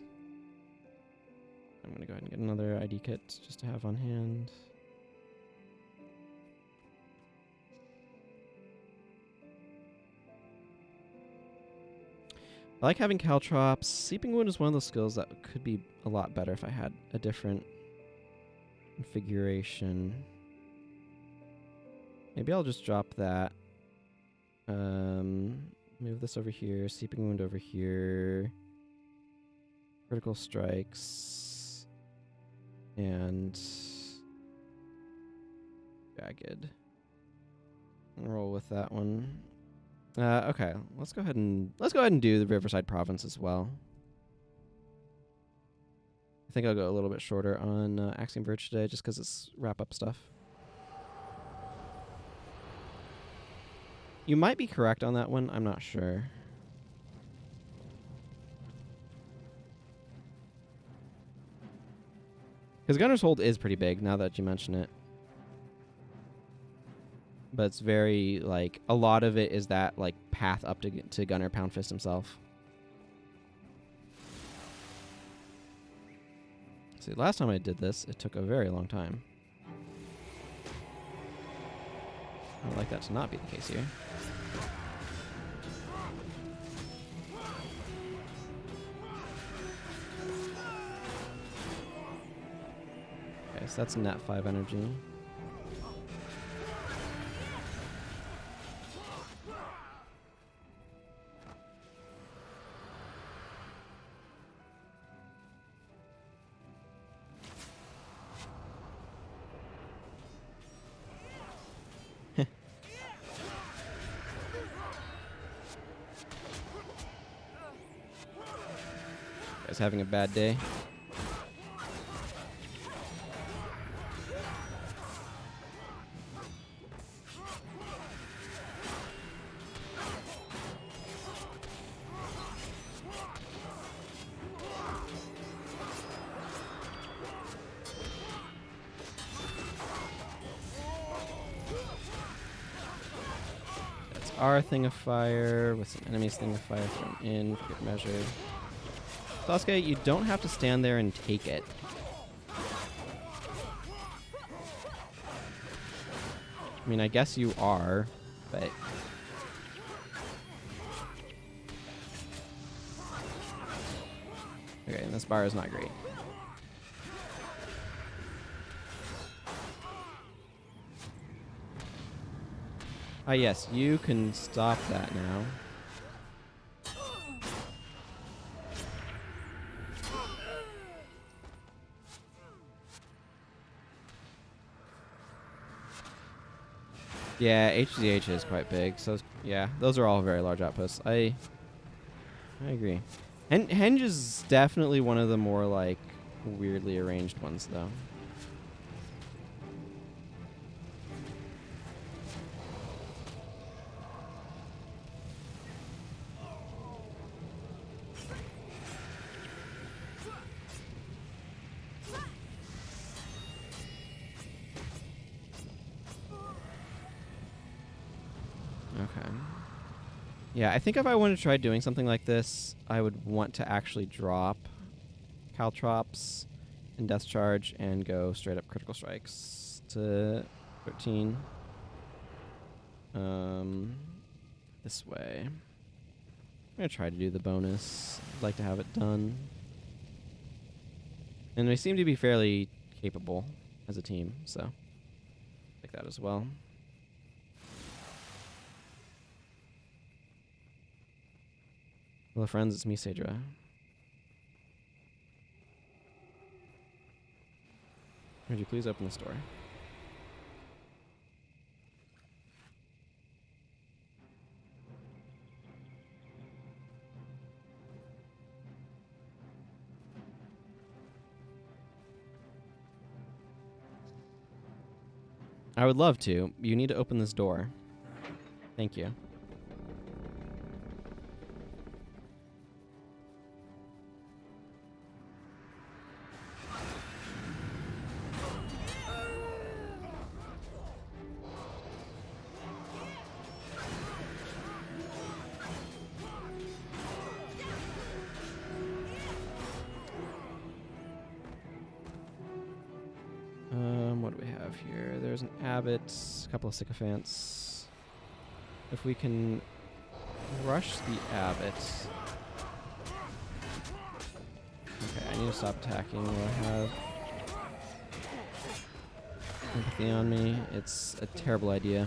S1: I'm gonna go ahead and get another ID kit just to have on hand. I like having caltrops. Seeping Wound is one of those skills that could be a lot better if I had a different configuration. Maybe I'll just drop that. Move this over here. Seeping Wound over here. Critical strikes. And jagged. And roll with that one. Okay, let's go ahead and do the Riverside Province as well. I think I'll go a little bit shorter on Axiom Verge today, just because it's wrap up stuff. You might be correct on that one. I'm not sure. Because Gunner's Hold is pretty big now that you mention it. But it's very, like, a lot of it is that, like, path up to Gunner Poundfist himself. See, last time I did this, it took a very long time. I would like that to not be the case here. Okay, so that's net 5 energy. Guys having a bad day. our thing of fire with some enemies' thing of fire thrown in for good measure. Sasuke, you don't have to stand there and take it. I mean, I guess you are, but... Okay, and this bar is not great. Ah, yes, you can stop that now. Yeah, HGH is quite big, so yeah, those are all very large outposts. I agree. And Henge is definitely one of the more like weirdly arranged ones, though. Okay. Yeah, I think if I wanted to try doing something like this, I would want to actually drop Caltrops and Death Charge and go straight up critical strikes to 13. This way. I'm going to try to do the bonus. I'd like to have it done. And we seem to be fairly capable as a team, so like that as well. Hello, friends. It's me, Saedra. Would you please open this door? I would love to. You need to open this door. Thank you. What do we have here? There's an abbot, a couple of sycophants. If we can rush the abbot. Okay, I need to stop attacking while I have empathy on me. It's a terrible idea.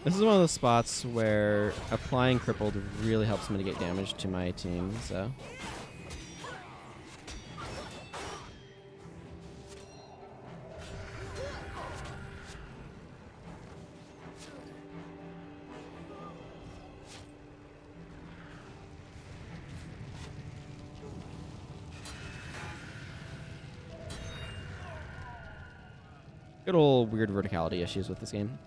S1: This is one of those spots where applying crippled really helps mitigate damage to my team, so. Good old weird verticality issues with this game.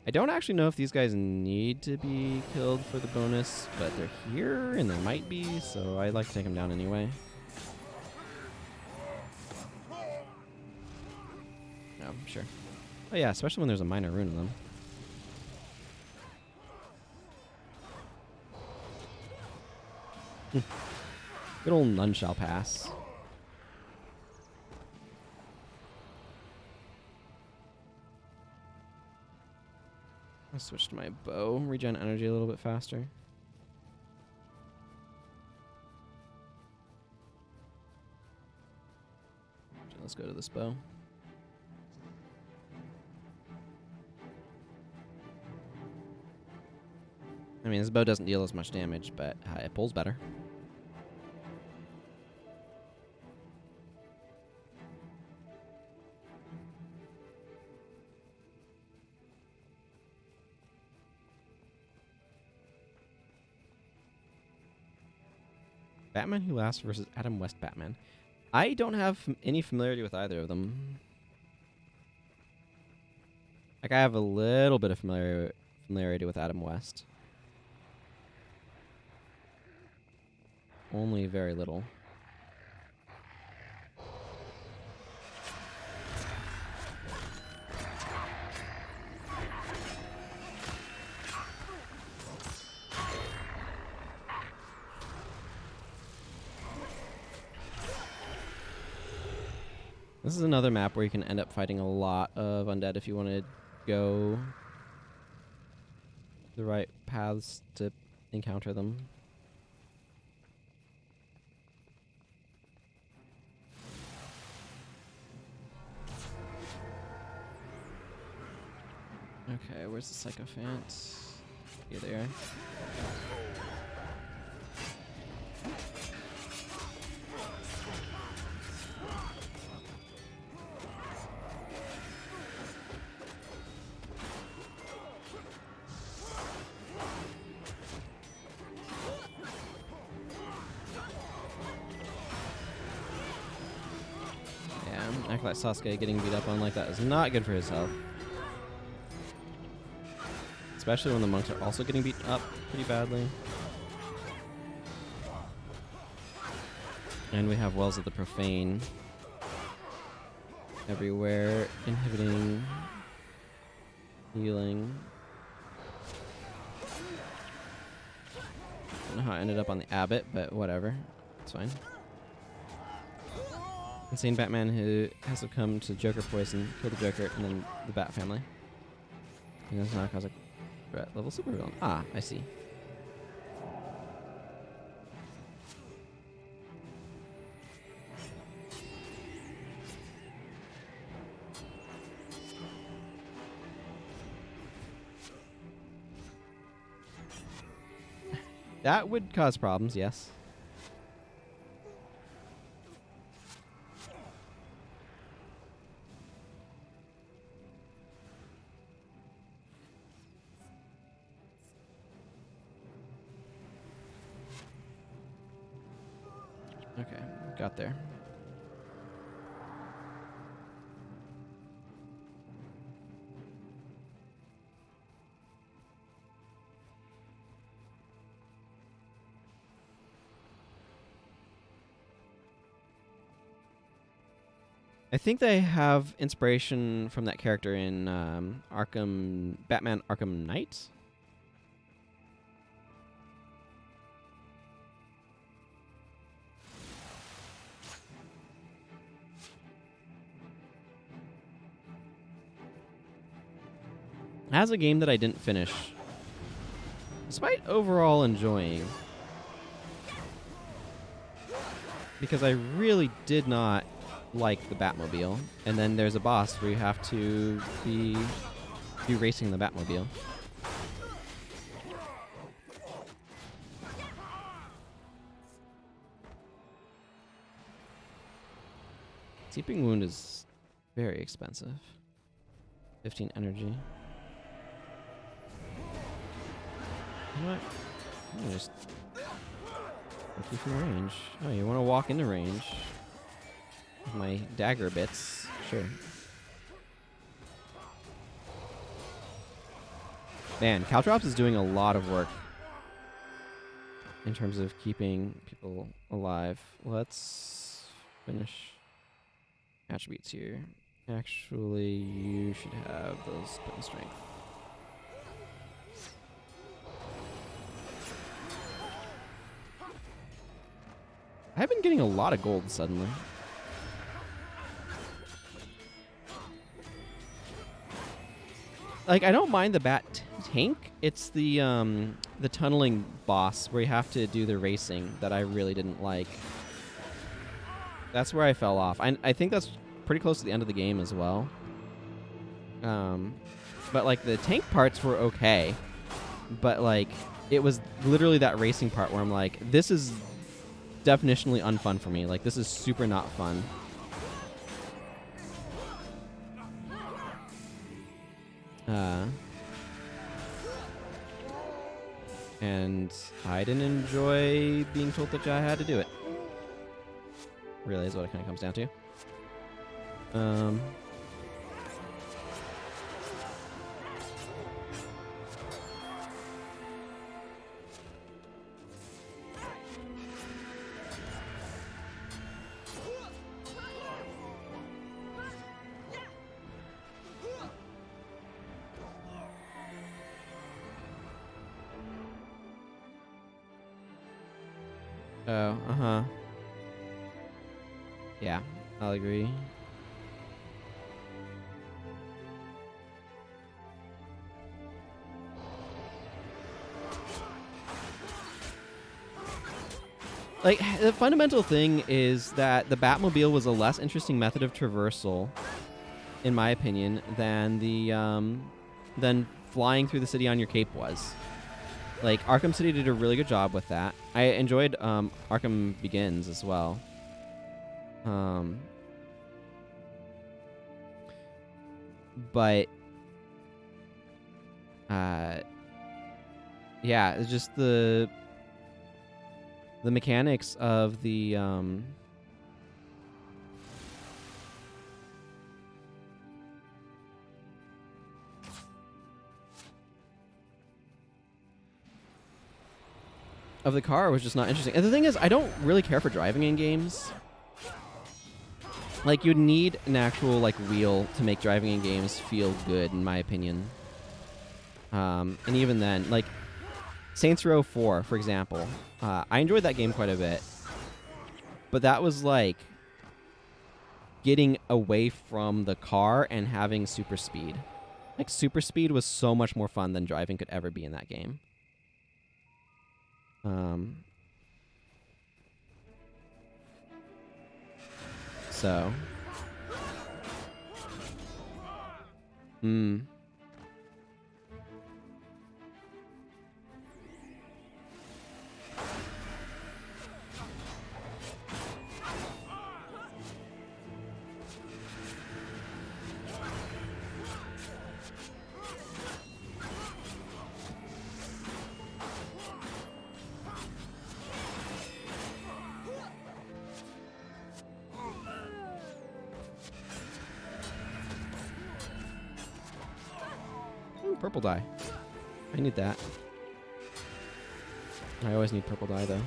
S1: I don't actually know if these guys need to be killed for the bonus, but they're here, and they might be, so I'd like to take them down anyway. No, sure. Oh yeah, especially when there's a minor rune in them. Good old none shall pass. I'll switch to my bow, regen energy a little bit faster. Let's go to this bow. I mean, this bow doesn't deal as much damage, but it pulls better. Batman Who Laughs versus Adam West Batman. I don't have any familiarity with either of them. Like, I have a little bit of familiarity with Adam West. Only very little. This is another map where you can end up fighting a lot of undead if you want to go the right paths to encounter them. Okay, where's the Sycophant? Here they are. Yeah, act like Sasuke getting beat up on like that is not good for his health. Especially when the monks are also getting beat up pretty badly. And we have Wells of the Profane everywhere, inhibiting healing. Don't know how I ended up on the Abbot, but whatever. It's fine. Insane Batman who has succumbed to Joker poison, killed the Joker, and then the Bat family. And that's not cause a threat level supervillain. Ah, I see. That would cause problems, yes. Okay, got there. I think they have inspiration from that character in Batman Arkham Knight. As a game that I didn't finish, despite overall enjoying, because I really did not like the Batmobile, and then there's a boss where you have to be racing the Batmobile. Seeping Wound is very expensive. 15 energy. You know what? I'm gonna just look you from range. Oh, you want to walk into range? With my dagger bits, sure. Man, Caltrops is doing a lot of work in terms of keeping people alive. Let's finish attributes here. Actually, you should have those put in strength. I've been getting a lot of gold suddenly. Like, I don't mind the bat tank. It's the tunneling boss where you have to do the racing that I really didn't like. That's where I fell off. I think that's pretty close to the end of the game as well. But like the tank parts were okay, but like it was literally that racing part where I'm like, this is definitionally unfun for me. Like, this is super not fun. And I didn't enjoy being told that I had to do it. Really is what it kind of comes down to. Oh, uh-huh. Yeah, I'll agree. Like, the fundamental thing is that the Batmobile was a less interesting method of traversal, in my opinion, than the than flying through the city on your cape was. Like, Arkham City did a really good job with that. I enjoyed Arkham Begins as well. But yeah, it's just the mechanics of the car was just not interesting. And the thing is, I don't really care for driving in games. Like, you'd need an actual, like, wheel to make driving in games feel good, in my opinion. And even then, like, Saints Row 4, for example. I enjoyed that game quite a bit. But that was, like, getting away from the car and having super speed. Like, super speed was so much more fun than driving could ever be in that game. So. Purple dye. I need that. I always need purple dye, though.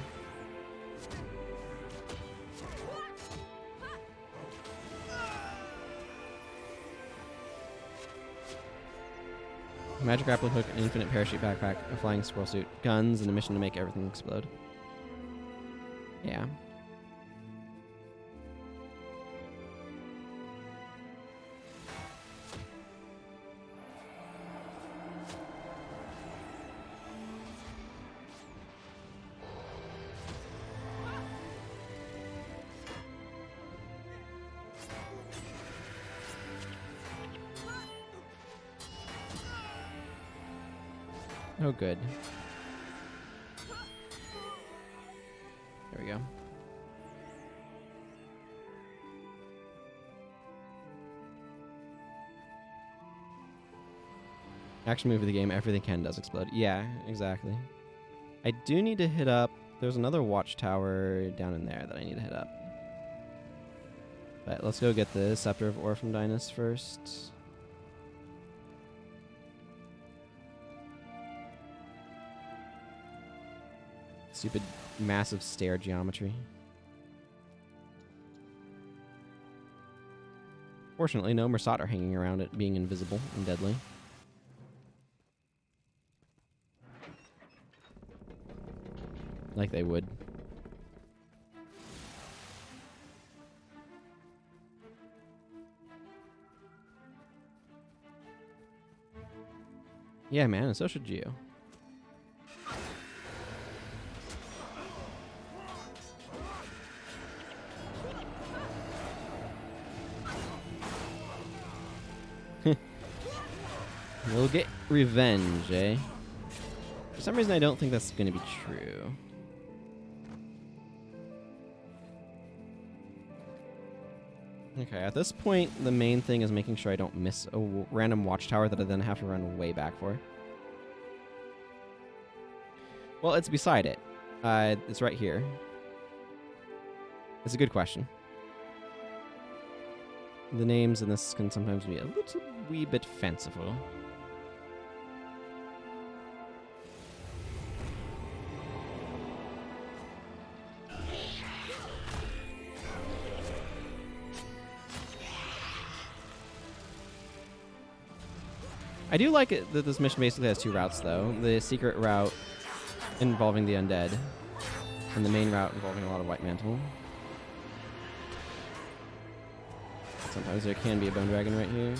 S1: Magic grappling hook, an infinite parachute backpack, a flying squirrel suit, guns, and a mission to make everything explode. Yeah. Oh, good. There we go. Action move of the game, everything can does explode. Yeah, exactly. I do need to hit up... There's another watchtower down in there that I need to hit up. But let's go get the Scepter of Orphan Dynus first. Stupid massive stair geometry. Fortunately, no Mersat are hanging around it, being invisible and deadly. Like they would. Yeah, man, and so should you. We'll get revenge, eh? For some reason, I don't think that's going to be true. Okay, at this point, the main thing is making sure I don't miss a random watchtower that I then have to run way back for. Well, it's beside it. It's right here. It's a good question. The names in this can sometimes be a little wee bit fanciful. I do like it that this mission basically has two routes, though. The secret route involving the undead, and the main route involving a lot of white mantle. Sometimes there can be a bone dragon right here.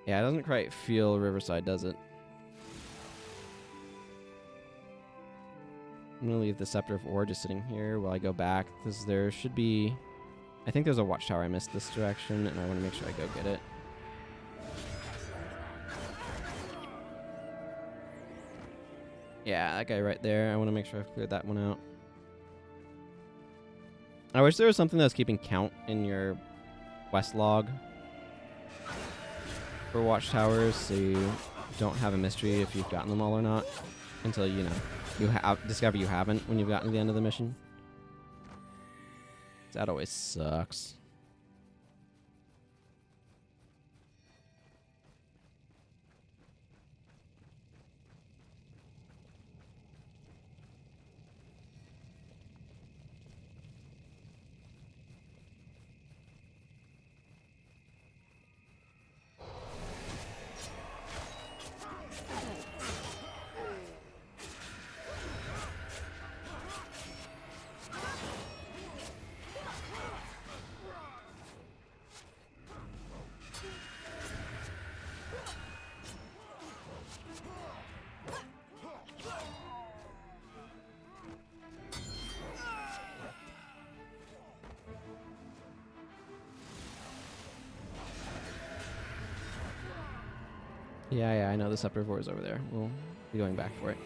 S1: Yeah, it doesn't quite feel Riverside, does it? I'm gonna leave the Scepter of Ore just sitting here while I go back, because there should be... I think there's a watchtower I missed this direction, and I want to make sure I go get it. Yeah, that guy right there. I want to make sure I've cleared that one out. I wish there was something that's keeping count in your quest log for watchtowers, so you don't have a mystery if you've gotten them all or not, until, you know, you discover you haven't when you've gotten to the end of the mission. That always sucks. Yeah, I know the Scepter of Ore is over there. We'll be going back for it.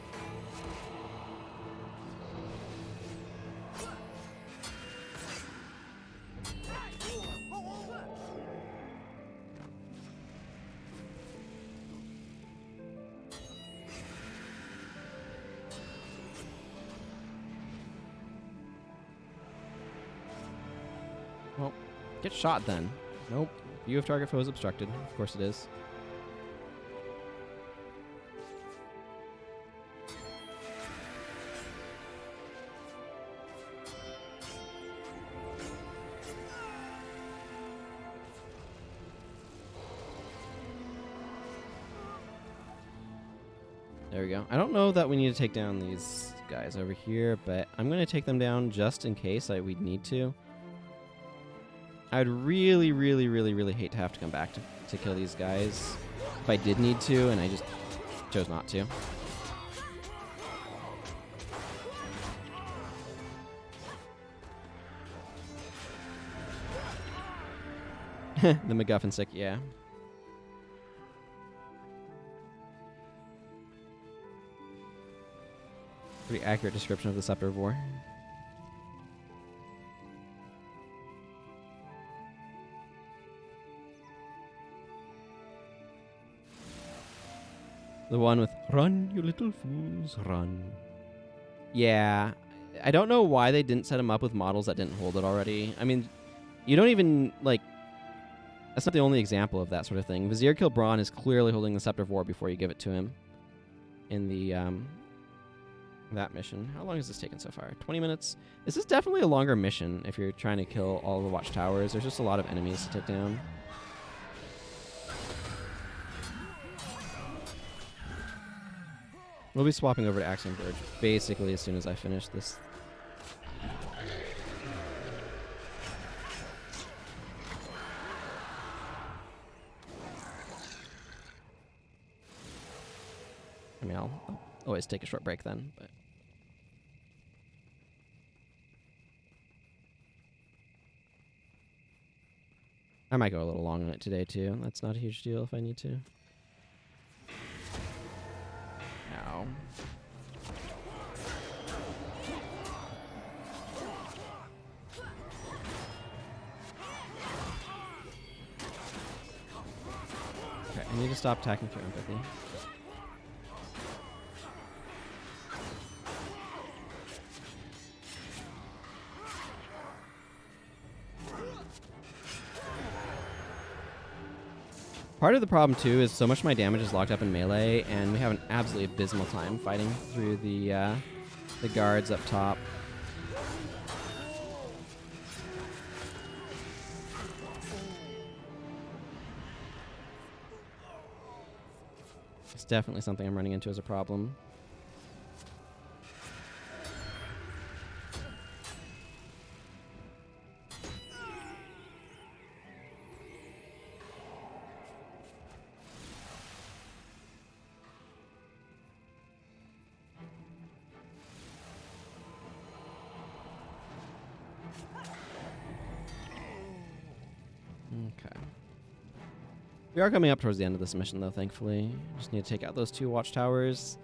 S1: Well, get shot then. Nope. View of target foe is obstructed. Of course it is. There we go. I don't know that we need to take down these guys over here, but I'm going to take them down just in case we'd need to. I'd really, really, really, really hate to have to come back to kill these guys if I did need to, and I just chose not to. The MacGuffin stick, yeah. Pretty accurate description of the Scepter of War. The one with "Run, you little fools, run." Yeah, I don't know why they didn't set him up with models that didn't hold it already. I mean, you don't even, like... That's not the only example of that sort of thing. Vizier Kill Braun is clearly holding the Scepter of War before you give it to him in the, that mission. How long has this taken so far? 20 minutes? This is definitely a longer mission if you're trying to kill all the watchtowers. There's just a lot of enemies to take down. We'll be swapping over to Axiom Verge basically as soon as I finish this. I mean, I'll always take a short break then, but... I might go a little long on it today, too. That's not a huge deal if I need to. Ow. Okay, I need to stop attacking through empathy. Part of the problem, too, is so much of my damage is locked up in melee, and we have an absolutely abysmal time fighting through the guards up top. It's definitely something I'm running into as a problem. Okay. We are coming up towards the end of this mission, though, thankfully. Just need to take out those 2 watchtowers.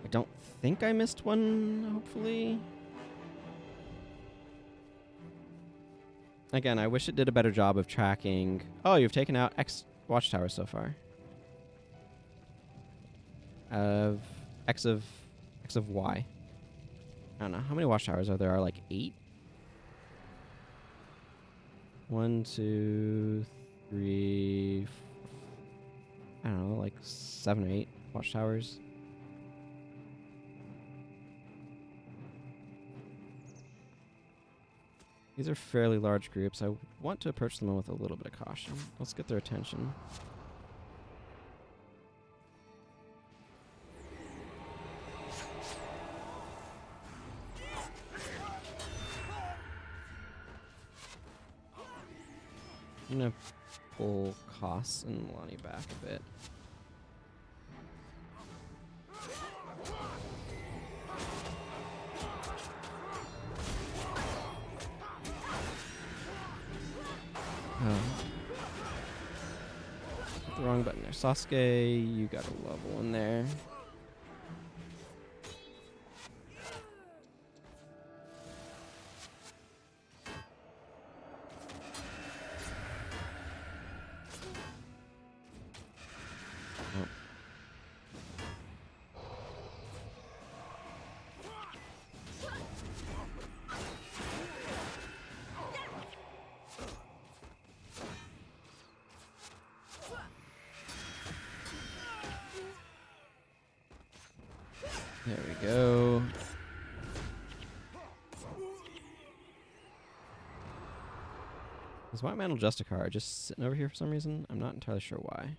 S1: I don't think I missed one, hopefully. Again, I wish it did a better job of tracking... Oh, you've taken out X watchtowers so far. X of Y. I don't know. How many watchtowers are there? Are like 8? 1, 2, 3... I don't know, like 7 or 8 watchtowers. These are fairly large groups. I want to approach them with a little bit of caution. Let's get their attention. I'm going to pull Koss and Lonnie back a bit. Hit the wrong button there. Sasuke, you got a level in there. There we go. Is White Mantle Justicar just sitting over here for some reason? I'm not entirely sure why.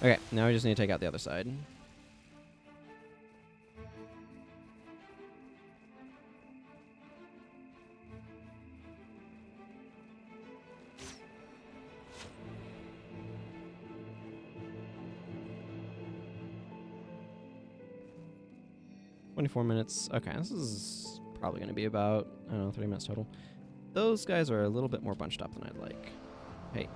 S1: Okay, now we just need to take out the other side. $24 Okay, this is probably going to be about, I don't know, 30 minutes total. Those guys are a little bit more bunched up than I'd like. Hey.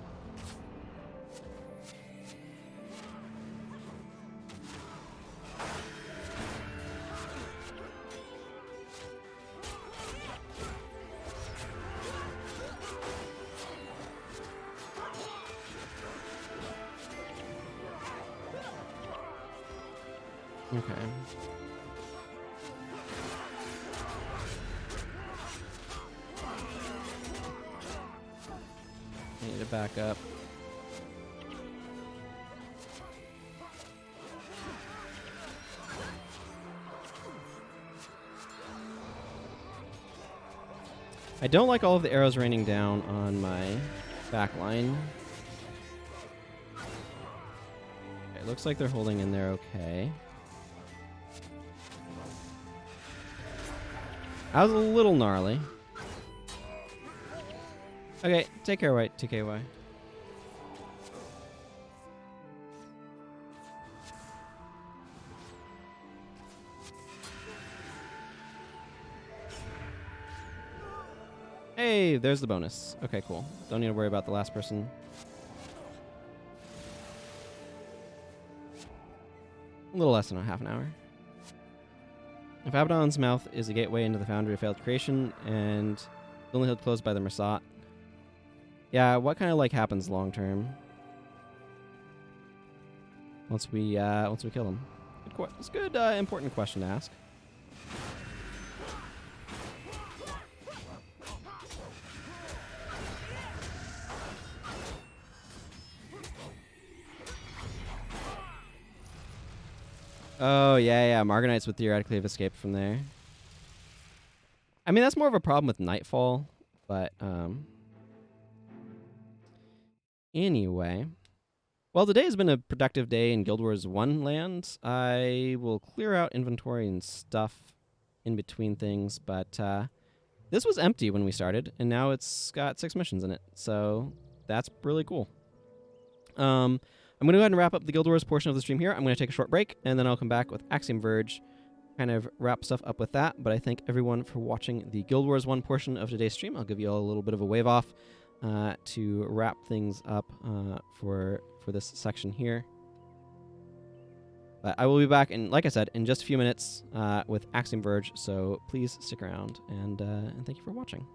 S1: Okay. I need to back up. I don't like all of the arrows raining down on my back line. Okay, looks like they're holding in there okay. That was a little gnarly. Okay, take care, White. TKY. Hey, there's the bonus. Okay, cool. Don't need to worry about the last person. A little less than a half an hour. If Abaddon's mouth is a gateway into the foundry of failed creation, and only held closed by the Mersat. Yeah, what kind of like happens long term? Once we kill them. It's a good important question to ask. Oh, yeah. Margonites would theoretically have escaped from there. I mean, that's more of a problem with Nightfall, but, anyway. Well, today has been a productive day in Guild Wars 1 land. I will clear out inventory and stuff in between things, but, This was empty when we started, and now it's got 6 missions in it. So that's really cool. I'm going to go ahead and wrap up the Guild Wars portion of the stream here. I'm going to take a short break, and then I'll come back with Axiom Verge, kind of wrap stuff up with that. But I thank everyone for watching the Guild Wars 1 portion of today's stream. I'll give you all a little bit of a wave off to wrap things up for this section here. But I will be back, in, like I said, in just a few minutes with Axiom Verge, so please stick around, and thank you for watching.